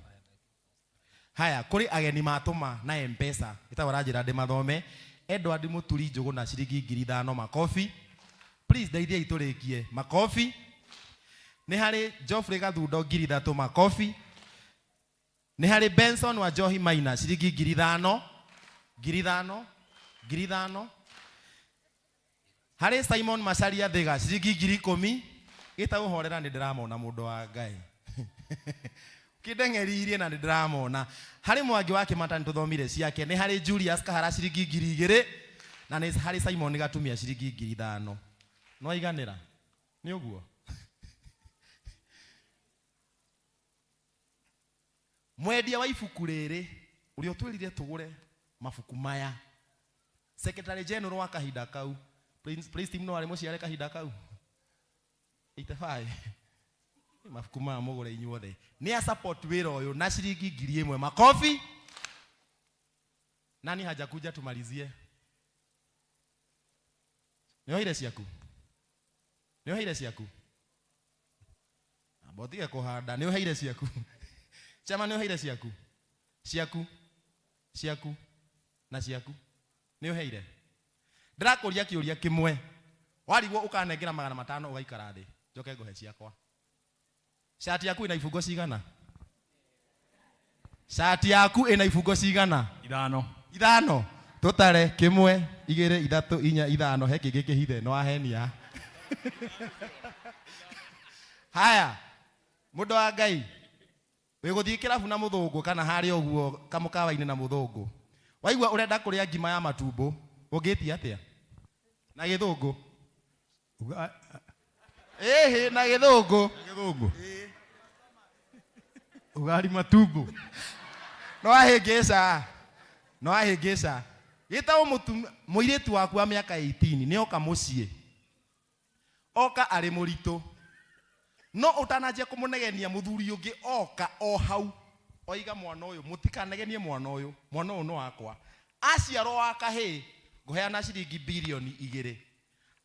Haya, kũrĩ ageni matũma na M-Pesa. Ĩtagwo ranjĩra ndĩ mathome. Edward Muturi Njogu na ciringi 5,000 makofi. Please ndeithia itũrĩkie makofi. Nĩ harĩ Geoffrey Gathundo 3,000 makofi. Nĩ harĩ Benson wa Johi Maina ciringi 5,000. Harĩ Simon Macharia Thega ciringi 10,000. Gĩtaũhorera nĩ ndĩramona mũndũ wa Ngai. Kĩndeng'eririe na ndĩramona. Harĩ Mwangi wa Kĩmata nĩtũthomire ciake. Nĩ harĩ Julius Kahara ciringi 2,000 na nĩ harĩ Simon Gatumia ciringi 5,000. No iganĩra. Nĩ ũguo. Mwendia wa ibuku rĩrĩ ũrĩa twĩrire tũgũre mabuku maya. Secretary General wa kahinda kau. Please team no arĩ mũciare kahinda kau. 85. Mabuku maya mũgũre inyuothe. Nĩ support wĩra ũyũ na ciringi 1,000 makofi. Nani hajakuja tumalizie? Nĩohire ciaku? Botige kũhanda, nĩohire ciaku. Chama nĩohire ciaku. Na ciaku. Nĩohire. Ndĩrakũria kĩũria kĩmwe. Warigwo ũkanengera 500 ũgaikara thĩ. Njoke ngũhe ciakwa. Shati yaku ina ifungo cigana? Shati yaku ina ifungo cigana? 5. Totare 1 2 3 4 5 he kĩngĩ kĩhithe no ahenia. Haya. Mũndũ wa Ngai. Wĩgũthiĩ kĩrabu na mũthũngũ kana harĩ ũguo kamũkawa-inĩ na mũthũngũ. Waigua ũrenda kũrĩa ngima ya matumbo, ũngĩtia atĩa? Na gĩthũngũ. Na gĩthũngũ. Ugali matumbo. No ahĩngĩca. Gĩtaũ mũirĩtu waku wa mĩaka 18 nĩ oka mũciĩ. Oka arĩ mũritũ. No ũtananjia kũmũnegenia mũthuri ũngĩ oka o hau. Oiga mwana ũyũ mũtikanegenie mwana ũyũ. Mwana ũyũ nĩ wakwa. Aciarwo wa kahĩĩ ngũheana ciringi 2,000,000.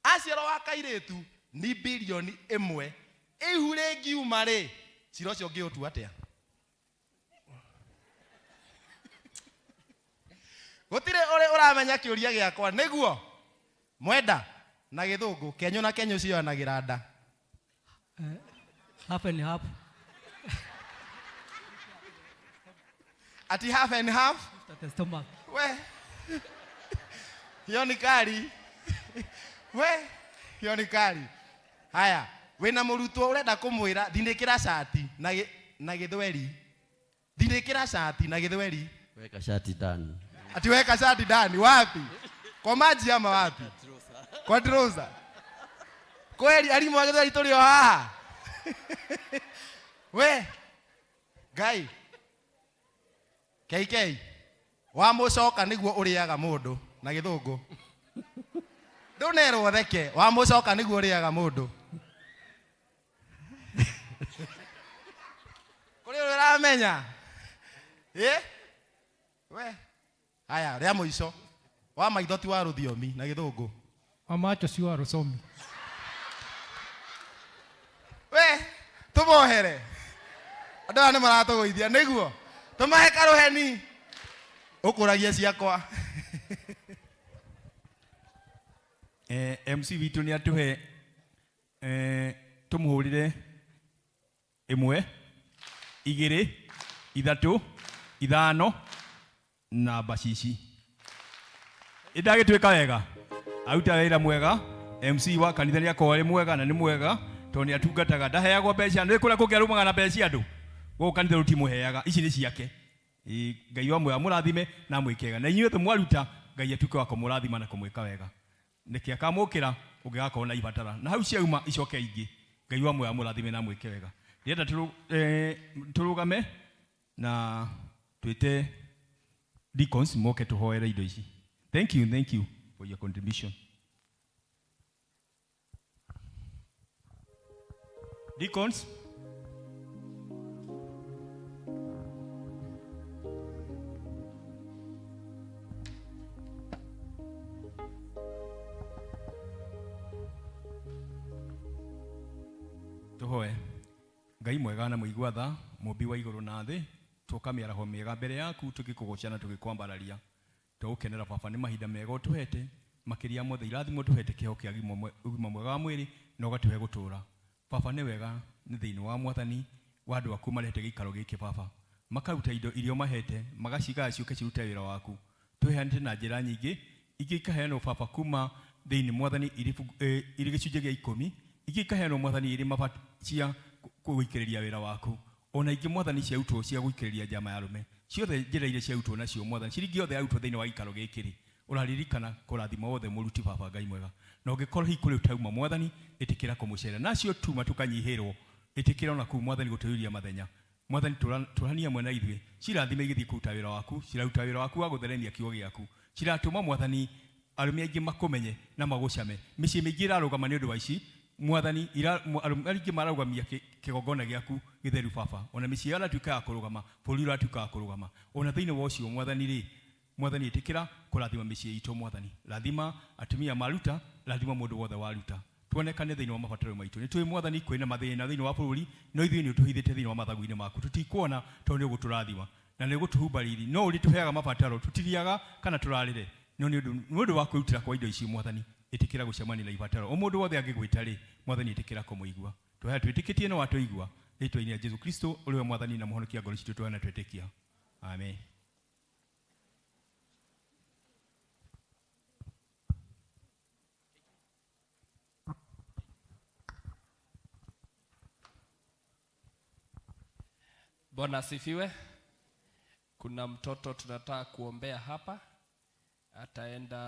Aciarwo wa kairĩtu ni 1,000,000. Ihu rĩngiuma rĩ, cira ũcio ũngĩũtua atĩa? Gũtirĩ ũramenya kĩũria gĩakwa nĩguo mwenda na gĩthũngũ Kenyo na Kenyo cioyanagĩra nda. Half and half. Ati half and half? The stomach. We. Hiyo ni kali. Hiyo ni kali. Haya, wĩna mũrutwo ũrenda kũmwĩra thindĩkĩra shati na gĩthweri. Thindĩkĩra shati na gĩthweri. Weka shati ndani. Ati weka shati ndani wapi? Kwa maji ama wapi? Kwa trouser. Kweli alimu wa gĩthweri tũrĩ o haha. We. Ngai. KK. Wa mũcoka nĩguo ũrĩaga mũndũ na gĩthũngũ. Ndũnerwo theke wa mũcoka nĩguo ũrĩaga mũndũ. Kuri uramenya. We. Aya, ria muico. Wa maithoti wa ruthiomi na githungu. Amacho si wa rusomi. We, tumohere. Andu aya ni maratuguithia niguo. Tumahe karuheni. Ukuragia ciakwa. MC vitu ni atuhe tumuhurire imwe igiri ithatu ithano na bashishi idagitwika wega aruta wira mwega MC wa kanitha ni akore mwega na ni mwega to ni atungataga ndaheagwo mbeca ni kura kugerumanga na mbeca andu go kanitha ruti muheaga ici ni ciake Ngai wa mwe amurathime na mwikega na inyuĩ mwaruta Ngai atuke wa kumurathima na kumwika wega niki akamukira ungigakorwo na ibatara na hau ciauma icoke ingi Ngai wa mwe amurathime na mwike wega ndienda turugame na twite deacons moke tuhoere indo ici. Thank you for your contribution. Deacons, tuhoe. Ngai mwega na muigua tha mumbi wa iguru na thi tukamĩaraho mĩega mbere yaku tũgĩkũgocana tũgĩkwambararia tũgũkenera baba nĩ mahinda mega ũtũhete makĩria mothe irathimo tũhete kĩheo kĩa ũgima mwega wa mwĩrĩ na ũgatũhe gũtũra baba nĩ wega nĩ thĩinĩ wa mwathani wa andũ aku marehete gĩikaro gĩkĩ baba makaruta indo irio mahete magaciga ciũke cirute wĩra waku tũheanĩte na njĩra nyingĩ ingĩ ikaheanwo baba kuma thĩinĩ mwathani irĩ gĩcunjĩ gĩa 10 ingĩ ikaheanwo mwathani irĩ mabati cia gũikĩrĩria wĩra waku ona ingĩ mwathani cia utwo cia gũikĩrĩria njama ya arũme ciothe njĩra iria cia utwo nacio mwathani ciringi yothe ya utwo thĩinĩ wa gĩikaro gĩkĩ ũraririkana kũrathima wothe mũruti baba Ngai mwega na ũngĩkorwo hihi kũrĩ ũtauma mwathani ĩtĩkĩra kũmũcera nacio tuma tukanyihĩrwo ĩtĩkĩra ona kuu mwathani gũtũĩria mathenya mwathani tũrania mwe na ithuĩ cirathime igĩthiĩ kũruta wĩra waku ciraruta wĩra waku wa gũtheremia kiugo gĩaku ciratũma mwathani arũme aingĩ makũmenye na magũcame mĩciĩ mĩingĩ ĩrarũgama nĩ ũndũ wa ici mwathani arũme aingĩ mararũgamia kĩgongona gĩaku gĩtheru baba ona mĩciĩ aratuĩka ya kũrũgama bũrũri ũratuĩka ya kũrũgama ona thĩinĩ wa ũcio mwathani ĩtĩkĩra kũrathima mĩciĩ itũ mwathani rathima atumia maruta rathima mũndũ wothe waruta tuonekane thĩinĩ wa mabataro maitũ nĩ tũĩ mwathani kwĩna mathĩna thĩinĩ wa bũrũri no ithuĩ nĩ ũtũhithĩte thĩinĩ wa mathagu-inĩ maku tũtikuona tondũ nĩ ũgũtũrathima na nĩ ũgũtũhumba riri no ũrĩtũheaga mabataro tũtiriaga kana tũrarĩre no nĩ ũndũ wa kwĩrutĩra kwa indo ici mwathani ĩtĩkĩra gũcemania na ibataro o mũndũ wothe angĩgwĩta rĩ mwathani ĩtĩkĩra kũmũigua tũheana twĩtĩkĩtie no watũigua rĩtwa-inĩ rĩa Jesũ Kristo ũrĩwe mwathani na mũhonokia ngoro citũ tũheana twĩtĩkia amen. Bwana asifiwe. Kuna mtoto tunataka kuombea hapa, ataenda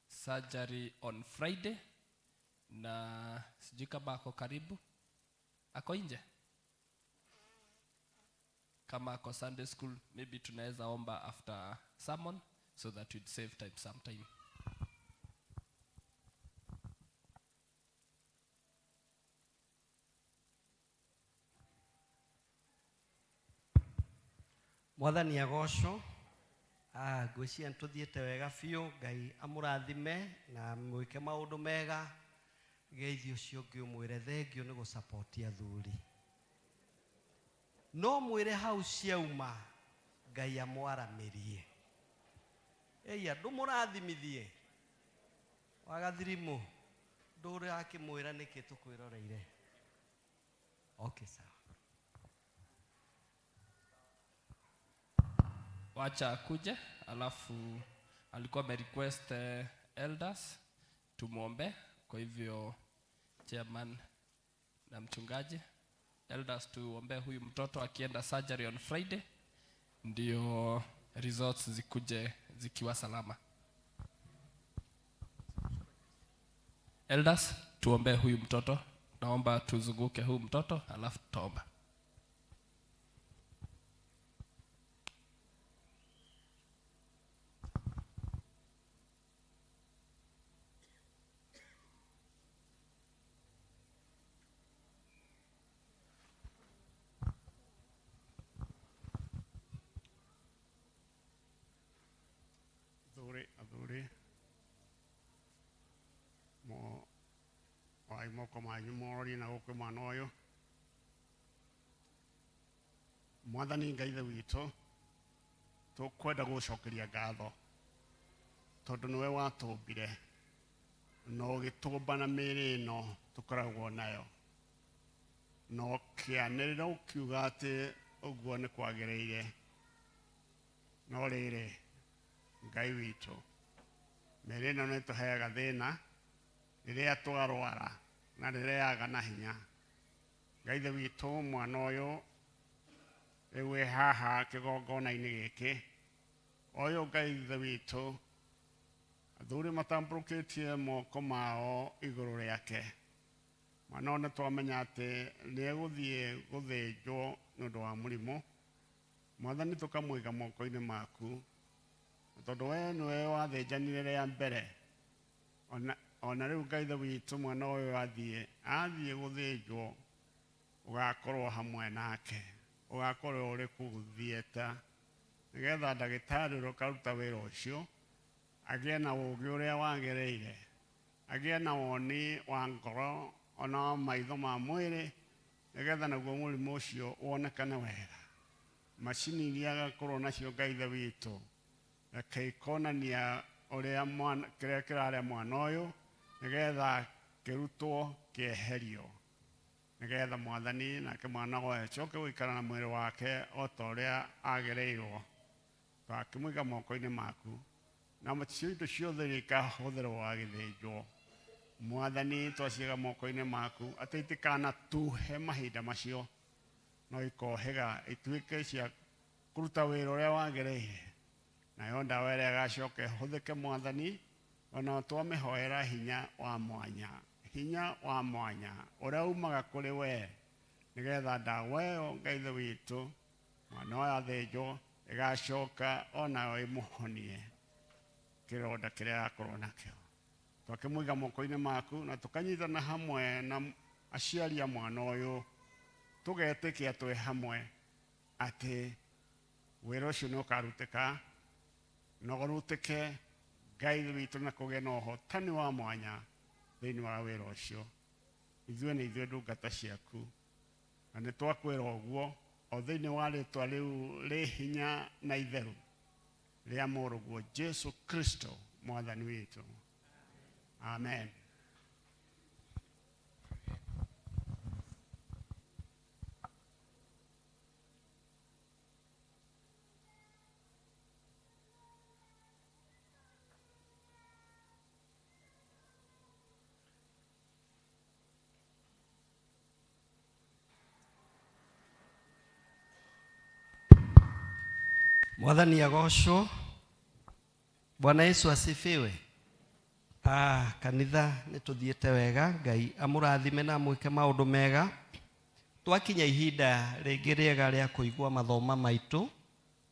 surgery on Friday na sijui kama ako karibu, ako nje. Kama ako Sunday school, maybe tunaweza omba after sermon so that we'd save time sometime. Mwathani agocwo ngwĩciria nĩtũthiĩte wega biũ Ngai amũrathime na mwĩke maũndũ mega geithi ũcio ũngĩ ũmwĩre thengio nĩ gũsupport athuri no mwĩre hau ciauma Ngai amwaramĩrie andũ mũrathimithie wagathirimũ ndũrĩ akĩmwĩra nĩkĩ tũkwĩroreire okay sawa. Wacha akuje, alafu alikuwa amerequest elders tumuombe. Kwa hivyo chairman na mchungaji, elders tuombe huyu mtoto akienda surgery on Friday ndio results zikuje zikiwa salama. Elders tuombe huyu mtoto, naomba tuzunguke huyu mtoto alafu tutaomba. moko manyu morori na gũkũ mwana ũyũ. Mwathani Ngai ithe witũ, tũkwenda gũcokeria ngatho tondũ nĩwe watũmbire na ũgĩtũmba na mĩĩrĩ ĩno tũkoragwo nayo, na ũkĩanĩrĩra ũkiuga atĩ ũguo nĩ kwagĩrĩire. No rĩrĩ, Ngai witũ, mĩĩrĩ ĩno nĩ ĩtũheaga thĩna rĩrĩa twarwara na rĩrĩa yaga na hinya. Ngai ithe witũ, mwana ũyũ rĩu wĩ haha kĩgongona-inĩ gĩkĩ, ũyũ Ngai ithe witũ, athuri matambũrũkĩtie moko mao igũrũ rĩake. Mwana ũyũ nĩtwamenya atĩ nĩegũthiĩ gũthĩnjwo nĩũndũ wa mũrimũ. Mwathani tũkamũiga moko-inĩ maku, tondũ we nĩwe wathĩnjanire rĩa mbere. Ona rĩu Ngai ithe witũ, mwana ũyũ athiĩ gũthĩnjwo, ũgakorwo hamwe nake, ũgakorwo ũrĩ kũu theater, nĩgetha ndagĩtarĩ ũrĩa ũkaruta wĩra ũcio agĩe na ũũgĩ ũrĩa wagĩrĩire, agĩe na woni wa ngoro ona wa maitho ma mwĩrĩ, nĩgetha naguo mũrimũ ũcio wonekane wega. Macini iria agakorwo nacio Ngai ithe witũ, reke ikonania ũrĩa kĩrĩa kĩrarĩa mwana ũyũ, nĩgetha kĩrutwo kĩeherio, nĩgetha Mwathani nake mwana ũyũ acoke gũikara na mwĩrĩ wake o ta ũrĩa agĩrĩirwo. Twakĩmũiga moko-inĩ maku, na macio indo ciothe ikahũthĩrwo agĩthĩnjwo. Mwathani twaciiga moko-inĩ maku, atĩ itikanatuhe mahinda macio, no ikohĩga ituĩke cia kũruta wĩra ũrĩa wagĩrĩire. Nayo ndawa ĩrĩa ĩgacoka ĩhũthĩke Mwathani, ona twamĩhoera hinya wa mwanya, hinya wa mwanya ũrĩa umaga kũrĩ we, nĩgetha ndawa ĩyo Ngai ithe witũ, mwana ũyũ athĩnjwo, ĩgacoka onayo ĩmũhonie kĩronda kĩrĩa akorwo nakĩo. Twakĩmũiga moko-inĩ maku na tũkanyitana hamwe na aciari a mwana ũyũ, tũgetĩkia twĩ hamwe atĩ wĩra ũcio nĩ ũkarutĩka na ũrutĩke Ngai ithe witũ, na kũgĩa na ũhotani wa mwanya thĩinĩ wa wĩra ũcio. Ithuĩ nĩ ithuĩ ndungata ciaku, na nĩ twakwĩra ũguo o thĩinĩ wa rĩĩtwa rĩu rĩ hinya na itheru rĩa mũrũguo Jesu Kristo Mwathani witũ. Amen. Mwathani agocwo. Bwana Yesu asifiwe. Kanitha nĩtũthiĩte wega, Ngai amũrathime na amwĩke maũndũ mega. Twakinya ihinda rĩngĩ rĩega rĩa kũigua mathoma maitũ,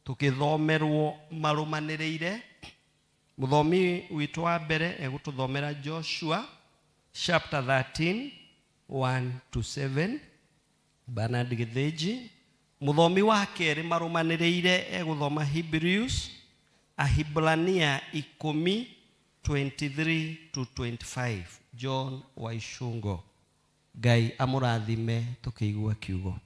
tũkĩthomerwo marũmanĩrĩire. Mũthomi witũ wa mbere egũtũthomera Joshua chapter 13 1-7, Bernard Githinji. Mũthomi wa kerĩ marũmanĩrĩire egũthoma Hebrews, Ahibrania 10:23-25, John Waishungo. Ngai amũrathime tũkĩigua kiugo.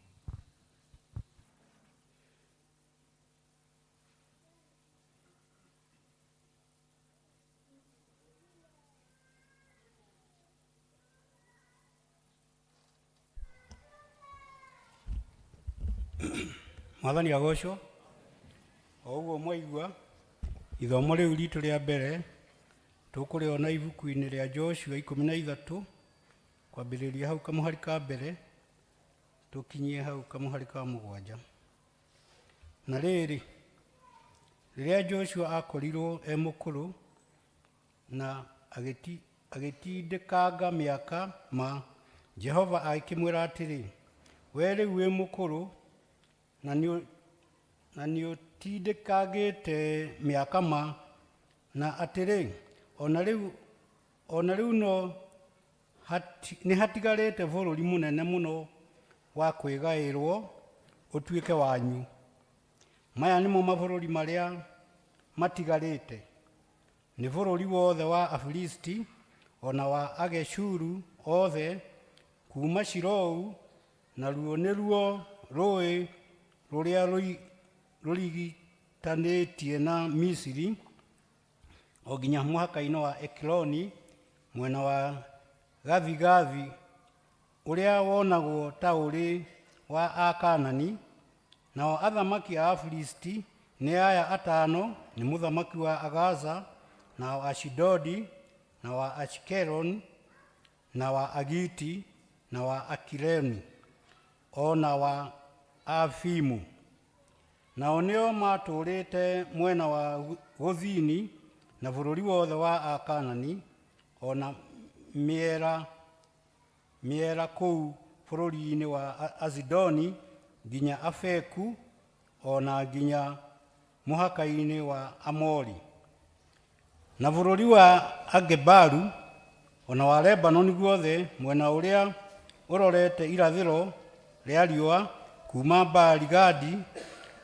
Mwathani agocwo. O ũguo mwaigua ithomo rĩu ritũ rĩa mbere tũkũrĩona ibuku-inĩ rĩa Joshua 13 kwambĩrĩria hau kamũhari ka mbere tũkinyie hau kamũhari ka mũgwanja. Na rĩrĩ, rĩrĩa Joshua akorirwo mũkũrũ na agĩtindĩkanga mĩaka ma, Jehova akĩmwĩra atĩrĩ, we rĩu wĩ mũkũrũ na nĩũtindĩkangĩte mĩaka ma, na atĩrĩ, ona rĩu no nĩ hatigarĩte bũrũri mũnene mũno wa kwĩgaĩrwo ũtuĩke wanyu. Maya nĩmo mabũrũri marĩa matigarĩte, nĩ bũrũri wothe wa Afilisti, ona wa Ageshuru, othe kuma Shilou, na ruo nĩruo rũĩ rũrĩa rũrigitanĩtie na Misiri, o nginya mũhaka-inĩ wa Ekironi mwena wa gathigathi, ũrĩa wonagwo ta ũrĩ wa Akaanani. Nao athamaki a Afilisti nĩ aya atano, nĩ mũthamaki wa Agaza, na wa Ashidodi, na wa Ashkelon, na wa Agiti, na wa Akireni, o na wa Afimu. Nao nĩo matũũrĩte mwena wa gũthini na bũrũri wothe wa Akaanani, o na mĩera kũu bũrũri-inĩ wa Azidoni nginya Afeku, o na nginya mũhaka-inĩ wa Amori. Na bũrũri wa Agebaru, o na wa Lebanoni guothe mwena ũrĩa ũrorete irathĩro rĩa riũa kuma Baali-Gadi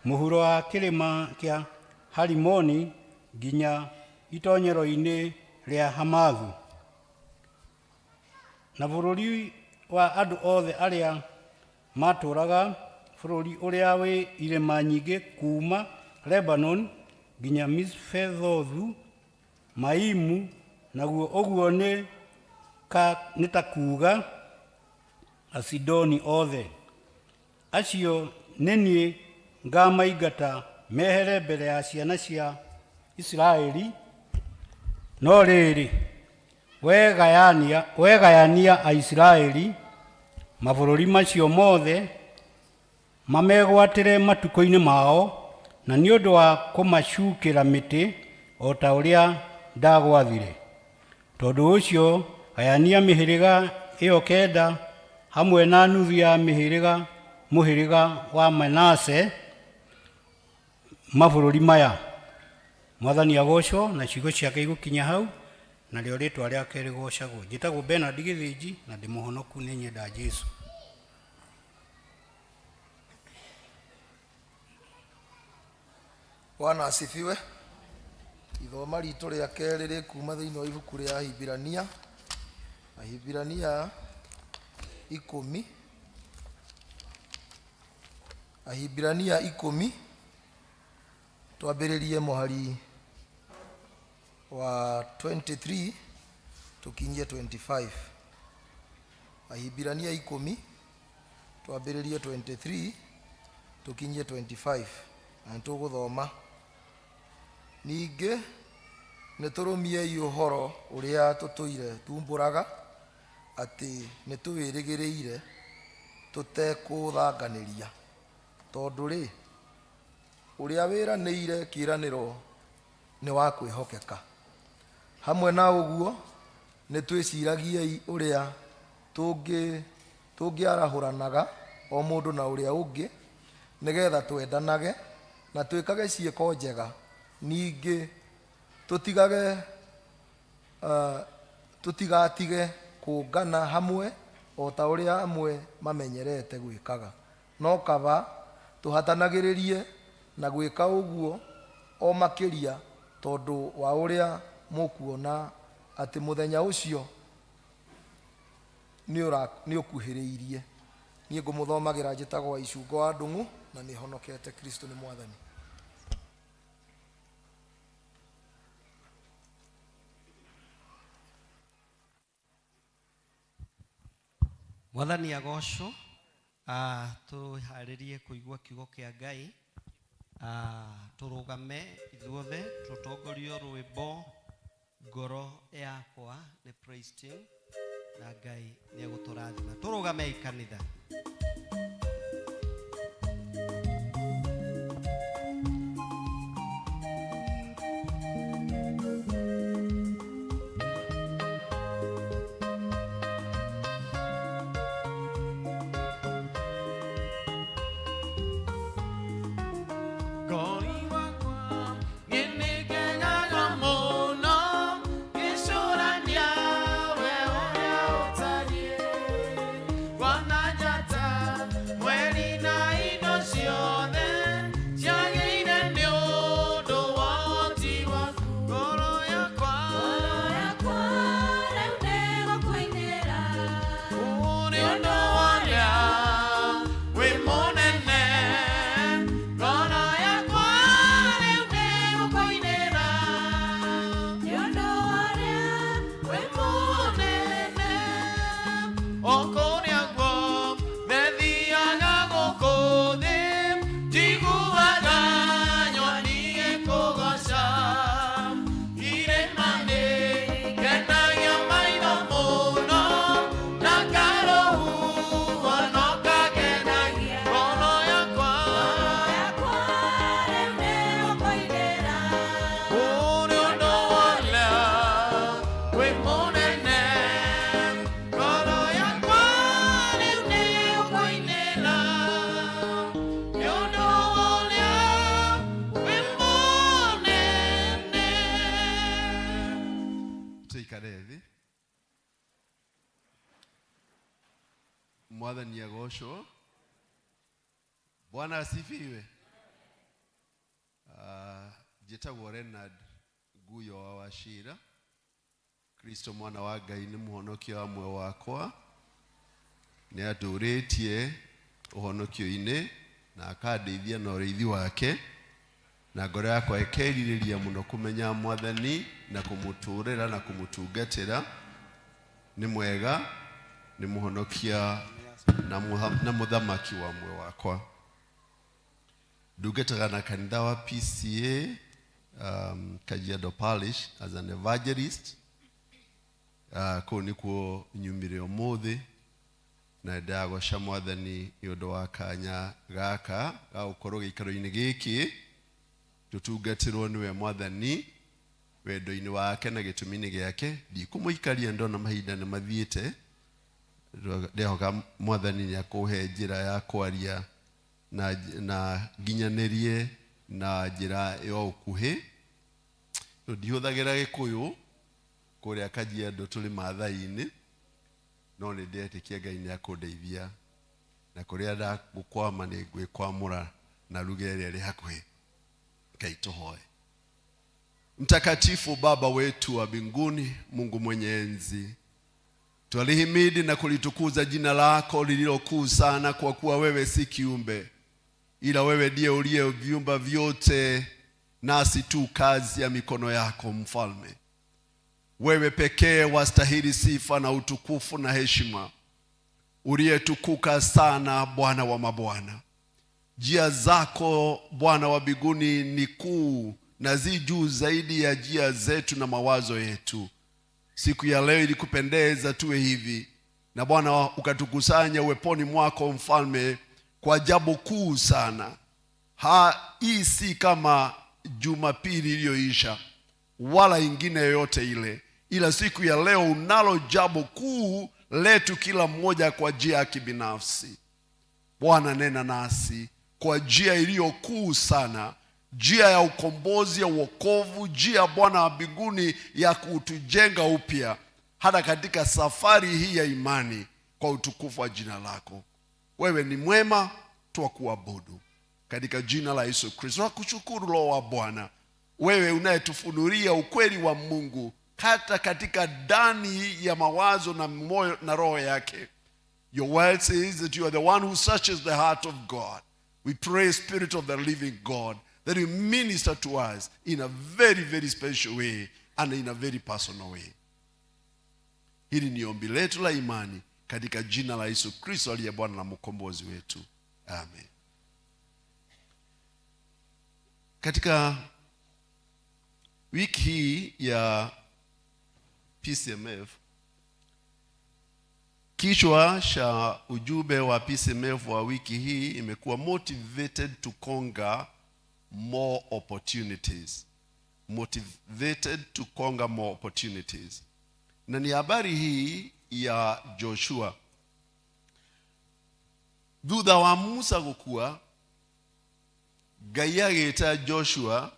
mũhuro wa kĩrĩma kĩa Harimoni nginya itonyero-inĩ rĩa Hamathu. Na bũrũri wa andũ othe arĩa matũũraga bũrũri ũrĩa wĩ irĩma nyingĩ kuma Lebanon nginya Misfethothu Maimu, naguo ũguo nĩ ta kuuga Asidoni othe. Acio nĩ niĩ ngamaingata mehere mbere ya ciana cia Isiraeli. No rĩrĩ, wegayania Aisiraeli mabũrũri macio mothe mamegwatĩre matukũ-inĩ mao, na nĩ ũndũ wa kũmacukĩra mĩtĩ o ta ũrĩa ndagwathire. Tondũ ũcio gayania mĩhĩrĩga ĩyo kenda hamwe na nuthu ya mũhĩrĩga wa Manase mabũrũri maya. Mwathani agocwo na ciugo ciake igũkinya hau, na rĩo rĩĩtwa rĩake rĩgocagwo. Njĩtagwo Benard Gĩthĩnji na ndĩ mũhonoku nĩ nyenda Jesũ. Bwana asifiwe. Ithoma ritũ rĩa kerĩ rĩ kuma thĩinĩ wa ibuku rĩa Ahibirania. Ahibirania 10. Ahibirania 10 twambĩrĩrie mũhari wa 23 tukinyie 25. Ahibirania 10 twambĩrĩrie 23 tukinyie 25, na tũgũthoma. Ningĩ nĩtũrũmiei ũhoro ũrĩa tũtũire tumbũraga atĩ nĩtũwĩrĩgĩrĩire tũtekũthanganĩria, tondũ rĩ, ũrĩa wĩranĩire kĩĩranĩro nĩ wa kwĩhokeka. Hamwe na ũguo nĩtwĩciragiei ũrĩa tũngĩarahũranaga o mũndũ na ũrĩa ũngĩ, nĩgetha twendanage na twĩkage ciĩko njega. Ningĩ tũtigatige kũngana hamwe o ta ũrĩa amwe mamenyerete gwĩkaga, no kaba tũhatanagĩrĩrie na gwĩka ũguo o makĩria, tondũ wa ũrĩa mũkuona atĩ mũthenya ũcio nĩ ũkuhĩrĩirie. Niĩ ngũmũthomagĩra njĩtagwo Icungo wa Ndung'u na nĩ honokete. Kristo nĩ Mwathani. Mwathani agocwo. Tũharĩrie kũigua kiugo kĩa Ngai. Tũrũgame ithuothe tũtongorio rwĩmbo ngoro yakwa nĩ praise team, na Ngai nĩ egũtũrathima. Tũrũgame ikanitha. Mwathani agocwo. Bwana asifiwe. Njĩtagwo Renard Guyo wa Wachira. Kristo mwana wa Ngai nĩ mũhonokia wa muoyo wakwa. Nĩ andũrĩtie ũhonokio-inĩ na akandeithia na ũrĩithi wake. Na ngoro yakwa ĩkerirĩria mũno kũmenya Mwathani na kũmũtũũrĩra na kũmũtungatĩra. Nĩ mwega, nĩ mũhonokia na mũthamaki wa muoyo wakwa. Ndungataga na kanitha wa P.C.E.A. Kajiado Parish as an evangelist. Kũu nĩkuo nyumire ũmũthĩ na ndagoca Mwathani nĩ ũndũ wa kanya gaka ga gũkorwo gĩikaro-inĩ gĩkĩ tũtungatĩrwo nĩwe Mwathani wendo-inĩ wake na gĩtũmi-inĩ gĩake. Ndikũmũikaria ndona mahinda nĩ mathiĩte. Ndehoka Mwathani nĩ akũhe njĩra ya kwaria na nginyanĩrie na njĩra ya ũkuhĩ. Ndihũthagĩra Gĩkũyũ kũrĩa Kajiado tũrĩ Maathai-inĩ, no nĩ ndetĩkia Ngai nĩ akũndeithia na kũrĩa ndagũkwama nĩ ngwĩkwamũra na lugha ĩrĩa ĩrĩ hakuhĩ. Ngai tũhoe. Mtakatifu Baba wetu wa mbinguni, Mungu mwenye enzi, twalihimidi na kulitukuza jina lako lililokuu sana, kwa kuwa wewe si kiumbe, ila wewe ndiye uliyeviumba vyote, nasi tu kazi ya mikono yako. Mfalme, wewe pekee wastahili sifa na utukufu na heshima, uliyetukuka sana, Bwana wa mabwana. Njia zako Bwana wa mbinguni ni kuu na zi juu zaidi ya njia zetu na mawazo yetu. Siku ya leo ilikupendeza tuwe hivi, na Bwana ukatukusanya uweponi mwako Mfalme kwa jambo kuu sana. Hii si kama Jumapili iliyoisha wala ingine yoyote ile, ila siku ya leo unalo jambo kuu letu kila mmoja kwa njia ya kibinafsi. Bwana, nena nasi kwa njia iliyo kuu sana, njia ya ukombozi, ya wokovu, njia Bwana wa mbinguni ya kutujenga upya hata katika safari hii ya imani, kwa utukufu wa jina lako. Wewe ni mwema, twakuabudu katika jina la Yesu Kristo. Tunakushukuru Roho wa Bwana, wewe unayetufunulia ukweli wa Mungu hata katika ndani ya mawazo na moyo na roho yake. Your word says that you are the one who searches the heart of God. We pray, Spirit of the living God, that you minister to us in a very, very special way and in a very personal way. Hili ni ombi letu la imani katika jina la Yesu Kristo aliye Bwana na mkombozi wetu. Amen. Katika wiki hii ya P.C.E.A. kichwa cha ujumbe wa P.C.E.A. wa wiki hii imekuwa motivated to conquer more opportunities. Motivated to conquer more opportunities. Na ni habari hii ya Joshua. Thutha wa Musa gũkua, Ngai agĩĩta Joshua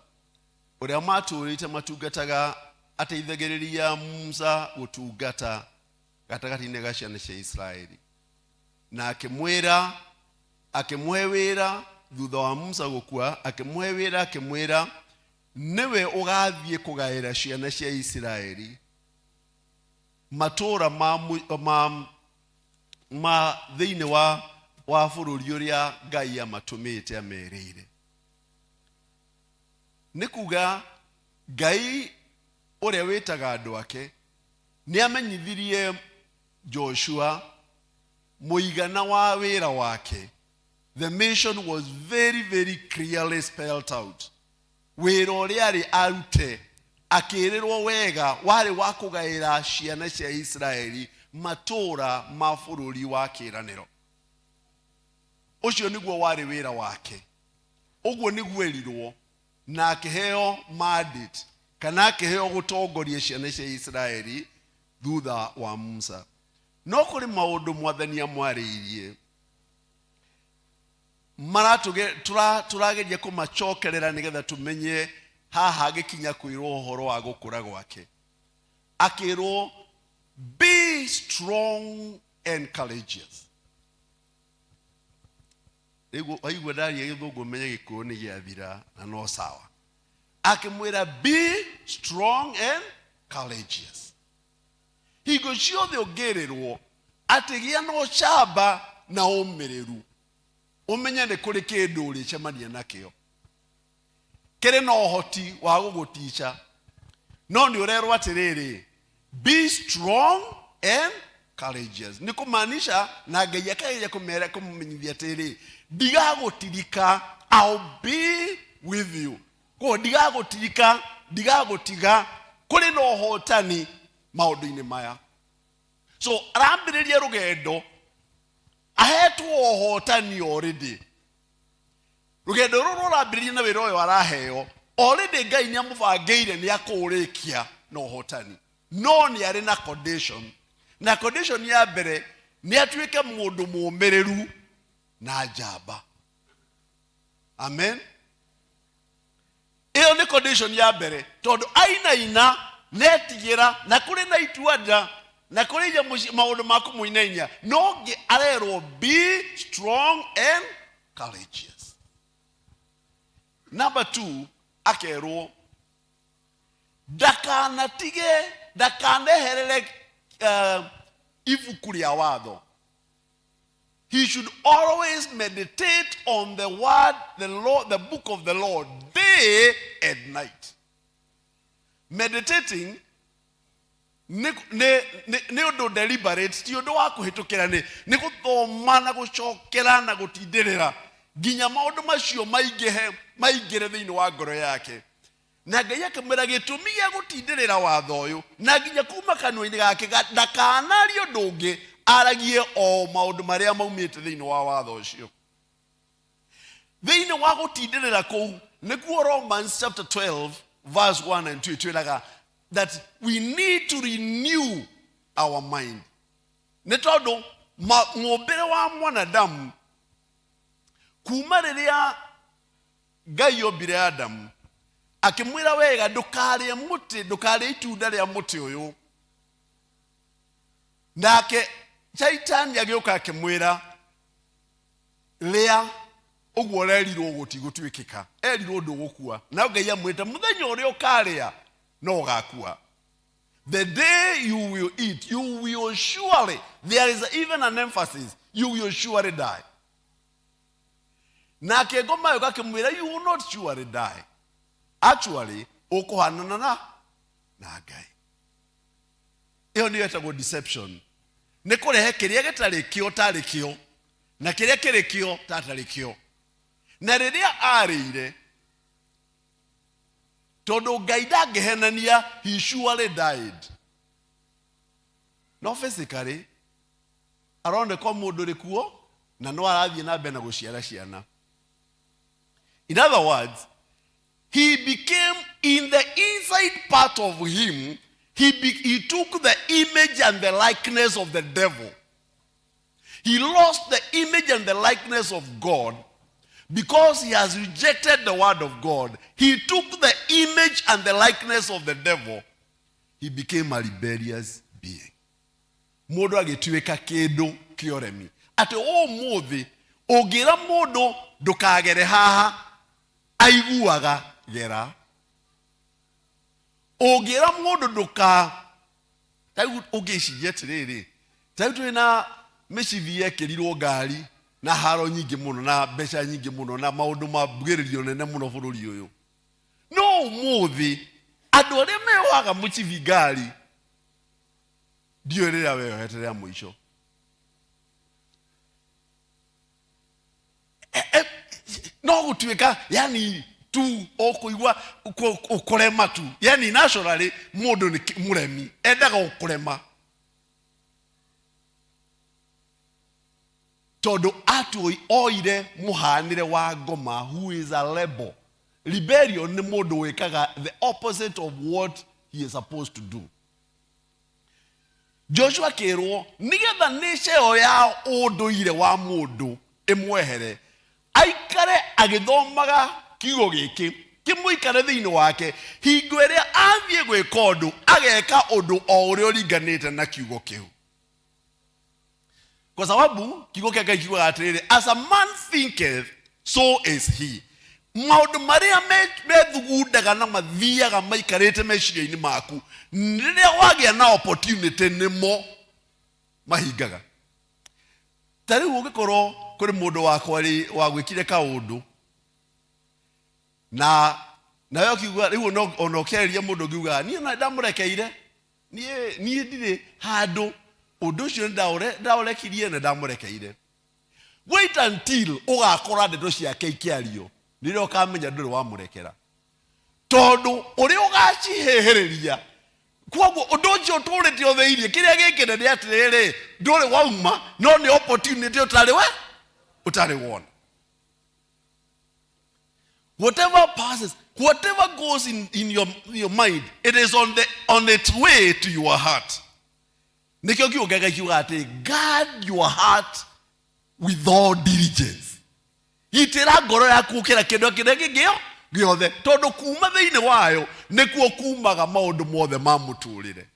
ũrĩa matũũrĩte matungataga ateithagĩrĩria Musa gũtungata gatagatĩ-inĩ ga ciana cia Israeli. Na akĩmũhe wĩra thutha wa Musa gũkua, akĩmũhe wĩra akĩmwĩra nĩwe ũgathiĩ kũgaĩra ciana cia Israeli matũũra ma thĩinĩ wa bũrũri ũrĩa Ngai amatũmĩte amerĩire. Nĩ kuga Ngai ũrĩa wĩtaga andũ ake nĩ amenyithirie Joshua muigana wa wira wake. The mission was very, very clearly spelled out. Wira uria ari arute akirirwo wega wari wa kugaira ciana cia Israeli matura ma bururi wa kiraniro. Ucio niguo wari wira wake. Uguo niguo erirwo na akiheo mandate kana akiheo gutongoria ciana cia Israeli thutha wa Musa. No kuri maundu mwathani amwariirie turageria kumacokerera nigetha tumenye haha gikinya kwirwo horo wa gukura gwake. Akirwo, be strong and courageous. Aigua ndaria githungu menye gikuyu ni giathira na no sawa. Akimwira, be strong and courageous. Higo ciothe ongererwo atigia no camba na umireru. Umenya ni kuri kindu uri cemania nakio kiri no hoti wa guguticha no ni urerwo atiriri, be strong and courageous. Ni kumaanisha na Ngai akageria kumera kumumenyithia atiri, ndigagutirika, I'll be with you. Ko ndigagutirika, ndigagutiga, kuri no hotani maundu-ini maya. So arambiriria rugendo ahetwo hotani already. Rugendo ruru rambiriria na wira uyu araheo already. Ngai ni amubangeire ni akurikia no hotani, no ni ari na condition. Na condition ya mbere ni atuike mundu mumireru na njamba. Amen. Iyo ni condition ya mbere, tondu aina netigira na kuri na ituada na kuri ya maundu maku muinainia. No arerwo, be strong and courageous. Number 2, akerwo ndakaneherere ibuku ria watho. He should always meditate on the word, the Lord, the book of the Lord, day and night. Meditating ne undu deliberate, ti undu wa kuhitukira ni guthoma na gucokera na gutindirira nginya maundu macio maingire thiini wa ngoro yake. Na Ngai akamwira gitumi gia gutindirira watho uyu na nginya kuma kanua-ini gake ndakanarie ndungi aragie o maundu maria maumite thiini wa watho ucio. Thiini wa gutindirira kou nikuo Romans chapter 12 verse 1 and 2 itwiraga that we need to renew our mind. Nĩ tondu muombere wa mwanadamu kuma riria Ngai ombire Adamu akimwira wega ndukarie muti, ndukarie itunda ria muti uyu. Nake Shaitani agioka akimwira ria uguo rerirwo gutigutwikika, erirwo ndugukua. Na Ngai amwita muthenya uria ukaria no gakua. The day you will eat, you will surely, there is even an emphasis, you will surely die. Na kegoma yoka kimwira, you will not surely die. Actually, ukuhanana na Ngai. Iyo ni yetagwo deception. Ni kurehe kiria gitari kio tari kio na kiria kiri kio tatari kio. Na riria arire tondu Ngai ndangehenania, he surely died. No physically aroneka mundu ri kuo na no arathie na mbere na guciara ciana. In other words, he became, in the inside part of him, he took the image and the likeness of the devil. He lost the image and the likeness of God because he has rejected the word of God. He took the image and the likeness of the devil. He became a rebellious being. Mundu agituika kindu kioremi. Ati o muthi ugira mundu ndukagere haha aiguaga gera. Ugira mundu nduka tau ugicije tiriri. Tau twina mecivi ekirirwo ngari na haro nyingi muno na mbeca nyingi muno na maundu mabugiririo nene muno bururi uyu. No muthi andu aria mewaga mucivi ngari ndio rira wewe heterea mwisho. no gutwika yani tu okuigwa ukurema tu yani naturally mundu ni muremi endaga ukurema todo atu oire muhanire wa ngoma who is a rebel. Rebellion ni mundu wikaga the opposite of what he is supposed to do. Joshua kerwo nigetha niceo ya unduire wa mundu imwehere aikare agithomaga kiugo giki kimuikare thiini wake hingo iria athie gwika undu ageka undu o uria uringanite na kiugo kiu. Kwa sababu kiugo kia Ngai kiugaga atiriri, as a man thinketh so is he. Maundu maria methugundaga na mathiaga maikarite meciria-ini maku riria wagia na opportunity nimo mahingaga. Tariu ungikorwo kuri mundu wakwa ri wa gwikire kaundu na yo kiuga riu ono keria mundu ngiuga ni na ndamurekeire ni ndire handu undu cio ndaorekirie na ndamurekeire. Wait until ugakora ndeto ciake ikiario nirio ukamenya nduri wa murekera tondu uri ugaciheheriria kwoguo undu ucio turite otheirie kiria gikene ni atiriri nduri wauma no ni opportunity utari wona. Whatever passes, whatever goes in your mind, it is on its way to your heart. Nikyo kiugaga kiuga ati guard your heart with all diligence. Itira ngoro yaku kira kindu kinegigio giothe tondu kuma thiini wayo nikuo kumaga maundu mothe ma muturire.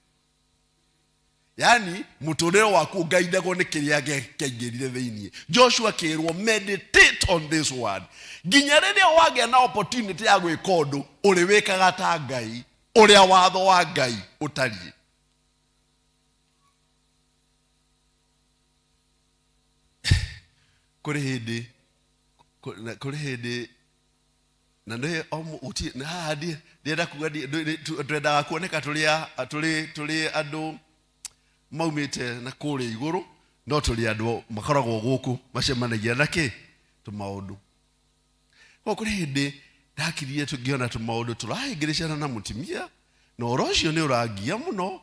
Yani muturire waku ngaidagwo ni kiria kiaingirire thiini. Joshua kirwo meditate on this word. Ginya riria wagia na opportunity ya gwika undu uri wikaga ta Ngai uria watho wa Ngai utari. Kuri hindi na ndio uti na hadi ndienda kuga ndenda kuoneka tuli andu maumite na kuri iguru no tuli andu makoragwo guku macemanagia naki tumaundu kwa kuri hindi ndakirie tungiona tumaundu turahingiricana na mutimia no rocio ni uragia muno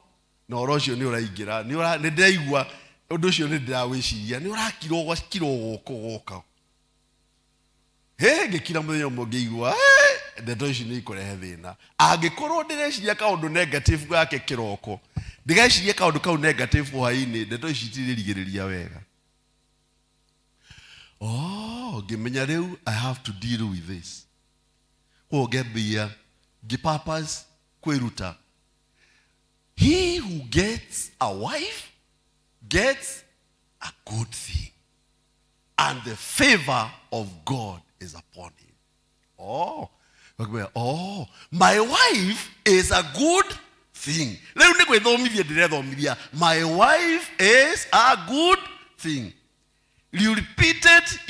no rocio ni uraingira ni ndaigua undu cio ni ndawiciria ni urakirwo goka ngikira muthenya umwe ngiigua ndeto ici ni ikurehe thina. Angikorwo ndireciria kaundu negative gake kiroko ndigeciria kaundu kau negative hwaini ndeto ici itirigiriria wega. Ngimenya riu I have to deal with this. Ngembia ngipurpose kwiruta. He who gets a wife gets a good thing, and the favor of God is upon him. My wife is a good thing. My wife is a good thing. You repeat it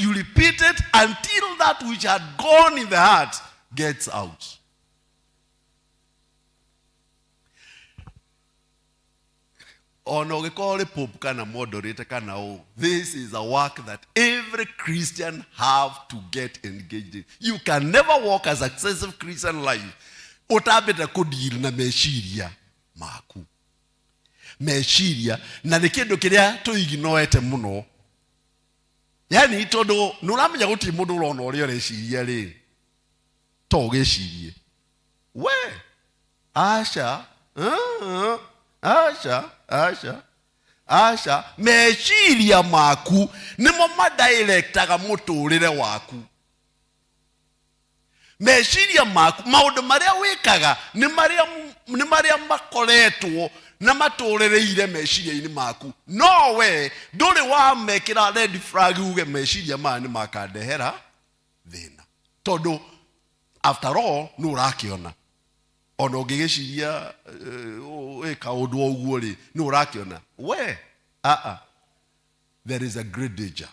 until that which had gone in the heart gets out. This is a work that every Christian have to get engaged in. You can never walk a successful Christian life utabeta kudeal na meshiria maku. Meshiria na ni kindu kiria tuiginoete muno. Yani tondu nuramenya guti mundu urona uri oreshiria ri to geshirie we Asha meshiria maku nimo madirectaga muturire waku. Meshiria maku maundu maria wikaga ni maria makoretwo na maturireire meshiria-ini maku. No we nduri wa mekira red flag uge meshiria ma ni makandehera thina tondu after all no urakiona ono ngigiciria kaundu oguo ri ni urakiona we there is a great danger.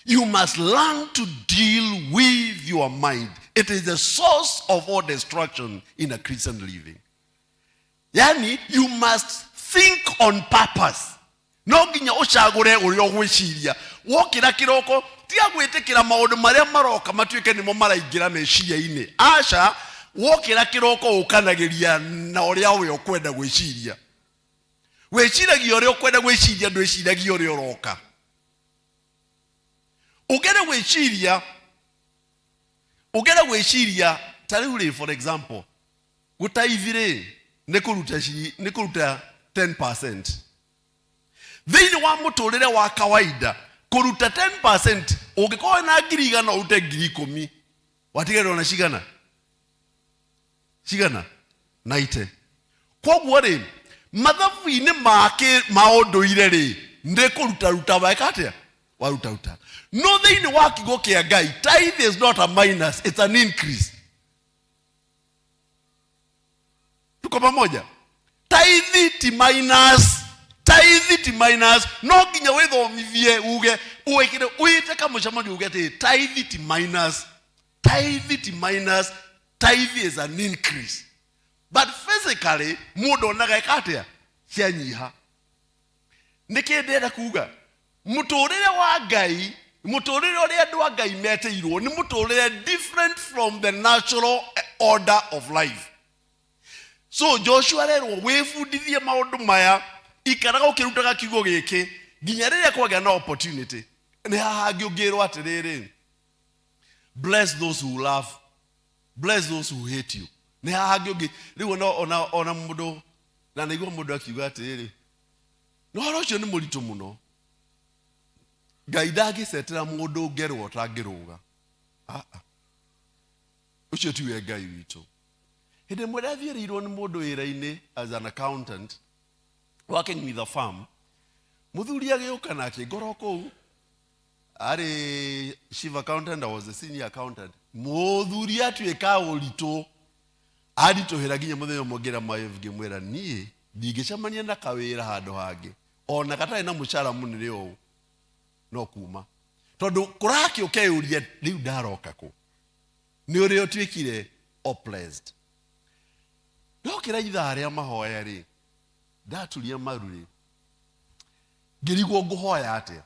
You must learn to deal with your mind. It is the source of all destruction in a Christian living. Yani you must think on purpose. No ginya ucagure uri ogwiciria wokira kiroko tia gwitikira maundu maria maroka matuike nimo maraingira meciria-ini. Aca wokira kiroko ukanagiria na uria we ukwenda gwiciria. Weciragia uria ukwenda gwiciria ndwiciragia uria uroka. Ugera gwiciria tariu for example gutaithire ni kuruta 10%. Thini wa muturire wa kawaida kuruta 10% ungikoa na ngiri igana urute ngiri 10 watigerwo na cigana 90. Koguo ri mathabu-ini make maunduire ri ndi kuruta baikatia waruta. No thini wa kigo kia Ngai, tithe is not a minus, it's an increase. Tuko pamoja? Tithe ti minus, no ginya withomithie uge uwekire uite kama shamani ugete tithe ti minus, tithe is an increase. But physically mundu onaga ikatia cianyiha. Nikendera kuga muturire wa Ngai, muturire uria andu a Ngai meteirwo ni muturire different from the natural order of life. So Joshua rero wefundithie maundu maya ikaraga ukirutaga kigo giki ginya riria kwagĩa na opportunity. Ni haha ngiungirwo atiriri, bless those who love, bless those who hate you. Ni haha ngiungi riu ona mundu na niguo mundu akiuga atiriri, no horo ucio ni muritu muno. Ngai ndagisetera mundu ngerwo tangiruga. Ucio tiwe Ngai witu. Hinde mwera thierirwo ni mundu wira-ini as an accountant working with a firm. Muthuri agiuka nake ngoro kou ari chief accountant, I was the senior accountant. Muthuri atuika uritu arituhira ginya muthenya mwongera mayevu ngimwira nie ndingicamania na kawira handu hangi ona katari na mucara munene o no kuma tondu kuraki ukeyuria riu ndaroka ku ni uri utwikire oppressed. Ndokira ithaa ria mahoya ri ndaturia maru ri ngirigwo nguhoya atia.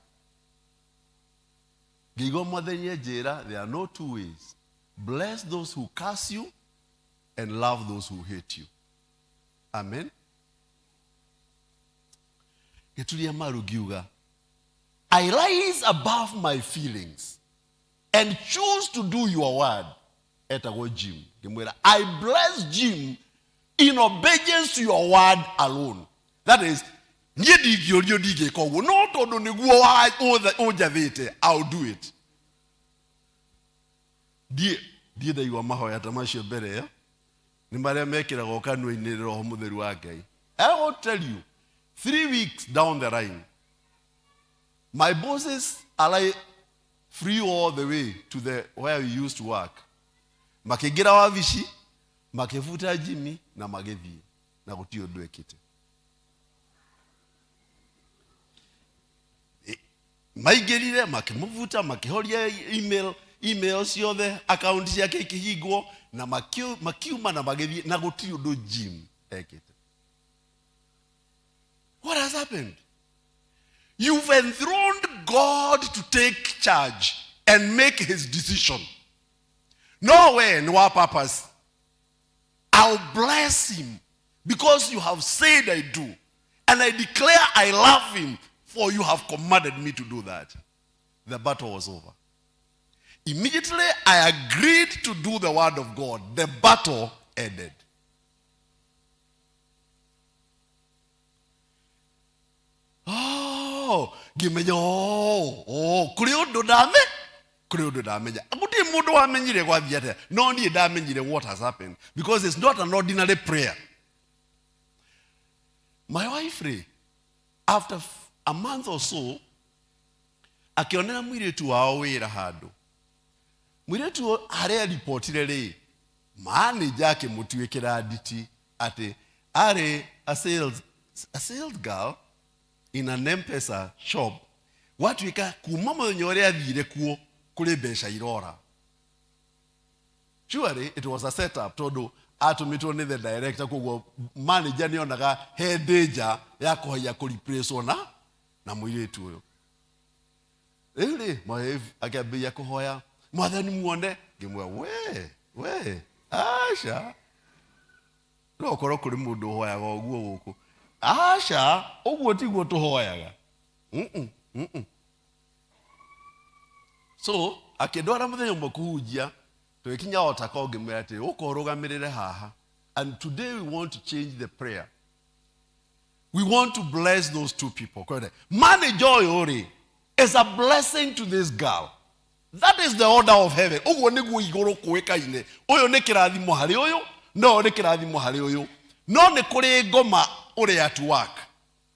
Ngigwo mwathenya njira there are no two ways, bless those who curse you and love those who hate you. Amen. Geturia maru giuga, I rise above my feelings and choose to do your word. Etago Jim. I bless Jim in obedience to your word alone. That is, I'll do it. Dear you are Mahoya Tamasha Bere. I will tell you, 3 weeks down the line, my bosses are like free all the way to the where we used to work. Makigira wavishi, makefuta Jimmy na magevi na kutio dwe kite. Maigerire makemuvuta makehoria emails yothe account yake ikihigwo na makiuma na magevi na kutio do Jim ekite. What has happened? You've enthroned God to take charge and make his decision. Nowhere, no purpose. I'll bless him because you have said I do. And I declare I love him for you have commanded me to do that. The battle was over. Immediately I agreed to do the word of God. The battle ended. Gimenyo kuriondo dame aguti mundu wamenyire gwathiate no nie ndamenyire what has happened because it's not an ordinary prayer. My wife after a month or so akionera mwiretu wao wira handu mwiretu aria reportire ri manager akimutwikira nditi ati are a sales girl in an M-Pesa shop. Watu wika kumama unyore athire kuo kule besha irora. Surely it was a setup todo atumitwo ni the director kugwo manager ni onaga he danger ya kuhaya kureplace ona na mwiretu uyo. Really, my akambia kuhoya. Mwathani muone, ngimwe we. Asha. No korwo kuri mundu hoyaga oguo guku. Asha, oguo tiguo tuhoyaga. So, akindwara muthenya umwe kuhunjia, tugikinya otaka ngimwira ati ukorugamirire haha. And today we want to change the prayer. We want to bless those two people. Mani Joy Ori is a blessing to this girl. That is the order of heaven. Oguo niguo iguru kuikaine. Uyu ni kirathimo hari uyu, no ni kirathimo hari uyu. No ni kuri ngoma uri at work.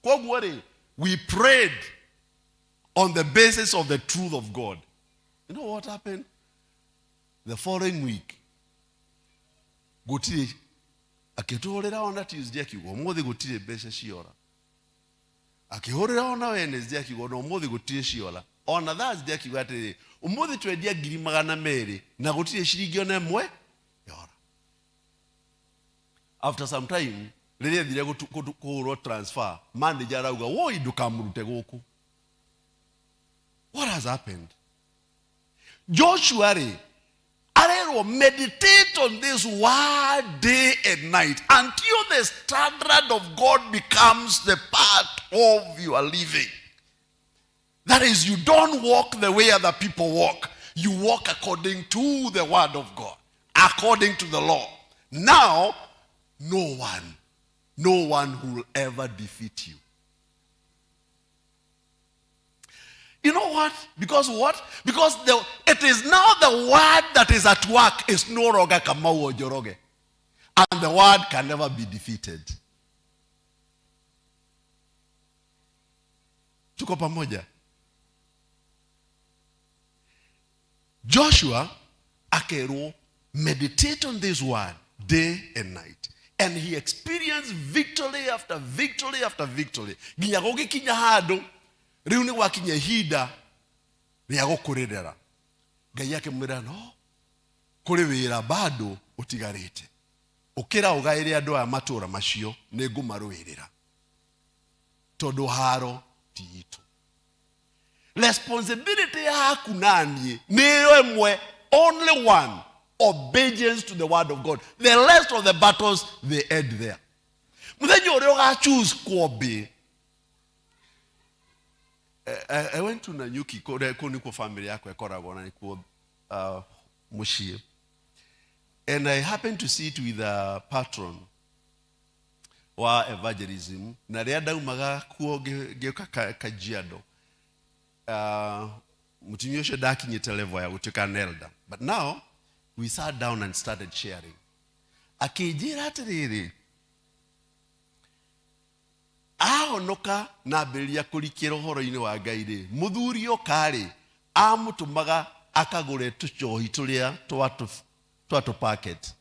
Koguo ri, we prayed on the basis of the truth of God. You know what happened? The following week, gutiri akitolera on Tuesday akigo umuthi gutire mbeca ciora. Akihorera ona Wednesday akigo no umuthi gutire ciora. On Thursday akigo atiri umuthi twendia 200,000 na gutire ciringi ona imwe yora. After some time, rĩrĩa thire kũhũrwo transfer, manager arauga woi ndukamurute gũkũ. What has happened? Joshua arero meditate on this word day and night until the standard of God becomes the part of your living. That is, you don't walk the way other people walk. You walk according to the word of God, according to the law. Now, no one will ever defeat you. You know what? Because what? Because it is now the word that is at work. It's no longer Kamau or Joroge. And the word can never be defeated. Tuko pamoja. Joshua akero meditate on this word day and night. And he experienced victory after victory after victory. Ginyagoge kinyahado. Riu ni wakinya hida ria gukuririra. Ngai yake mwira no kuri wira bado utigarite. Ukira ugaire andu aya matura macio ni ngumaruirira. Tondu haro ti itu. Responsibility yaku nani ni emwe, only one, obedience to the word of God. The rest of the battles they end there. Muthenyo uri uga choose kuobe. I went to Nanyuki, kuni family yako ekoragwo na nikuo mushie. And I happened to sit with a patron wa evangelism. Na ria daumaga kuo geuka Kajiado. Mutumia ucio dakinyite level ya gutuika elder. But now we sat down and started sharing. Akijira atiriri, ahonoka na beria kurikira horo-ini wa Ngai ri, muthuri okari amutumaga akagure tuchohi turia twatu packet.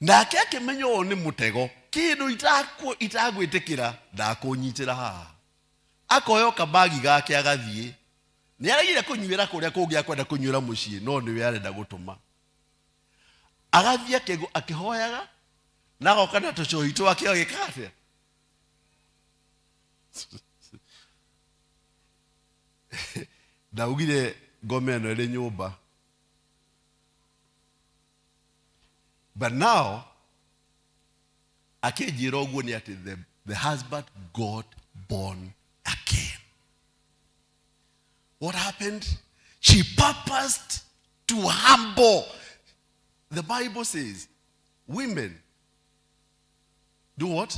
Nake akimenya uyu ni mutego, kindu itagwitikira ndakunyitira haha. Akoyoka bagi gake agathie. Ni aragire kunyuira kuria kungi akwenda kunyuira mucii, no ni we arenda gutuma. Agathie akihoyaga na gokana tuchohi twake agikate. Ndaugire ngome eno iri nyumba. But now, akijira oguo ni ati the husband got born again. What happened? She purposed to humble. The Bible says, women do what?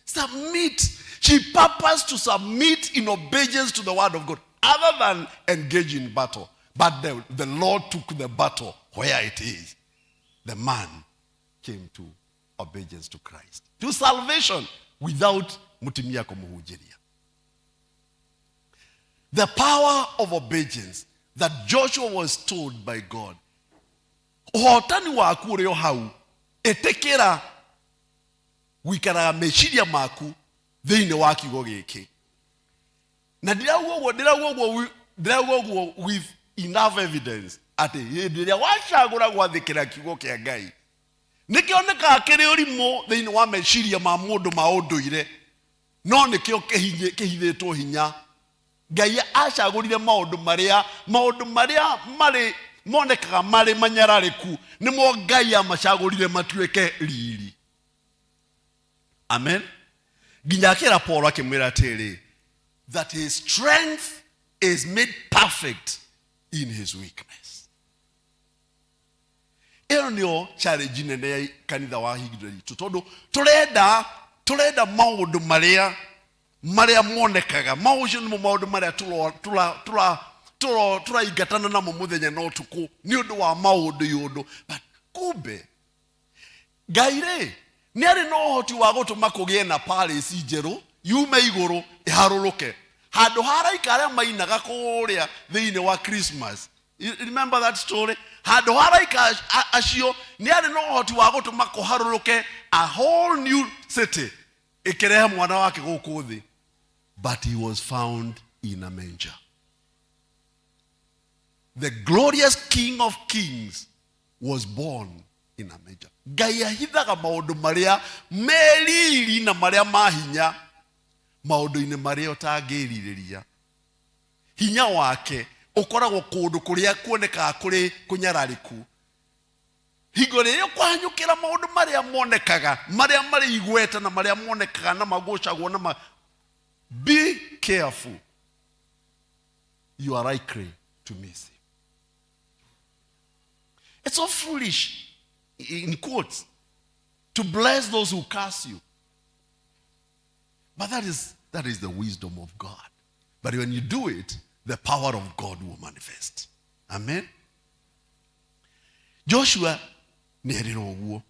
Submit. She purposed to submit in obedience to the word of God, other than engage in battle. But the Lord took the battle where it is. The man came to obedience to Christ, to salvation without mutimia kumuhujiria. The power of obedience that Joshua was told by God. Ohotani wa akure yo hau etekera wikara meshiria maku thini wa kigo giki. Na dirawo with enough evidence ati ndiria wachagura gwathikira kigo kia Ngai. Nikioneka akiri urimo thini wa meshiria ma mundu maunduire. no nikio kehithitwo hinya. Ngai acagurire maundu maria mari monekaga mari manyarariku nimo Ngai amacagurire matuike riri. Amen. Nginya kira Paul akimwira atiri that his strength is made perfect in his weakness. Ero nio challenge nene ya kanitha wa higidori tondu turenda maundu maria monekaga maundu maria turaigatana namo muthenya no tuku ni undu wa maundu yundu. But kumbe Ngai ni ari no hoti wa gutuma kugie na Parish njeru yume iguru iharuruke handu haraika aria mainaga kuria thiini wa Christmas. You remember that story? Handu haraika acio ni ari no hoti wa gutuma kuharuruke a whole new city ikirehe mwana wake guku thi. But he was found in a manger. The glorious King of Kings was born in a manger. Ngai ahithaga maundu maria meriri na maria mahinya maundu-ini maria utangiririria. Hinya wake ukoragwo kundu kuria kuoneka kuri kunyarariku. Higo riyo kwanyukira maundu maria monekaga maria mari igweta na maria monekaga na magocagwo na be careful. You are likely to miss him. It's so foolish, in quotes, to bless those who curse you. But that is the wisdom of God. But when you do it, the power of God will manifest. Amen. Joshua neriro uguo.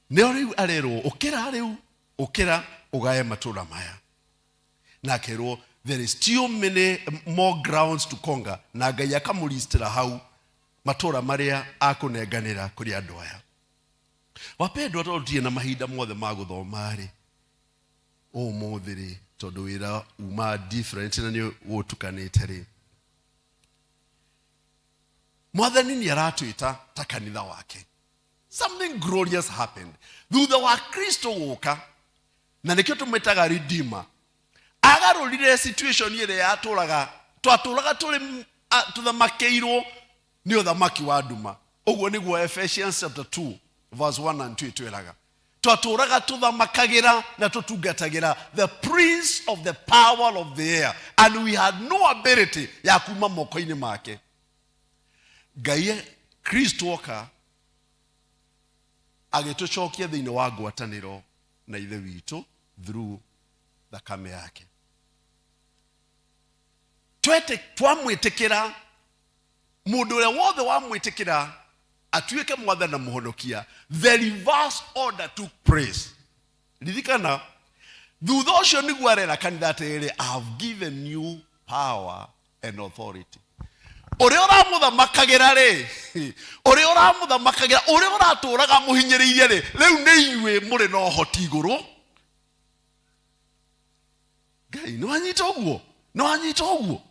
Nero arero okera ugaye matura maya. Na kero there is still many more grounds to conquer. Na Ngai akamulistira hau matura maria akuneganira kuri andu aya. Wapendwa tutie na mahinda mothe ma guthoma ri umuthi ri tondu wira uma different na ni utukanite ri. Mwathani ni aratuita ta kanitha wake. Something glorious happened. Thutha wa Kristo guka na nikio tumetaga redeemer. Agarurire situation ile yaturaga twaturaga tuli tuthamakeirwo ni uthamaki wa nduma. Uguo niguo Ephesians chapter 2 verse 1 and 2 twiraga. Twaturaga tuthamakagira na tutungatagira the prince of the power of the air, and we had no ability ya kuma moko-ini make. Ngai Kristo oka agitucokia thiini wa ngwataniro na ithe witu through thakame yake. Twamwitikira mundu uria wothe wamwitikira atuike mwatha na muhonokia. The reverse order took place. Ririkana thutha ucio niguo arera kanitha atiri, I have given you power and authority. Uria uramuthamakagira ri uria uramuthamakagira uria uraturaga muhinyiriirie ri riu ni inyue muri no hoti iguru. Ngai no anyita uguo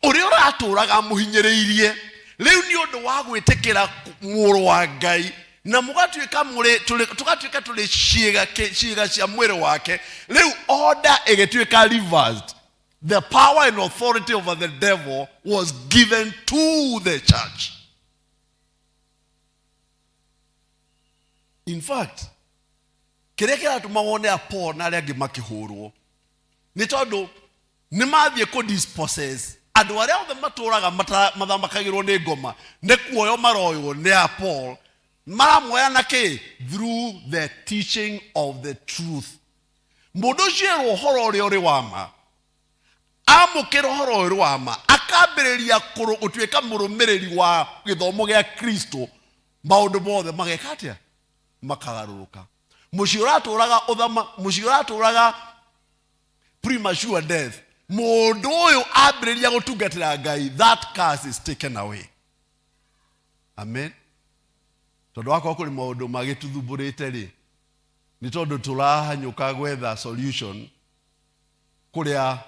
uria uraturaga muhinyiriirie riu ni undu wa gwitikira muru wa Ngai na mugatuika tugatuika tuli ciiga cia mwiri wake. Riu order igituika reversed. The power and authority over the devil was given to the church. In fact, kiria kiratumawone Paul na aria angi makihurwo ni tondu ni mathie ku dispossess andu aria othe maturaga mathamakagirwo ni ngoma ni kuoyo maroyo ni Paul maramoya naki through the teaching of the truth. Mundu cio horo uri uri wama amukira horo uri wama akambiriria gutuika murumiriri wa githomo gia Kristo, maundu mothe magekatia makagaruruka. Muciuraturaga premature death, mundu uyu ambiriria gutungatira Ngai, that curse is taken away. Amen. Tondu wako kuri maundu magituthumbũrĩte ri ni tondu turahanyuka gwetha solution kuria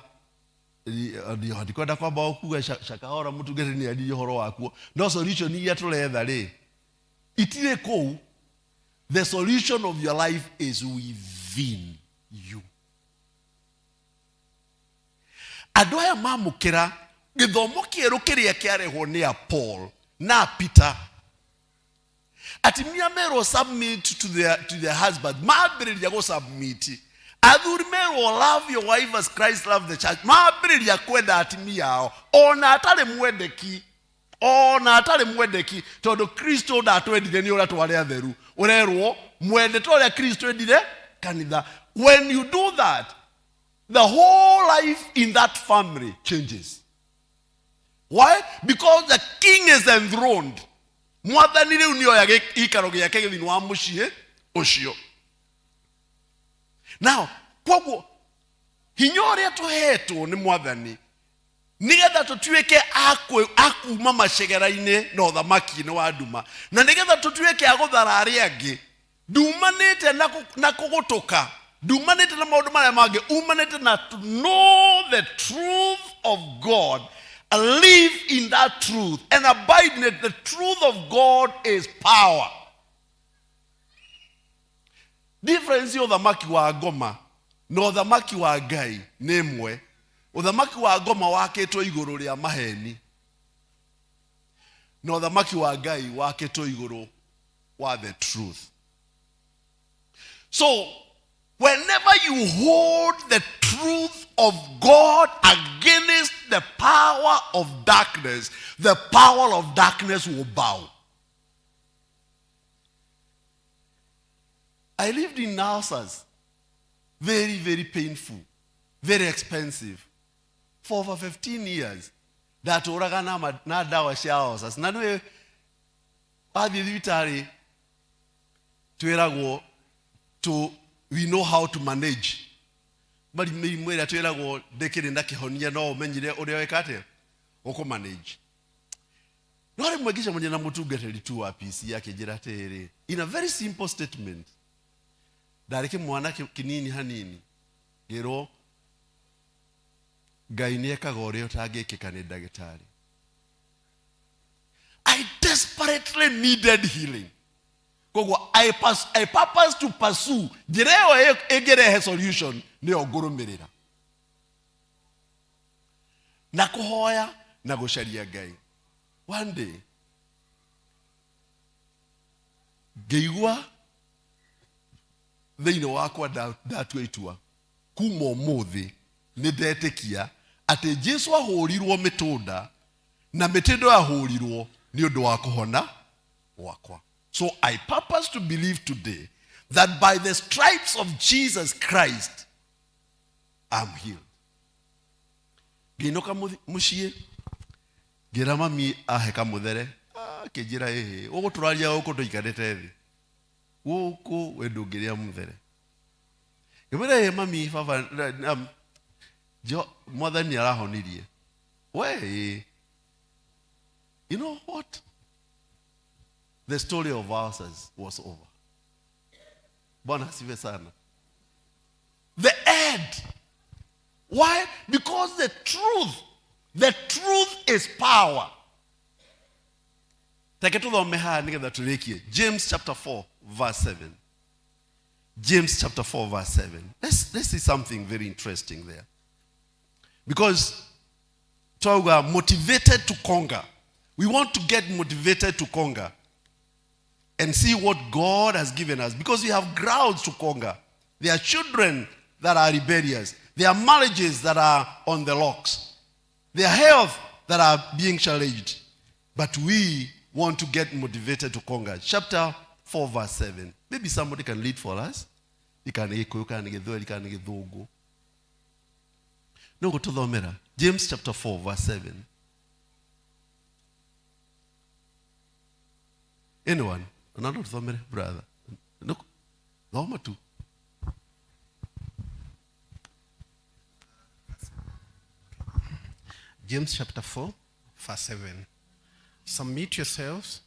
ndikwenda kwamba okuga shakahora mutungati ni ali horo wakuo. No solution iria turetha ri itire kou. The solution of your life is within you. andũ aya mamũkĩra gĩthomo kĩerũ kĩrĩa kĩarehwo nĩ Paul na Peter. Atimia merwo submit to their husband. Mambĩrĩria go submit. Athuri merwo love your wife as Christ loved the church. Mambĩrĩria kwenda atimia ao. Ona atarĩ mwendeki. Tondũ Kristo ndatwendire nĩ ũrĩa twarĩ atheru. Ũrerwo mwende ta ũrĩa Kristo endire kanitha. When you do that, the whole life in that family changes. Why? Because the king is enthroned. Mwathani rĩu nĩoya gĩikaro gĩake thĩinĩ wa mũciĩ ũcio. Now, koguo hinya ũrĩa tũhetwo nĩ Mwathani nĩgetha tũtuĩke akuma macegera-inĩ na ũthamaki-inĩ wa nduma, na nĩgetha tũtuĩke agũthara arĩa angĩ, ndumanĩte na kũgũtũka, ndumanĩte na maũndũ marĩa mangĩ, umanĩte na to know the truth of God, live in that truth and abide in it. The truth of God is power. Difference ya ũthamaki wa ngoma na ũthamaki wa Ngai nĩ ĩmwe. Ũthamaki wa ngoma wakĩtwo igũrũ rĩa maheni, na ũthamaki wa Ngai wakĩtwo igũrũ wa the truth. So whenever you hold the truth of God against the power of darkness, the power of darkness will bow. I lived in houses, very, very painful, very expensive, for over 15 years. That oraga na dawa cia houses. Na nwe athi thibitari twiragwo we know how to manage. Bali mĩrimũ ĩrĩa twĩragwo ndĩkĩrĩ na kĩhonia no ũmenyire ũrĩa weka atĩa ũkũmanage. No rĩmwe ngĩcemania na mũtungatĩri tu wa P.C.E.A akĩnjĩra atĩrĩ, in a very simple statement, ndarĩ kĩmwana kĩnini hanini, ngĩrwo Ngai nĩekaga ũrĩa ũtangĩkĩka nĩ ndagĩtarĩ. I desperately needed healing. I purpose to pursue njĩra ĩyo ĩngĩrehe solution nĩyo ngũrũmĩrĩra na kũhoya na gũcaria Ngai. One day ngĩigua thĩinĩ wakwa ndatua itua kuma ũmũthĩ nĩ ndetĩkia atĩ Jesũ ahũrirwo mĩtũnda na mĩtĩndo yahũrirwo nĩ ũndũ wa kũhona wakwa. So I purpose to believe today that by the stripes of Jesus Christ, I'm healed. Ngĩinũka mũciĩ, ngĩra mami aheka mũthere, akĩnjĩra ũgũtũraria gũkũ tũikarĩte thĩ, gũkũ we ndũngĩrĩa mũthere. Ngĩmwĩra mami baba Mwathani arahonirie. We, you know what? The story of ours was over. Bwana asifiwe sana. The end. Why? Because the truth is power. Take to the meha nigga tureke. James chapter 4 verse 7. James chapter 4 verse 7. Let's see something very interesting there. Because we are motivated to conquer. We want to get motivated to conquer and see what God has given us, because we have grounds to conquer. There are children that are rebellious. There are marriages that are on the locks. There are health that are being challenged. But we want to get motivated to conquer. Chapter 4 verse 7. Maybe somebody can lead for us. You can get no, go to the mirror. James chapter 4 verse 7. Anyone? Another brother. No, no, two. James chapter 4, verse 7. Submit yourselves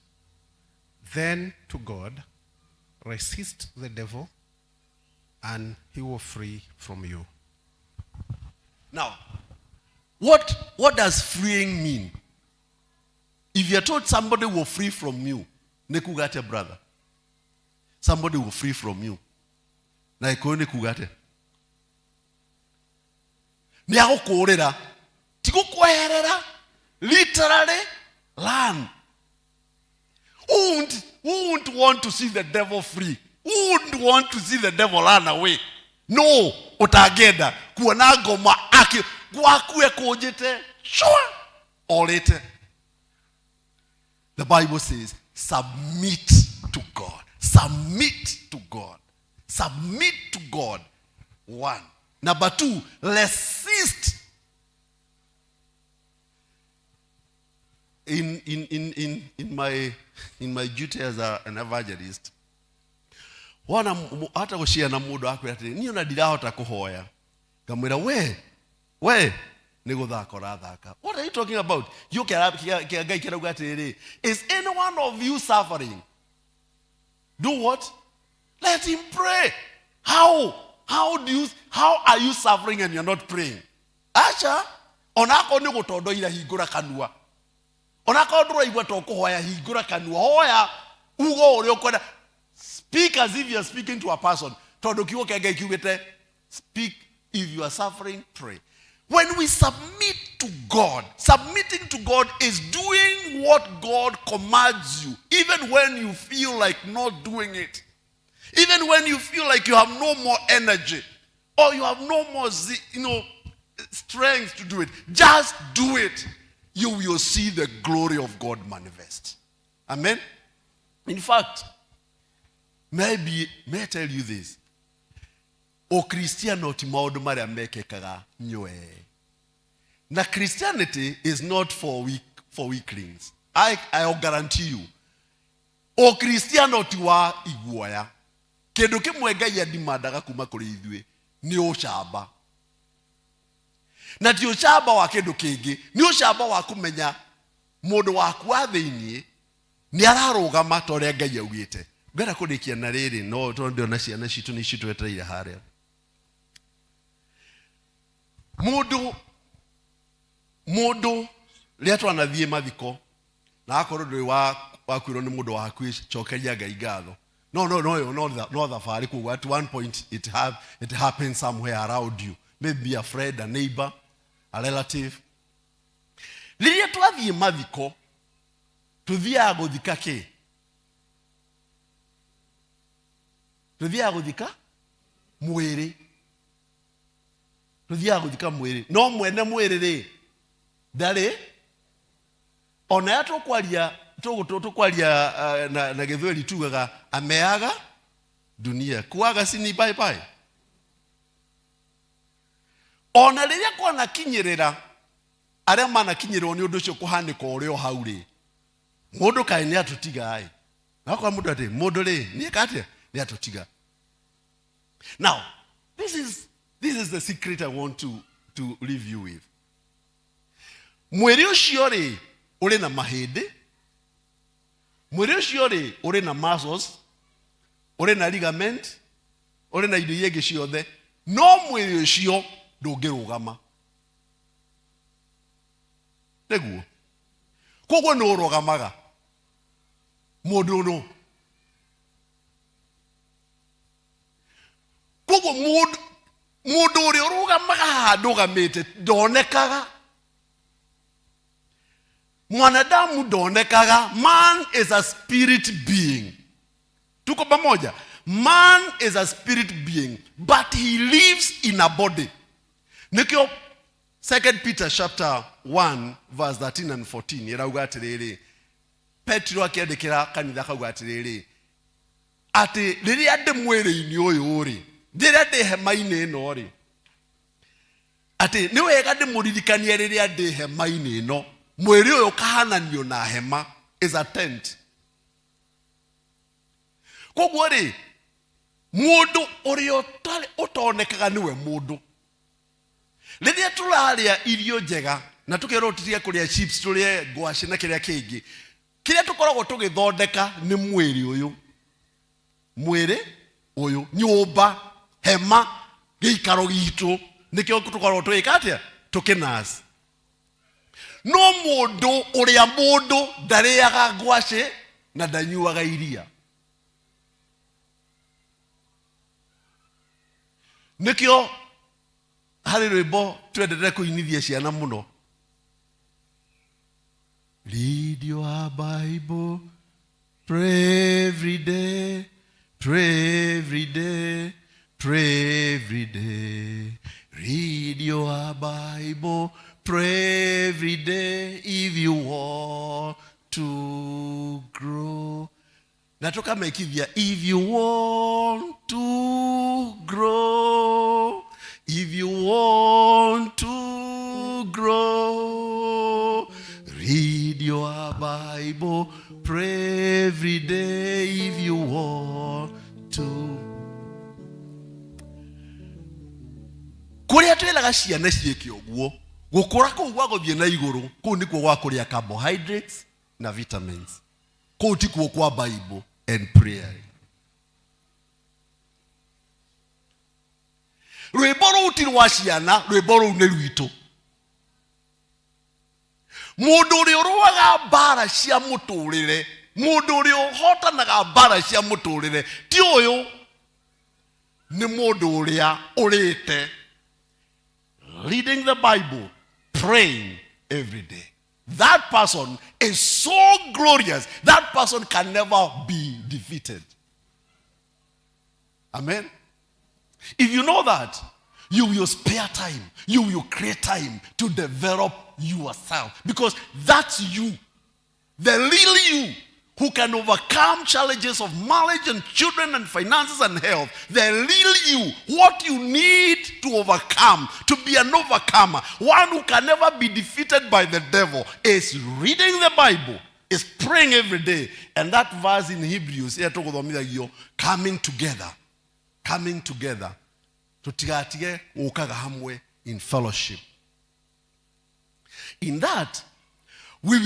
then to God, resist the devil, and he will flee from you. Now, what does freeing mean? If you're told somebody will free from you, nekugate brother. Somebody will free from you. Na iko nekugate. Ni ako korera Tigukuherera. Literally, run. Who wouldn't want to see the devil free? Who wouldn't want to see the devil run away? No, utagenda kuona ngoma aki gwakue kujite sure or later. The Bible says submit to God. Submit to God. Submit to God. 1. Number 2, resist. In my duty as an evangelist, wana hata kushia na mundu akwe ati niyo na ndirahota kuhoya ngamwira we niguthaka rathaka. What are you talking about? You ngai kirauga atiri, is any one of you suffering? Do what? Let him pray. How are you suffering and you're not praying? Acha onako ni gutondoira hingura kanua. Onako ndro igwa to kuhoya hingura kanua. Hoya ugo uri ukwenda. Speak as if you are speaking to a person. Tondo kiwo kenge kiwete. Speak. If you are suffering, pray. When we submit to God, submitting to God is doing what God commands you, even when you feel like not doing it. Even when you feel like you have no more energy or you have no more strength to do it. Just do it. You will see the glory of God manifest. Amen? In fact, may I tell you this? O Christianity maudu maria mekekaga nyoe. Na Christianity is not for weaklings. I guarantee you. O Christianity wa iguoya. Kindu kimwe Ngai adimandaga kuma kuri ithuĩ ni ucamba. Na ti ucamba wa kindu kingi, ni ucamba wa kumenya mundu waku wa thiini ni ararugama ta uria Ngai augite. Ngara kurikia na riri no tondio na ciana citu ni citwetereire haria. Mundu ria twanathie mathiko na akorwo nduri wakwirwo ni mundu waku cokeria Ngai ngatho. No thafari kuwa at one point it happens somewhere around you. Maybe a friend, a neighbor, a relative. Liria twathie mathiko tuthia guthika ki? Tuthia guthika mwiri. Tuthia guthika mwiri. No mwene mwiri ri ndari ona ya tukwaria na githweli tugaga ameaga dunia kuaga sini bye bye. Ona riria kwana kinyirira aria mana kinyirwo ni undu cio kuhanika urio hauri mundu kai ni atutigai nakwa mundu ati mundu ri ni kate ni atutiga. Now this is the secret I want to leave you with. Mwiri ucio ri uri na mahindi, mwiri ucio ri uri na muscles, uri na ligament, uri na indo yege ciothe, no mwiri ucio ndungirugama. Neguo koguo no rugamaga mundu no. Koguo mundu uri rugamaga handu gamite ndonekaga. Mwanadamu ndonekaga. Man is a spirit being. Tuko pamoja? Man is a spirit being, but he lives in a body. Nikyo 2 Peter chapter 1 verse 13 and 14 irauga atiriri. Petro akiandikira kanitha kauga atiriri ati riria ndi mwiri-ini uyu ri riria ndi hema-ini ino ri ati ni wega ndimuririkanie riria ndi hema-ini ino. Mwiri uyu kahananio na hema is a tent. Koguo ri mundu uria utonekaga niwe mundu. Riria turaria irio njega na tukero tiria kuria chips turie ngwaci na kiria kingi, kiria tukoragwo tugithondeka ni mwiri uyu. Mwiri uyu nyumba hema giikaro gitu nikio tukoragwo tuikatia tukinas. No mundu uria mundu ndariaga ngwaci na ndanyuaga iria. Nikio hari rwimbo twendete kuinithia ciana muno Read your Bible. Pray every day. Pray every day. Pray every day. Read your Bible. Pray every day if you want to grow. Natoka mekivya, if you want to grow. If you want to grow, read your Bible, pray every day if you want to. Kuria twelaga ciana cieke oguo gukura ku gwa guthie na iguru ku ni kuo gwa kuria carbohydrates na vitamins ku ti kuo kwa Bible and prayer. Rweboro utirwa ciana rweboro ne rwito mundu uri uruaga bara cia muturire mundu uri uhotanaga bara cia muturire ti uyu ni mundu uria urite reading the Bible, praying every day. That person is so glorious. That person can never be defeated. Amen. If you know that, you will spare time. You will create time to develop yourself. Because that's you. The real you who can overcome challenges of marriage and children and finances and health. The real you. What you need to overcome, to be an overcomer. One who can never be defeated by the devil is reading the Bible. Is praying every day. And that verse in Hebrews, coming together. Coming together. Tutigatige ukaga hamwe in fellowship. In that, we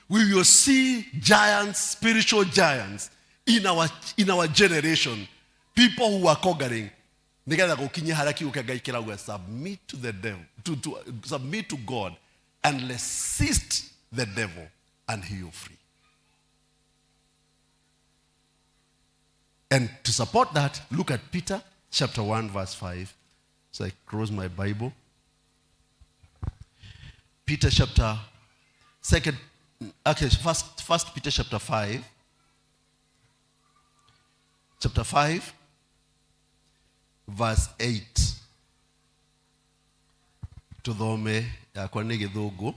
will see giants, spiritual giants in our generation. People who are conquering. Submit to the devil, to submit to God and resist the devil, and he will free. And to support that, look at Peter chapter 1 verse 5. So I close my Bible. Peter chapter first Peter chapter 5. Chapter 5 verse 8. Tudhome yakwa ni githugu.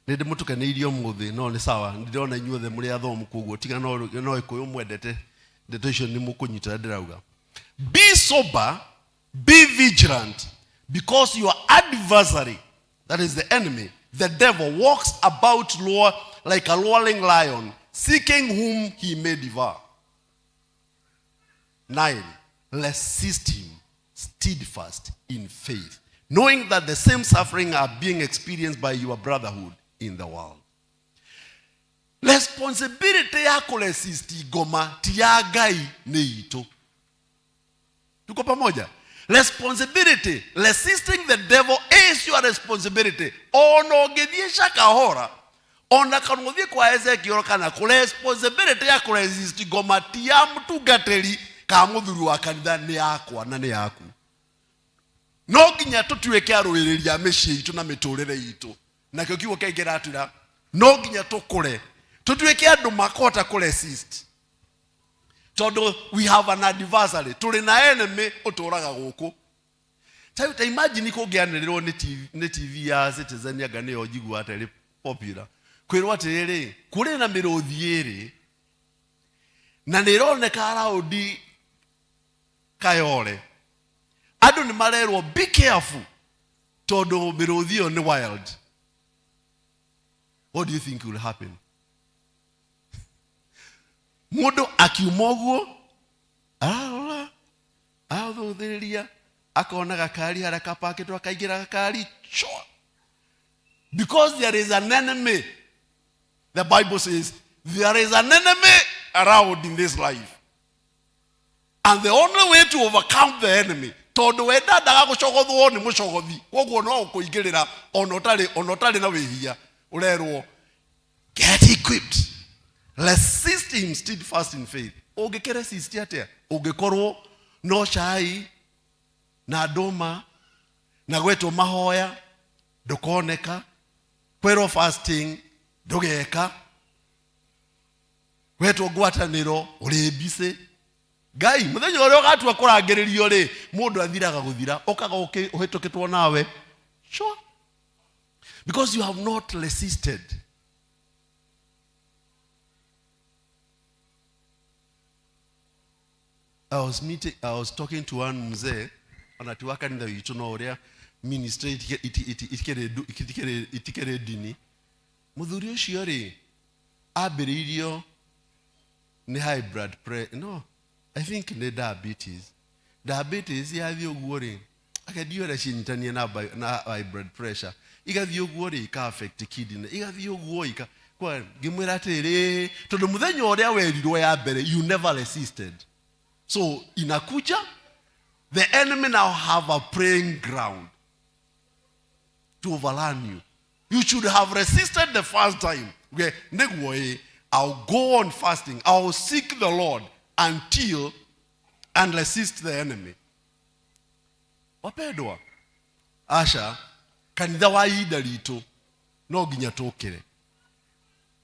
Nindi mutukanirio muthi no ni sawa ndirona inyuothe muri athomu kuguo tiga no ikuyu mwendete ndeto ni mukunyita ndirauga. Be sober, be vigilant, because your adversary, that is the enemy, the devil, walks about like a roaring lion, seeking whom he may devour. 9. Resist him, steadfast in faith, knowing that the same suffering are being experienced by your brotherhood in the world. Responsibility ya kuresist goma tiagai neito. Tuko pamoja? Responsibility, resisting the devil is your responsibility. Ono gediesha kahora. Ona kanudhi kwa Ezekiel kana responsibility ya kuresist goma tia mtugateli kamudhuru wa kanitha ni yakwa na ni yaku. No ginya tutuweke aruriria meshi itu na miturire itu. Na kyo kiwo kengera atira no ginya tukure. Tutuweke andu makota kuresist. Todo we have an adversary. Tuli na enemy uturaga guku. Ta imagine ko gianiriro ni TV ya Citizen ya gane ojigu atari popular. Kwirwa tiriri kuri na mirothi eri na nironeka araudi kayore. Adu ni marerwo be careful. Todo mirothi on the wild. What do you think will happen? Mudo akiumoguo athuthiria akona gakari haraka pake to akaigira gakari chwa. Because there is an enemy. The Bible says there is an enemy around in this life. And the only way to overcome the enemy todo wenda daga gucogothwo ni mucogothi koguo no kuingirira onotari na wehia urerwo get equipped. Resist him steadfast in faith. Ogekere resist atia. Ogekorwo no chai na doma na gweto mahoya dokoneka kwero fasting ndugeka wetwo ngwataniro uri bise Ngai muthenya uria ugatua kurangiririo ri mundu athiraga guthira okaga uhitukitwo nawe sure because you have not resisted. I was talking to one mzee anatiwaka nda yitu no uria ministry itikere dini muthuri ucio ri abiririo ni high blood pressure no I think ni diabetes yathi uguo ri akadio ra cinyitania na high blood pressure igathi uguo ri ka affect kidney igathi uguo ika kwa ngimwira atiri tondu muthenya uria werirwo ya mbere you never resisted. So inakuja, the enemy now have a praying ground to overrun you. You should have resisted the first time. Okay, I'll go on fasting. I'll seek the Lord until and resist the enemy. Wapendwa, Asha, kanitha wa ida rito no ginya tokere.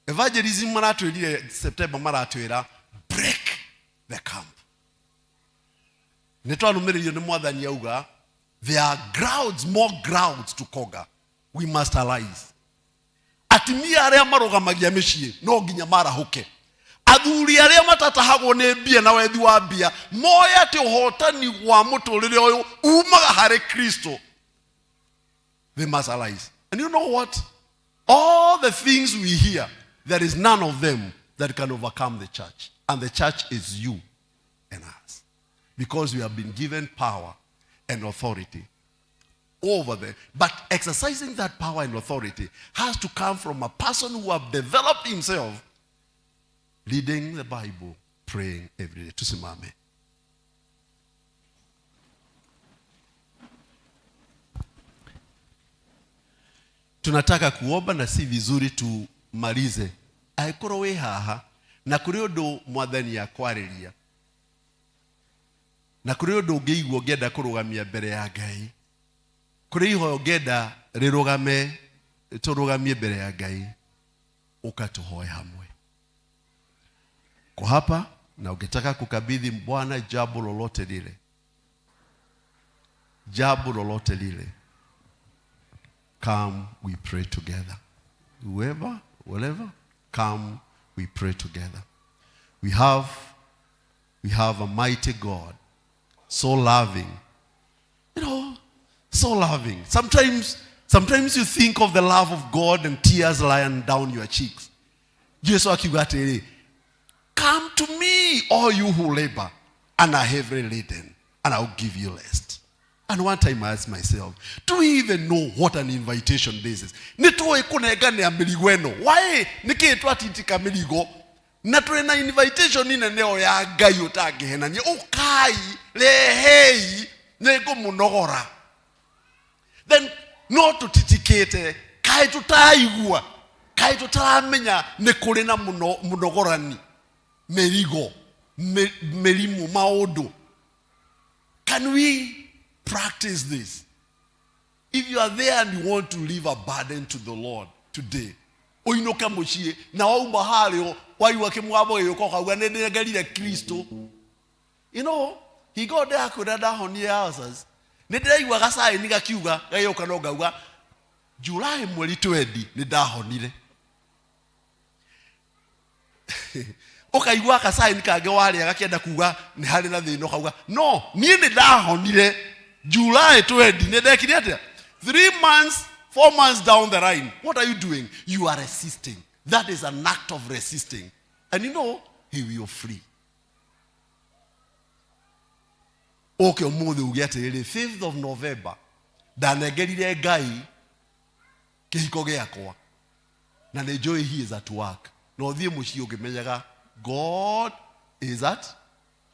Evangelism maratwirire September maratwira break the camp. Netwanumirio ni mwathani yauga there are grounds, more grounds to conquer. We must arise. Atimia aria marugamagia micii no nginya marahuke. Athuri aria matatahagwo ni mbia na wethi wa mbia moya ati uhotani wa muturire uyu umaga hari Kristo. They must arise. And you know what? All the things we hear, there is none of them that can overcome the church. And the church is you and us. Because we have been given power and authority over them. But exercising that power and authority has to come from a person who have developed himself, reading the Bible, praying every day. Tusimame. Tunataka kuomba na si vizuri tumalize. Aikoro we haha na kuri undu mwathani akwariria. Na kuri undu ngeigwo ngenda kurugamia mbere ya Ngai. Kuri ihoyo ngenda rirugame turugamie mbere ya Ngai. Ukatuhoe hamwe. Kwa hapa na ukitaka kukabidhi Bwana jambo lolote lile. Jambo lolote lile. Come we pray together. Whatever, come we pray together. We have a mighty God. So loving. You know, so loving. Sometimes you think of the love of God and tears lying down your cheeks. Jesus akiuga, come to me, all you who labor and are heavily laden, and I'll give you rest. And one time I asked myself, do we even know what an invitation this is? Nituwe kunegane ya miligweno. Why? Niki twatitika miligo. Na tuena invitation ina neo ya Ngai utagehena. Ni ukai lehei nego munogora. Then no tutitikete kai tutaigua. Kai tutaramenya nekuri na munogorani. Merigo. Merimu maodo. Can we practice this? If you are there and you want to leave a burden to the Lord today, oinoka mochie na waumba halio waiwa kimwabo yoko kwa ndengalira Kristo. You know, he got there kudada honi houses. Nedaiwa gasai niga kiuga gayoka no gauga July mweli 20 nedahonire. Okaigwa kasai nikage wale agakienda kuga ni hali na thino kauga no nie nedahonire July 20 nedekire atia 3 months 4 months down the line. What are you doing? You are resisting. That is an act of resisting. And you know, he will free. Okay, umuthi ugiate the 5th of November. Danegerire Ngai kihiko giakwa. Na nejoy he is at work. No thie muci ugimenyaga God is at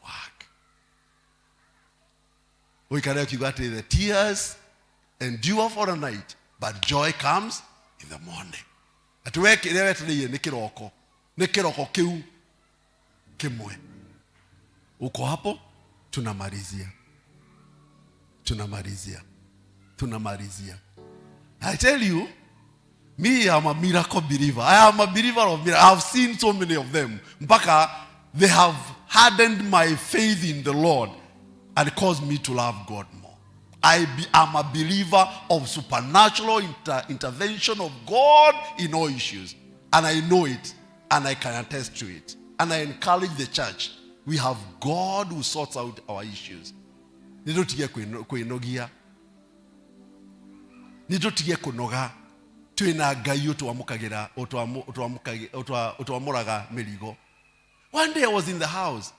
work. We can got the tears endure for a night, but joy comes in the morning. Atuweke ile tuliye nikiroko. Nikiroko kiu kimwe. Uko hapo tunamalizia. I tell you, Me, I'm a miracle believer. I am a believer of miracles. I have seen so many of them. Mpaka, they have hardened my faith in the Lord and caused me to love God more. I am a believer of supernatural intervention of God in all issues. And I know it. And I can attest to it. And I encourage the church. We have God who sorts out our issues. Nidotiye kwenogia. Nidotiye kunoga. Tuina gayo tuamukagira otuamuraga merigo. One day I was in the house.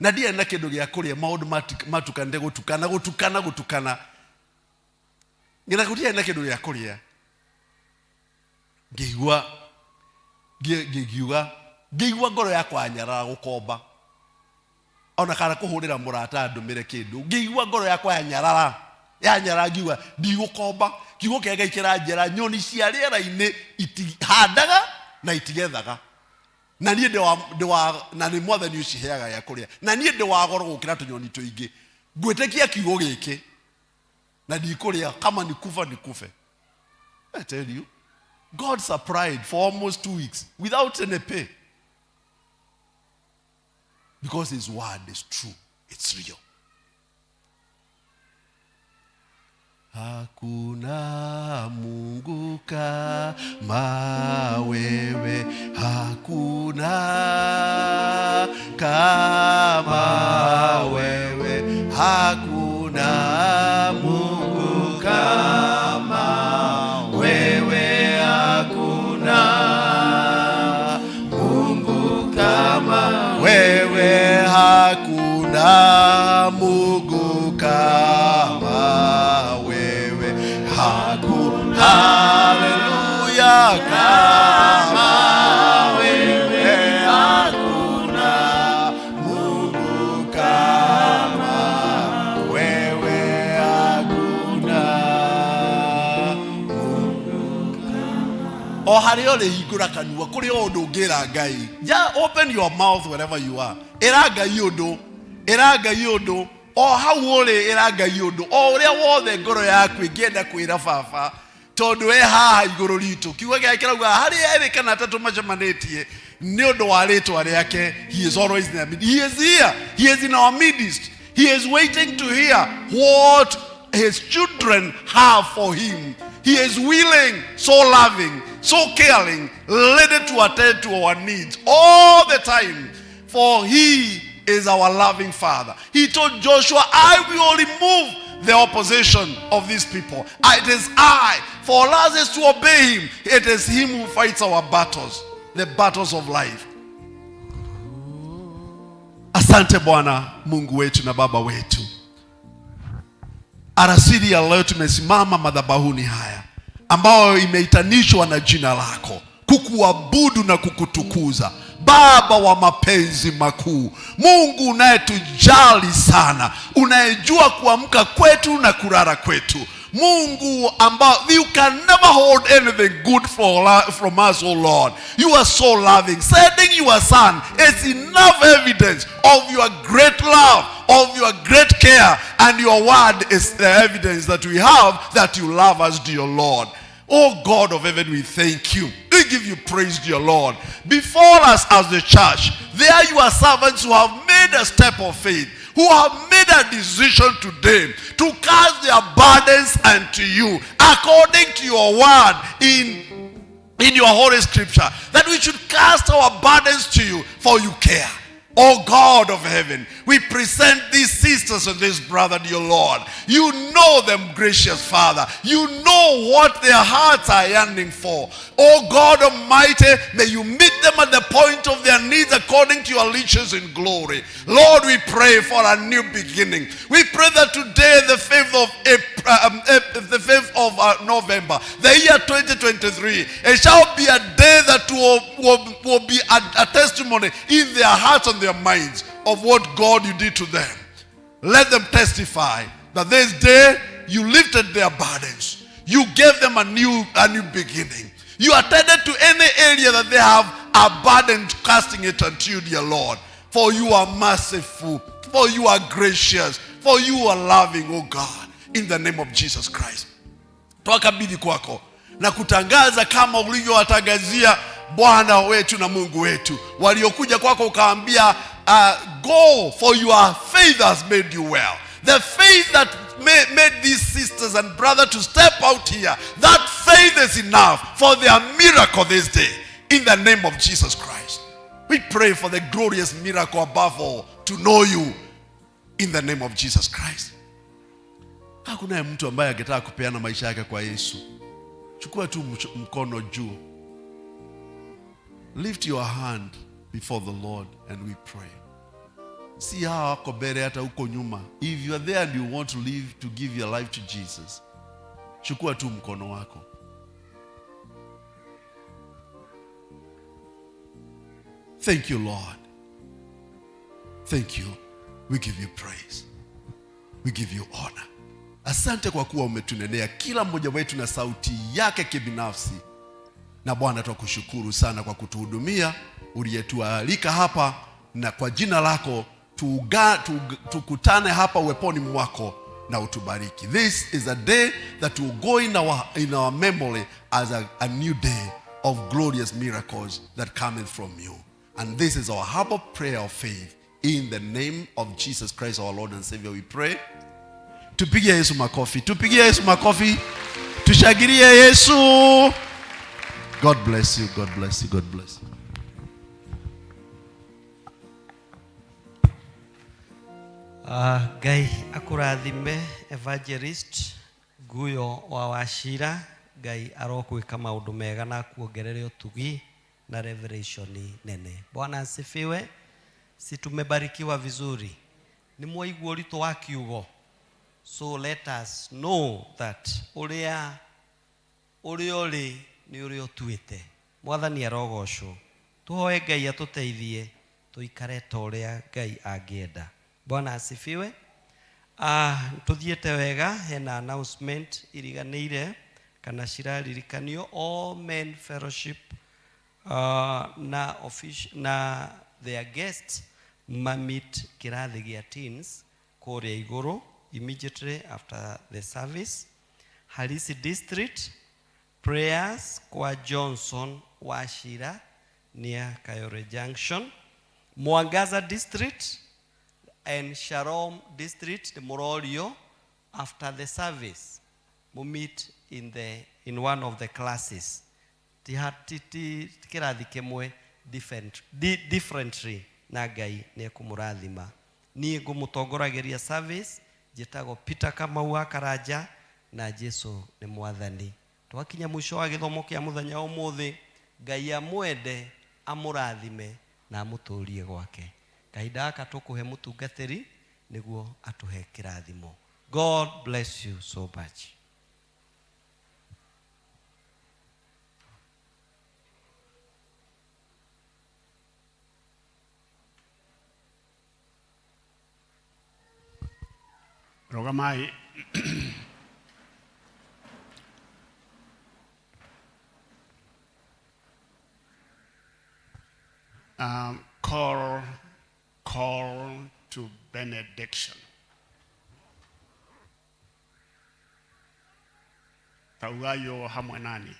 Nadia na kedo ya kuria maud matukande gutukana. Ngina kutia na kedo ya kuria. Geigua ngoro yakwa anyara gukomba. Ona kana kuhurira murata ndumire kindu. Geigua ngoro yakwa yanyara ngiwa ndigukomba. Kiugo kega ikiranjera nyoni cia riera-ini itihandaga na itigethaga. Na niĩ na nĩ mwathani ũciheaga ya kũrĩa. Na niĩ ndĩ wa goro gũkĩra tũnyoni tũingĩ. Ngwĩtĩkia kiugo gĩkĩ. Na ndikũrĩa kama nikufa nikufe. I tell you, God supplied for almost 2 weeks without any pay. Because his word is true. It's real. Hakuna Mungu kama wewe, hakuna kama wewe, hakuna Mungu kama wewe, hakuna Mungu kama wewe, hakuna Mungu kama hallelujah, kama wewe, hakuna Mungu kama wewe, hakuna Mungu kama. O hari ole hingura kanua kuri ondu ngira Ngai. Ja, open your mouth wherever you are. Era Ngai undu. O hau uri era Ngai undu. O uria wothe ngoro yaku ingienda kwira baba. Tondu haha iguru ritu kiugo giake kirauga hari eri kana tatu macemanĩtie nĩ ũndũ wa rĩtwa rĩake. He is always in the midst. He is here. He is in our midst. He is waiting to hear what his children have for him. He is willing, so loving, so caring, ready to attend to our needs all the time, for he is our loving Father. He told Joshua, I will remove the opposition of these people. It is I. For us is to obey him. It is him who fights our battles, the battles of life. Asante Bwana Mungu wetu na Baba wetu. Alasiri ya leo tumesimama madhabahuni haya ambao imeitanishwa na jina lako kukuabudu na kukutukuza. Baba wa mapenzi makuu, Mungu unayetujali sana, unayejua kuamka kwetu na kulala kwetu. Mungu ambao you can never hold anything good from us, oh Lord. You are so loving. Sending your son is enough evidence of your great love, of your great care, and your word is the evidence that we have that you love us, dear Lord. Oh God of heaven, we thank you. We give you praise, dear Lord. Before us as the church, there are your servants who have made a step of faith, who have made a decision today to cast their burdens unto you, according to your word in your holy scripture, that we should cast our burdens to you, for you care. Oh God of heaven, we present these sisters and this brother, dear Lord. You know them, gracious Father. You know what their hearts are yearning for. Oh God Almighty, may you meet them at the point of their needs according to your riches in glory. Lord, we pray for a new beginning. We pray that today, the 5th of November, the year 2023, it shall be a day that will be a testimony in their hearts and their minds of what God you did to them. Let them testify that this day you lifted their burdens. You gave them a new beginning. You attended to any area that they have a burden, casting it unto you, dear Lord. For you are merciful, for you are gracious, for you are loving, oh God, in the name of Jesus Christ. Twakabidhi kwako na kutangaza kama ulivyowatangazia Bwana wetu na Mungu wetu waliokuja kwako ukaambia go, for your faith has made you well. The faith that made these sisters and brothers to step out here, that faith is enough for their miracle this day, in the name of Jesus Christ. We pray for the glorious miracle above all, to know you, in the name of Jesus Christ. Hakuna mtu ambaye angetaka kupeana maisha yake kwa Yesu. Chukua tu mkono juu. Lift your hand before the Lord and we pray. See how wako mbele hata huko nyuma. If you are there and you want to live, to give your life to Jesus, chukua tu mkono wako. Thank you, Lord. Thank you. We give you praise. We give you honor. Asante kwa kuwa umetunenea kila mmoja wetu na sauti yake kibinafsi. Na Bwana tukushukuru sana kwa kutuhudumia, uliyetualika hapa, na kwa jina lako tukutane hapa uweponi mwako na utubariki. This is a day that will go in our memory as a new day of glorious miracles that cometh from you. And this is our humble prayer of faith. In the name of Jesus Christ our Lord and Savior we pray. Tupigie Yesu makofi. Tupigie Yesu makofi. Tushangilie Yesu. God bless you. God bless you. God bless you. Gai akurathime evangelist Guyo wa Wachira. Gai arokwika maundu mega na kuongerere utugi na revelation nene. Bwana asifiwe. Si tumebarikiwa vizuri. Ni mwaigua urito wa kiugo. So let us know that uria ni uria tuite. Mwathani arogocwo. Tuhoe Ngai atuteithie tuikare ta uria Ngai angienda. Bwana asifiwe. Tuthiete wega, hena announcement iriganire kana ciraririkanio all men fellowship na their guests mamit kirathi gia teens kuria iguru immediately after the service. Halisi district prayers kwa Johnson Wachira near Kayore Junction. Mwangaza district and Sharom district, the Mororio, after the service we meet in one of the classes. Kirathi kemwe differently na Ngai ni kumurathima. Ni ngumutongorageria service jitago Peter Kamau Karaja na Jesu ni mwathani. Twakinya mwisho wa githomo kia muthenya umuthi, Ngai amwende amurathime na amuturie gwake. Kahinda aka tukuhe mutungatiri niguo atuhe kirathimo. God bless you so much. Rogamai. Call to benediction. Taugayo hamwe nani?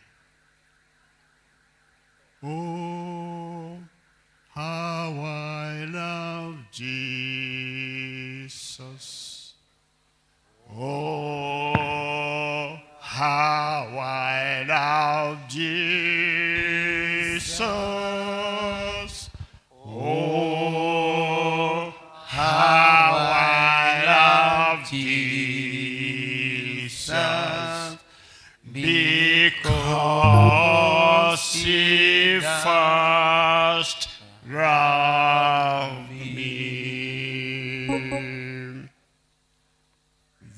Oh, how I love Jesus. Oh, how I love Jesus. Oh, how I love Jesus, because he first loved me.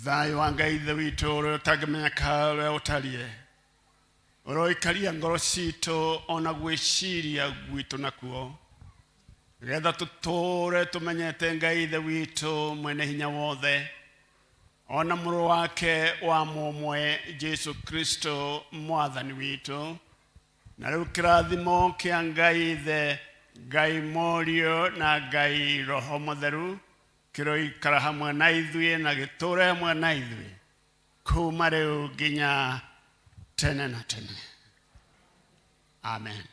Thayo wa Ngai ithe witũ ũrĩa ũtangĩmenyeka ũrĩa ũtariĩ, ũroikaria ngoro citũ ona gwĩciria gwitũ nakuo, getha tutore tumenyete Ngai ithe witũ mwene hinya wothe, ona mũrũ wake wa mũmwe Jesu Kristo mwathani witũ, na rĩu kĩrathimo kĩa Ngai ithe, Ngai Morio na Ngai Roho Mũtheru kĩroikara hamwe na ithuĩ na gĩtũũre hamwe na ithuĩ kuma rĩu nginya tene na tene. Amen.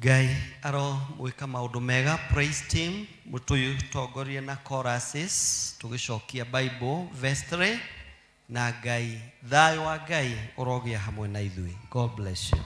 Ngai aro mwika maundu mega. Praise team mutuyu tongorie na choruses tugicokia Bible verse 3 na Ngai thayo wa Ngai urogia hamwe na ithui. God bless you.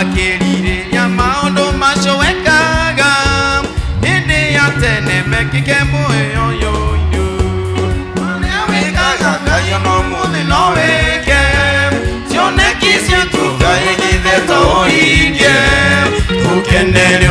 Aquele